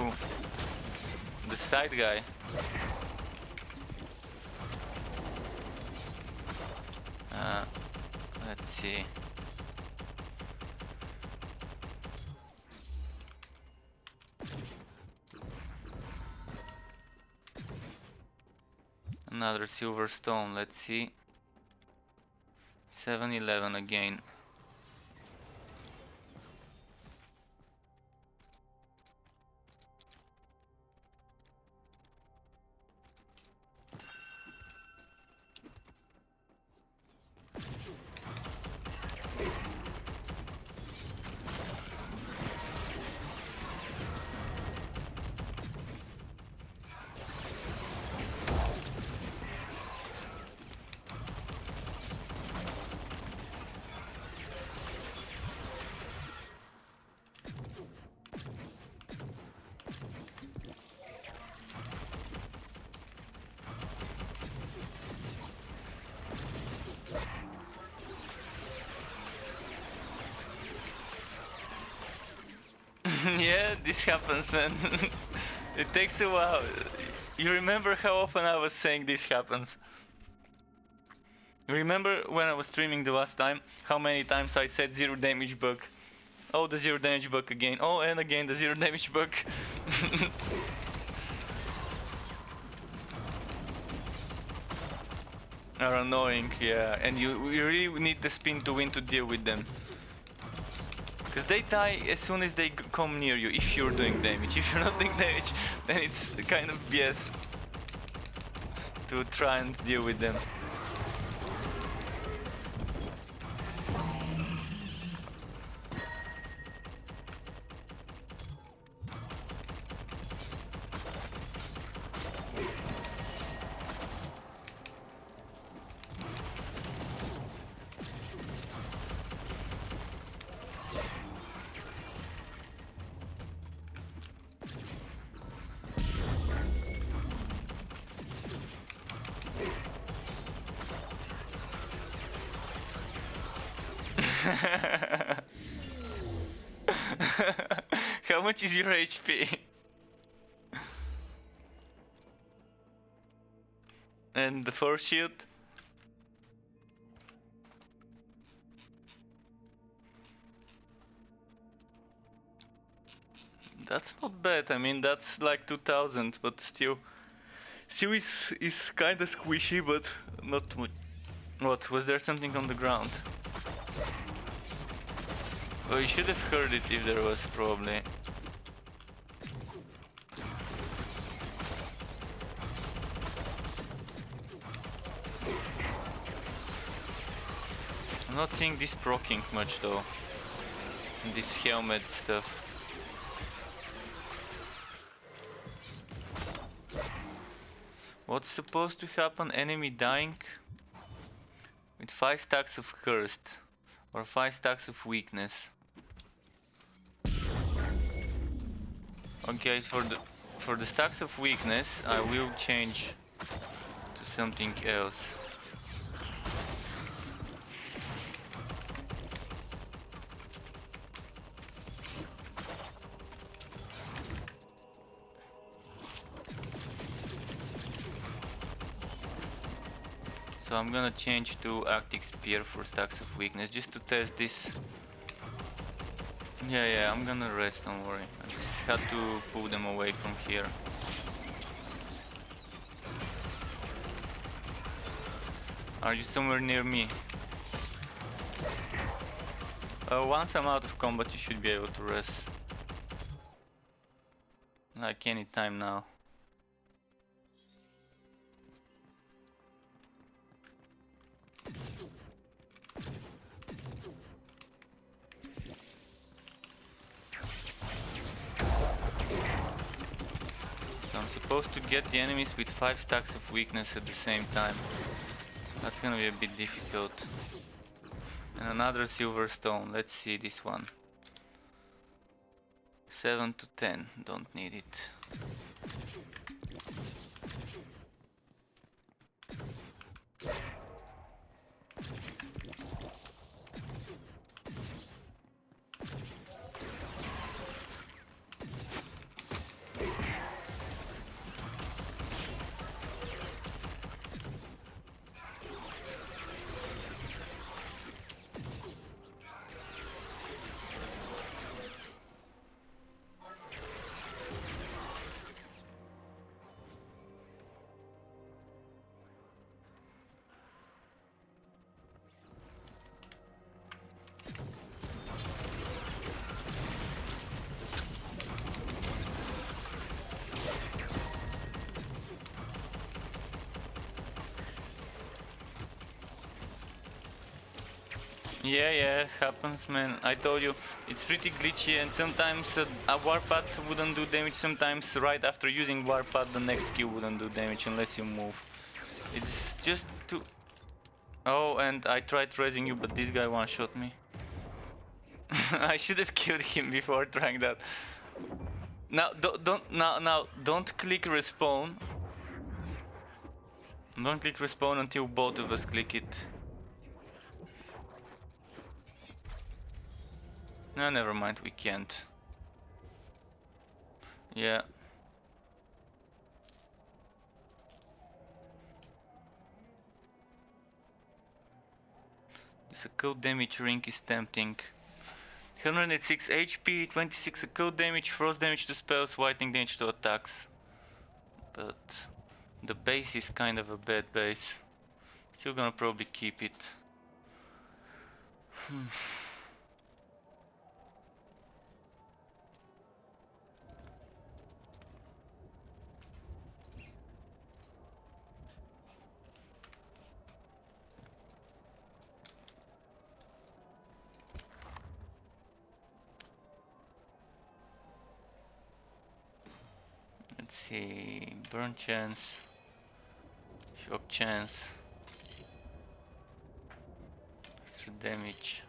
Who? The side guy. Let's see. Another silver stone, let's see. 7-11 again. Yeah, this happens, man. It takes a while. You remember how often I was saying this happens? You remember when I was streaming the last time, how many times I said zero damage bug? Oh, the zero damage bug again. Oh, and again the zero damage bug. Are annoying, yeah, and you really need the spin to win to deal with them. Because they die as soon as they come near you, if you're doing damage. If you're not doing damage, then it's kind of BS to try and deal with them. How much is your HP? And the force shield? That's not bad. I mean, that's like 2000, but still is kind of squishy, but not much. What, was there something on the ground? Oh, you should have heard it if there was, probably. I'm not seeing this proccing much though. This helmet stuff. What's supposed to happen? Enemy dying with 5 stacks of cursed or 5 stacks of weakness. Okay, for the stacks of weakness, I will change to something else. So I'm gonna change to Arctic Spear for stacks of weakness, just to test this. Yeah, I'm gonna rest, don't worry. I just had to pull them away from here. Are you somewhere near me? Once I'm out of combat, you should be able to rest. Like any time now. So I'm supposed to get the enemies with 5 stacks of weakness at the same time. That's gonna be a bit difficult. And another silver stone, let's see this one. 7 to 10, don't need it. Yeah, it happens, man. I told you, it's pretty glitchy, and sometimes a warpath wouldn't do damage. Sometimes right after using warpath, the next skill wouldn't do damage unless you move. It's just too... Oh, and I tried raising you, but this guy one-shot me. I should have killed him before trying that. Now, don't click respawn. Don't click respawn until both of us click it. No, never mind, we can't. Yeah. This cold damage ring is tempting. 106 HP, 26 cold damage, frost damage to spells, whitening damage to attacks. But the base is kind of a bad base. Still gonna probably keep it. Let's see, burn chance, shock chance, extra damage.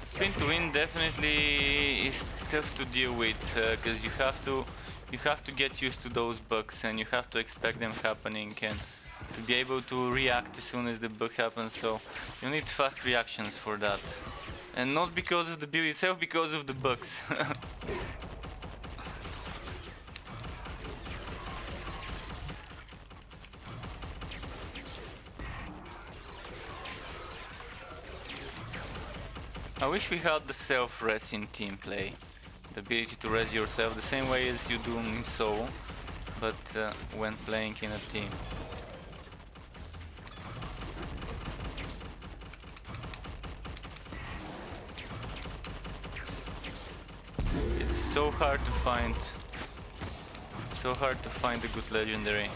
Spin to win definitely is tough to deal with, because you have to get used to those bugs and you have to expect them happening and to be able to react as soon as the bug happens, so you need fast reactions for that. And not because of the build itself, because of the bugs. I wish we had the self-res in team play. The ability to res yourself the same way as you do in solo, but when playing in a team. It's so hard to find a good legendary.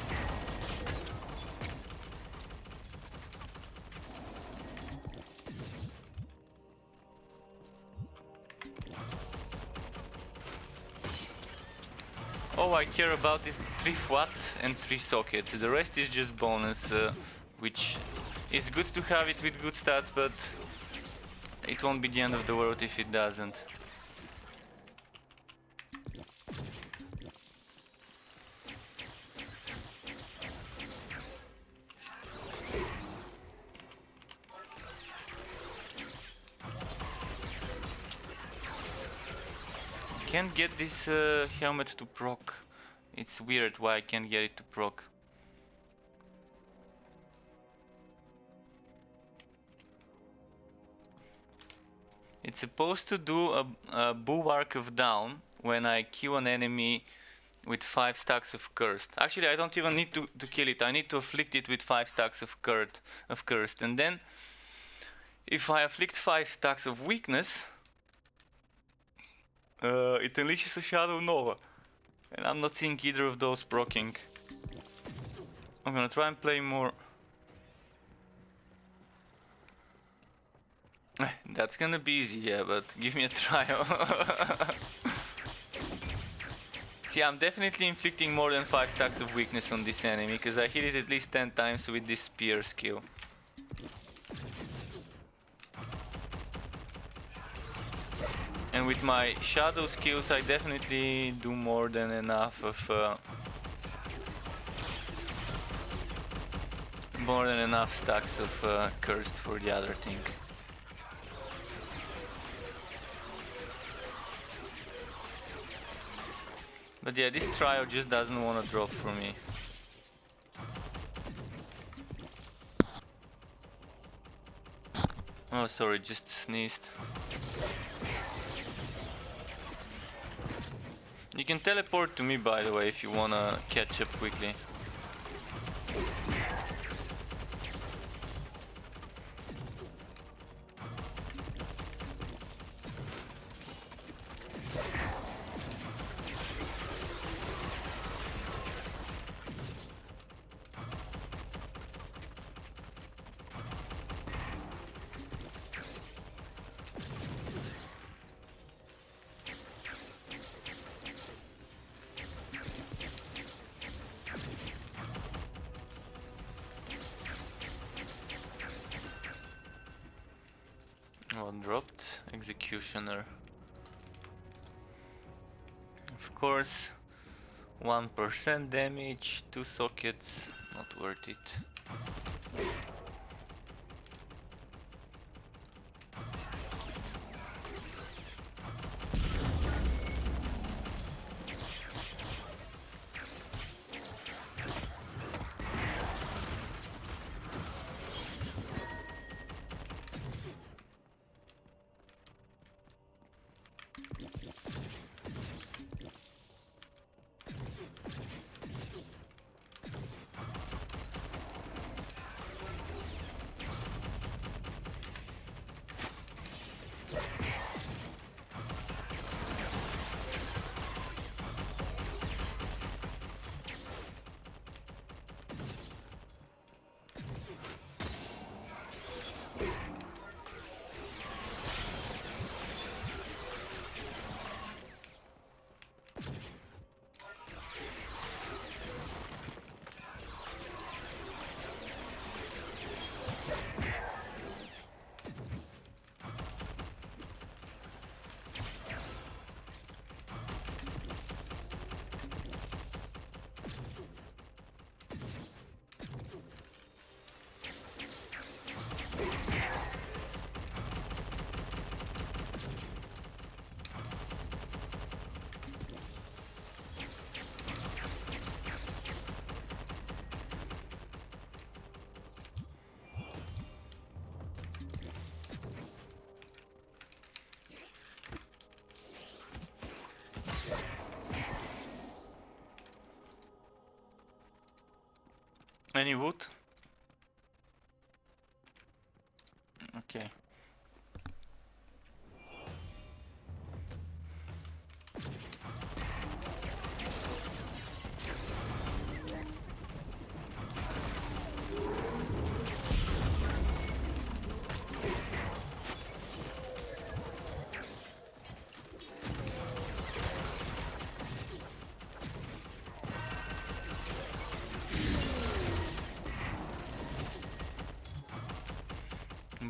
All I care about is 3 FWAT and 3 sockets. The rest is just bonus, which is good to have it with good stats, but it won't be the end of the world if it doesn't. Can't get this helmet to proc. It's weird why I can't get it to proc. It's supposed to do a bulwark of down when I kill an enemy with 5 stacks of cursed. Actually, I don't even need to kill it. I need to afflict it with 5 stacks of cursed, and then if I afflict 5 stacks of weakness, it unleashes a Shadow Nova, and I'm not seeing either of those proccing. I'm gonna try and play more. That's gonna be easy, yeah, but give me a trial. See, I'm definitely inflicting more than 5 stacks of weakness on this enemy, because I hit it at least 10 times with this spear skill. And with my shadow skills, I definitely do more than enough of stacks of cursed for the other thing. But yeah, this trial just doesn't want to drop for me. Oh, sorry, just sneezed. You can teleport to me, by the way, if you wanna catch up quickly. executioner. Of course, 1% damage, 2 sockets, not worth it. Any wood? Okay.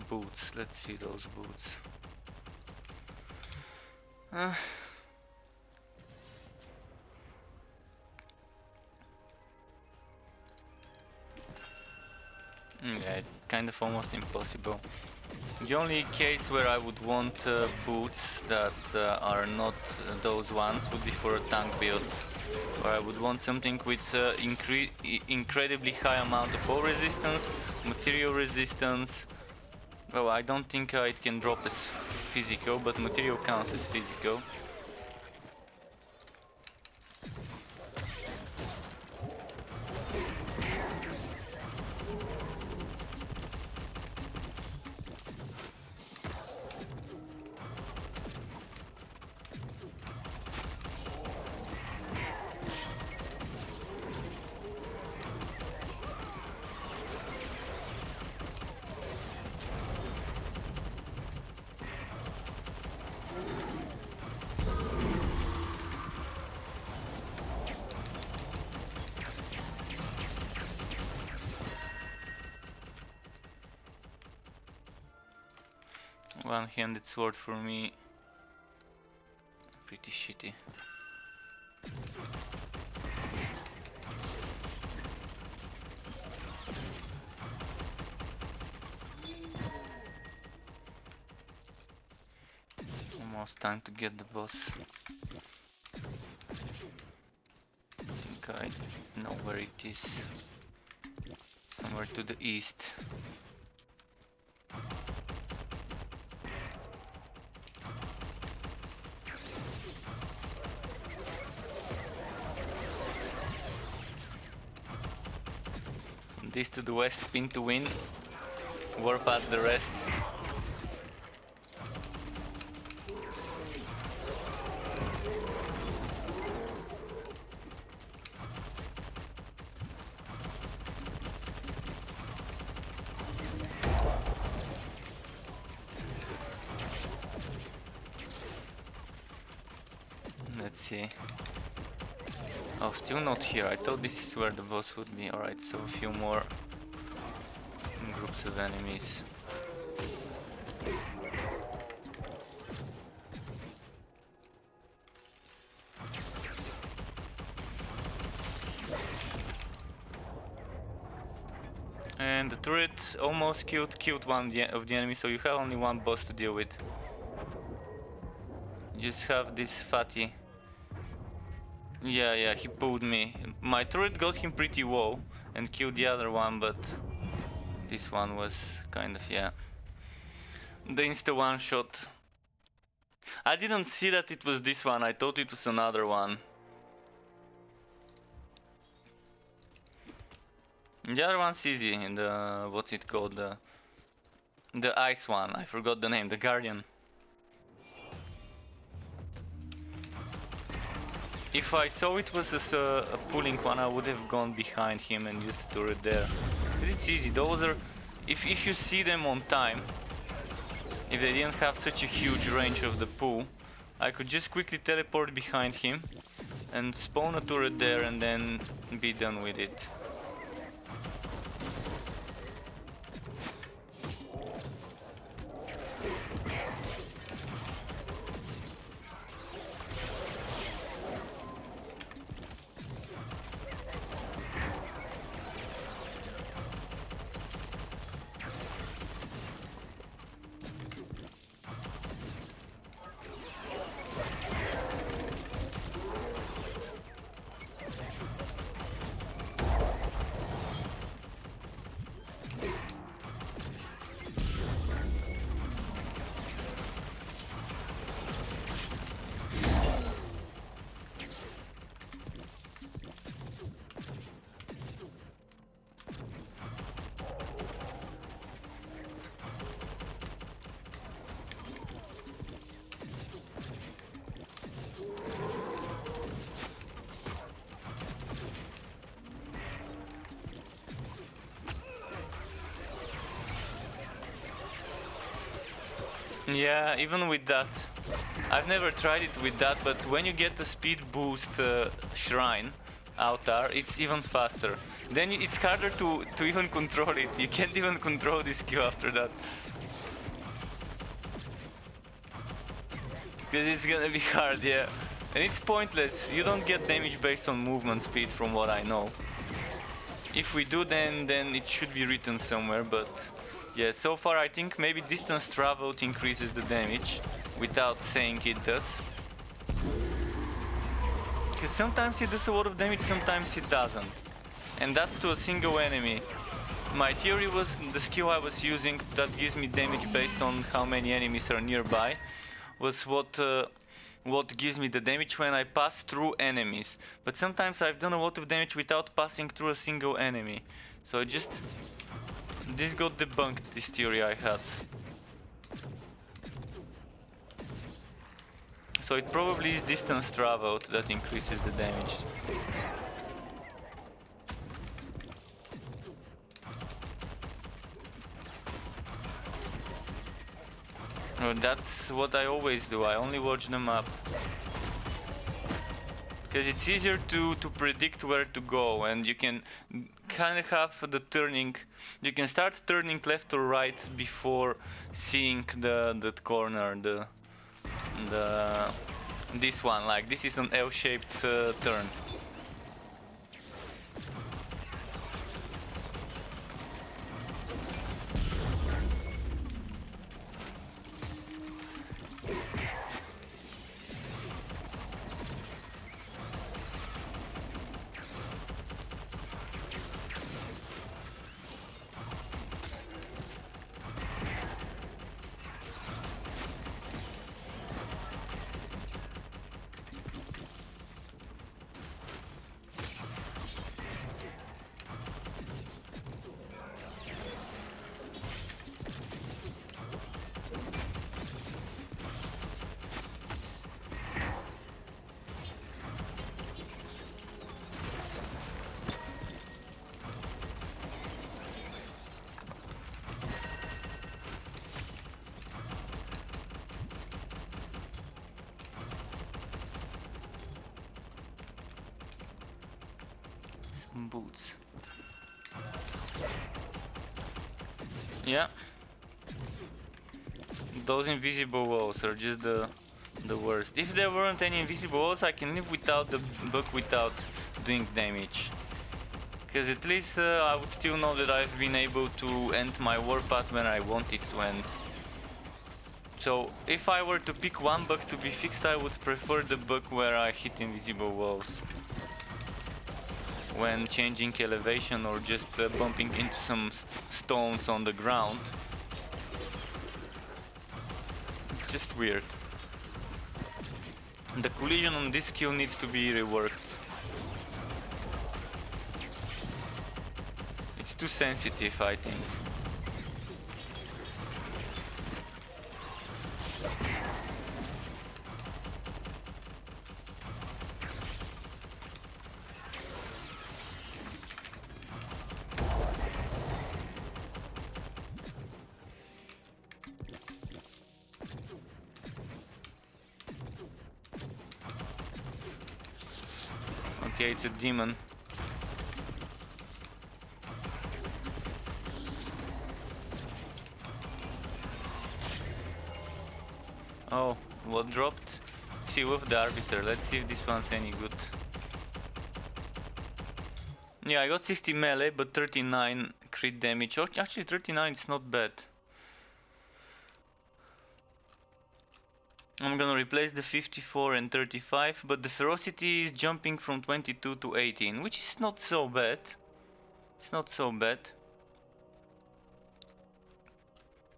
Boots, let's see those boots. Yeah, it's kind of almost impossible. The only case where I would want boots that are not those ones would be for a tank build. Where I would want something with incredibly high amount of fall resistance, material resistance. Well, I don't think it can drop as physical, but material counts as physical. One-handed sword for me, pretty shitty. Almost time to get the boss. I think I know where it is. Somewhere to the east. This to the west, spin to win, warp out the rest. Let's see. Oh, still not here. I thought this is where the boss would be. Alright, so a few more groups of enemies. and the turret almost killed one of the enemies, so you have only one boss to deal with. You just have this fatty. Yeah, he pulled me. My turret got him pretty low and killed the other one, but this one was kind of, yeah. The insta one shot. I didn't see that it was this one, I thought it was another one. The other one's easy, in the, what's it called, the ice one, I forgot the name, the Guardian. If I saw it was a pulling one, I would have gone behind him and used the turret there. But it's easy, those are, if you see them on time, if they didn't have such a huge range of the pull, I could just quickly teleport behind him and spawn a turret there and then be done with it. Yeah, even with that. I've never tried it with that, but when you get the speed boost shrine avatar, it's even faster. Then it's harder to even control it. You can't even control this Q after that. Because it's gonna be hard, yeah. And it's pointless. You don't get damage based on movement speed from what I know. If we do, then it should be written somewhere, but yeah, so far I think maybe distance traveled increases the damage without saying it does. Because sometimes it does a lot of damage, sometimes it doesn't. And that's to a single enemy. My theory was the skill I was using that gives me damage based on how many enemies are nearby was what gives me the damage when I pass through enemies. But sometimes I've done a lot of damage without passing through a single enemy. So this got debunked, this theory I had. So it probably is distance traveled that increases the damage. Well, that's what I always do, I only watch them up. Because it's easier to predict where to go, and you can kind of have the turning. You can start turning left or right before seeing that corner. This one, like this is an L-shaped turn. Boots. Yeah. Those invisible walls are just the worst. If there weren't any invisible walls, I can live without the book without doing damage. Because at least I would still know that I've been able to end my warpath when I want it to end. So if I were to pick one bug to be fixed, I would prefer the bug where I hit invisible walls when changing elevation or just bumping into some stones on the ground. It's just weird. The collision on this skill needs to be reworked. It's too sensitive, I think. Okay, it's a demon. Oh, what dropped? Seal of the Arbiter. Let's see if this one's any good. Yeah, I got 60 melee, but 39 crit damage. Actually, 39 is not bad. I'm gonna replace the 54 and 35, but the ferocity is jumping from 22 to 18, which is not so bad. It's not so bad.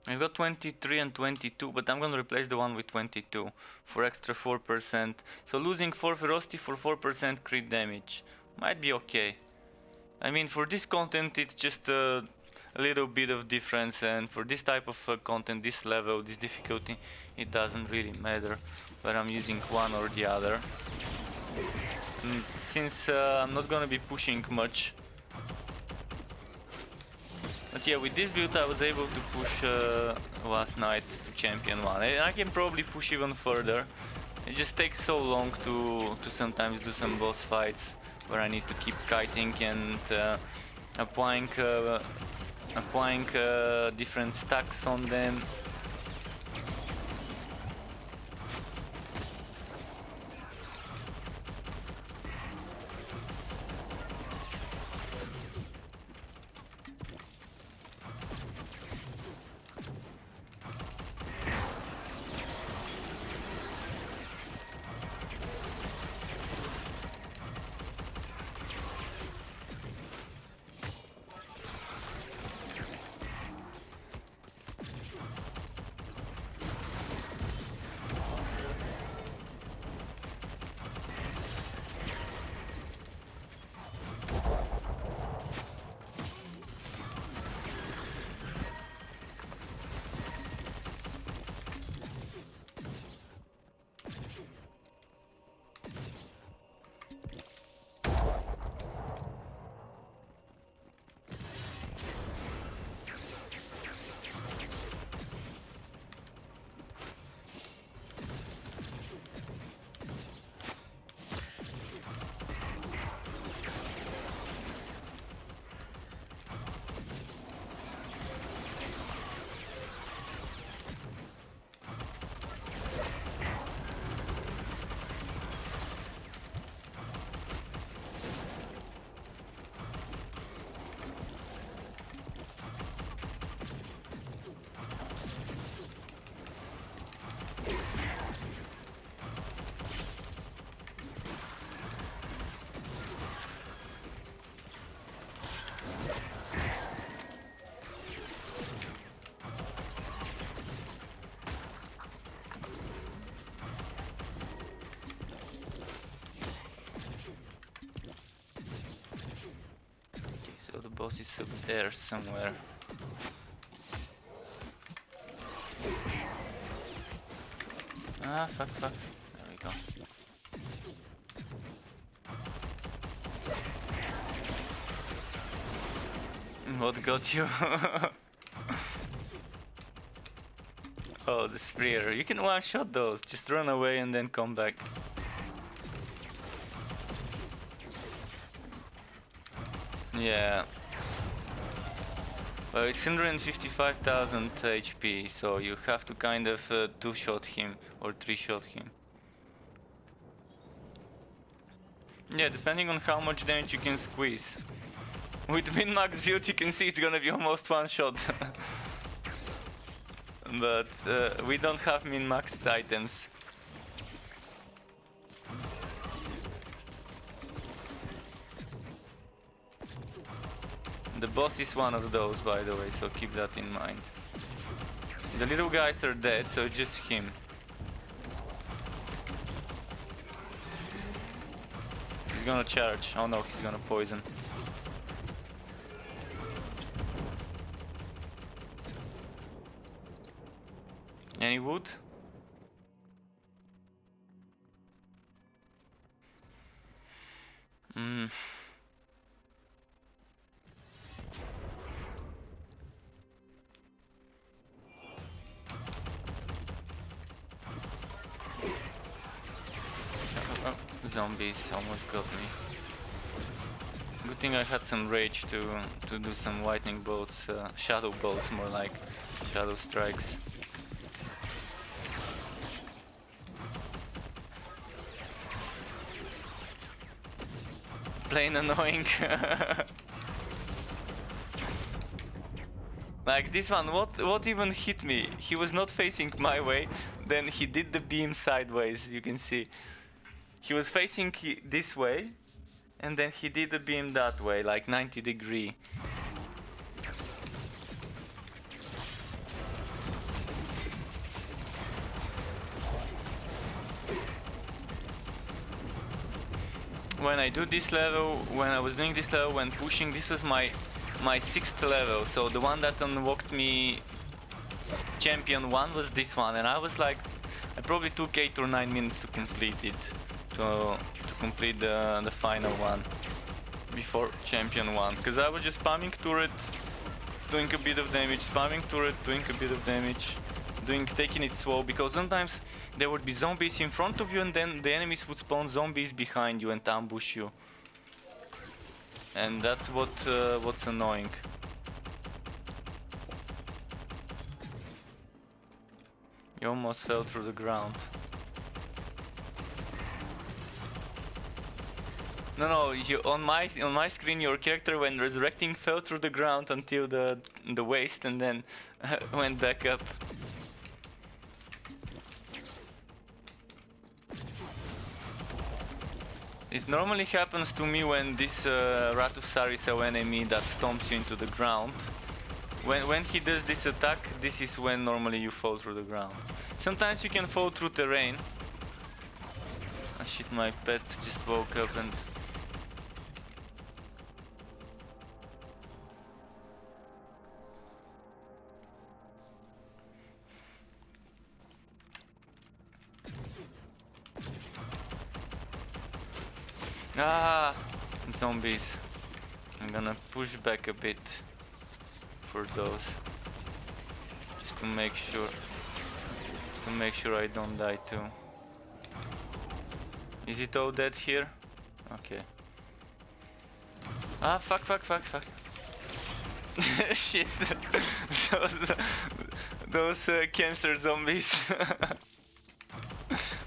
I've got 23 and 22, but I'm gonna replace the one with 22 for extra 4%. So losing 4 ferocity for 4% crit damage might be okay. I mean, for this content it's just a little bit of difference, and for this type of content, this level, this difficulty, it doesn't really matter whether I'm using one or the other. And since I'm not gonna be pushing much. But yeah, with this build I was able to push last night to champion 1. And I can probably push even further. It just takes so long to sometimes do some boss fights where I need to keep kiting and applying different stacks on them. So the boss is up there somewhere. Ah, fuck. There we go. What got you? Oh, the Spreer. You can one-shot those. Just run away and then come back. Yeah. Well, it's 155,000 HP, so you have to kind of two-shot him or three-shot him. Yeah, depending on how much damage you can squeeze. With min-max build you can see it's gonna be almost one shot. But we don't have min-maxed items. The boss is one of those, by the way, so keep that in mind. The little guys are dead, so just him. He's gonna charge. Oh no, he's gonna poison. Any wood? Zombies almost got me. Good thing I had some rage to do some lightning bolts, shadow bolts, more like shadow strikes. Plain annoying. Like this one, what even hit me? He was not facing my way, then he did the beam sideways, you can see. He was facing this way, and then he did the beam that way, like 90°. When I do this level, when I was doing this level, when pushing, this was my 6th level, so the one that unlocked me Champion 1 was this one, and I was like, I probably took 8 or 9 minutes to complete it, to complete the final one before Champion 1, because I was just spamming turret, doing a bit of damage, spamming turret, doing a bit of damage, taking it slow, because sometimes there would be zombies in front of you and then the enemies would spawn zombies behind you and ambush you. And that's what's annoying. You almost fell through the ground. No, on my screen your character when resurrecting fell through the ground until the waist and then went back up. It normally happens to me when this Ratusar is an enemy that stomps you into the ground. When he does this attack, this is when normally you fall through the ground. Sometimes you can fall through terrain. Ah shit, my pet just woke up and... Ah, zombies. I'm gonna push back a bit for those, just to make sure I don't die too. Is it all dead here? Okay. Ah, fuck. Shit. those cancer zombies.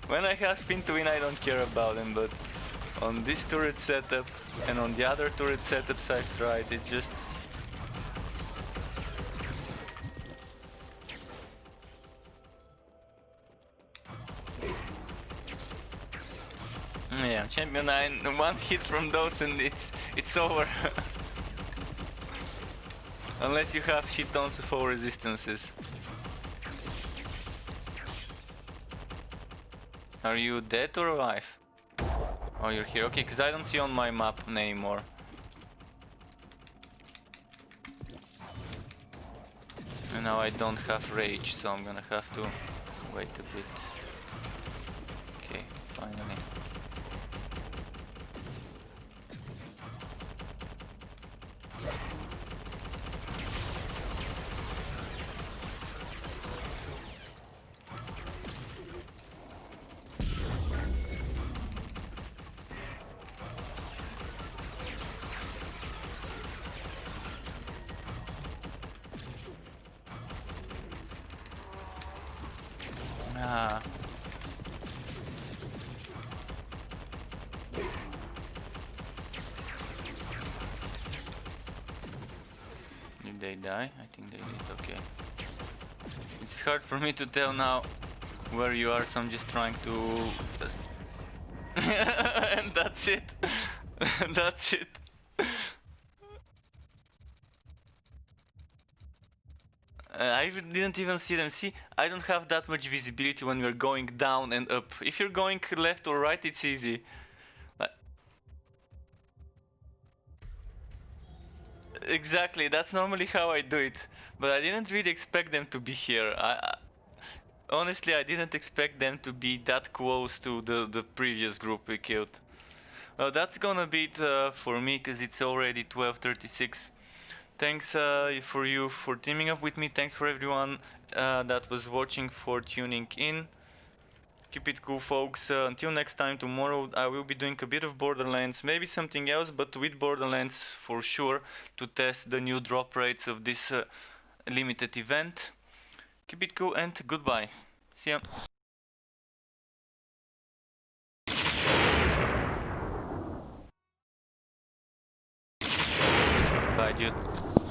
When I have spin to win, I don't care about them, but on this turret setup and on the other turret setups I've tried, it just... Yeah, Champion 9, one hit from those and it's over. Unless you have shit tons of all resistances. Are you dead or alive? Oh, you're here. Okay, because I don't see on my map anymore. And now I don't have rage, so I'm gonna have to wait a bit. Okay, finally. Ah. they die? I think they did, okay. It's hard for me to tell now where you are, so I'm just trying to... and that's it. That's it. Didn't even see them. See, I don't have that much visibility when we're going down and up. If you're going left or right, it's easy. Exactly, that's normally how I do it. But I didn't really expect them to be here. Honestly, I didn't expect them to be that close to the previous group we killed. Well, that's gonna be it for me, because it's already 12:36. Thanks for you for teaming up with me. Thanks for everyone that was watching for tuning in. Keep it cool, folks. Until next time, tomorrow I will be doing a bit of Borderlands, maybe something else, but with Borderlands for sure, to test the new drop rates of this limited event. Keep it cool and goodbye. See ya. Bye, dude.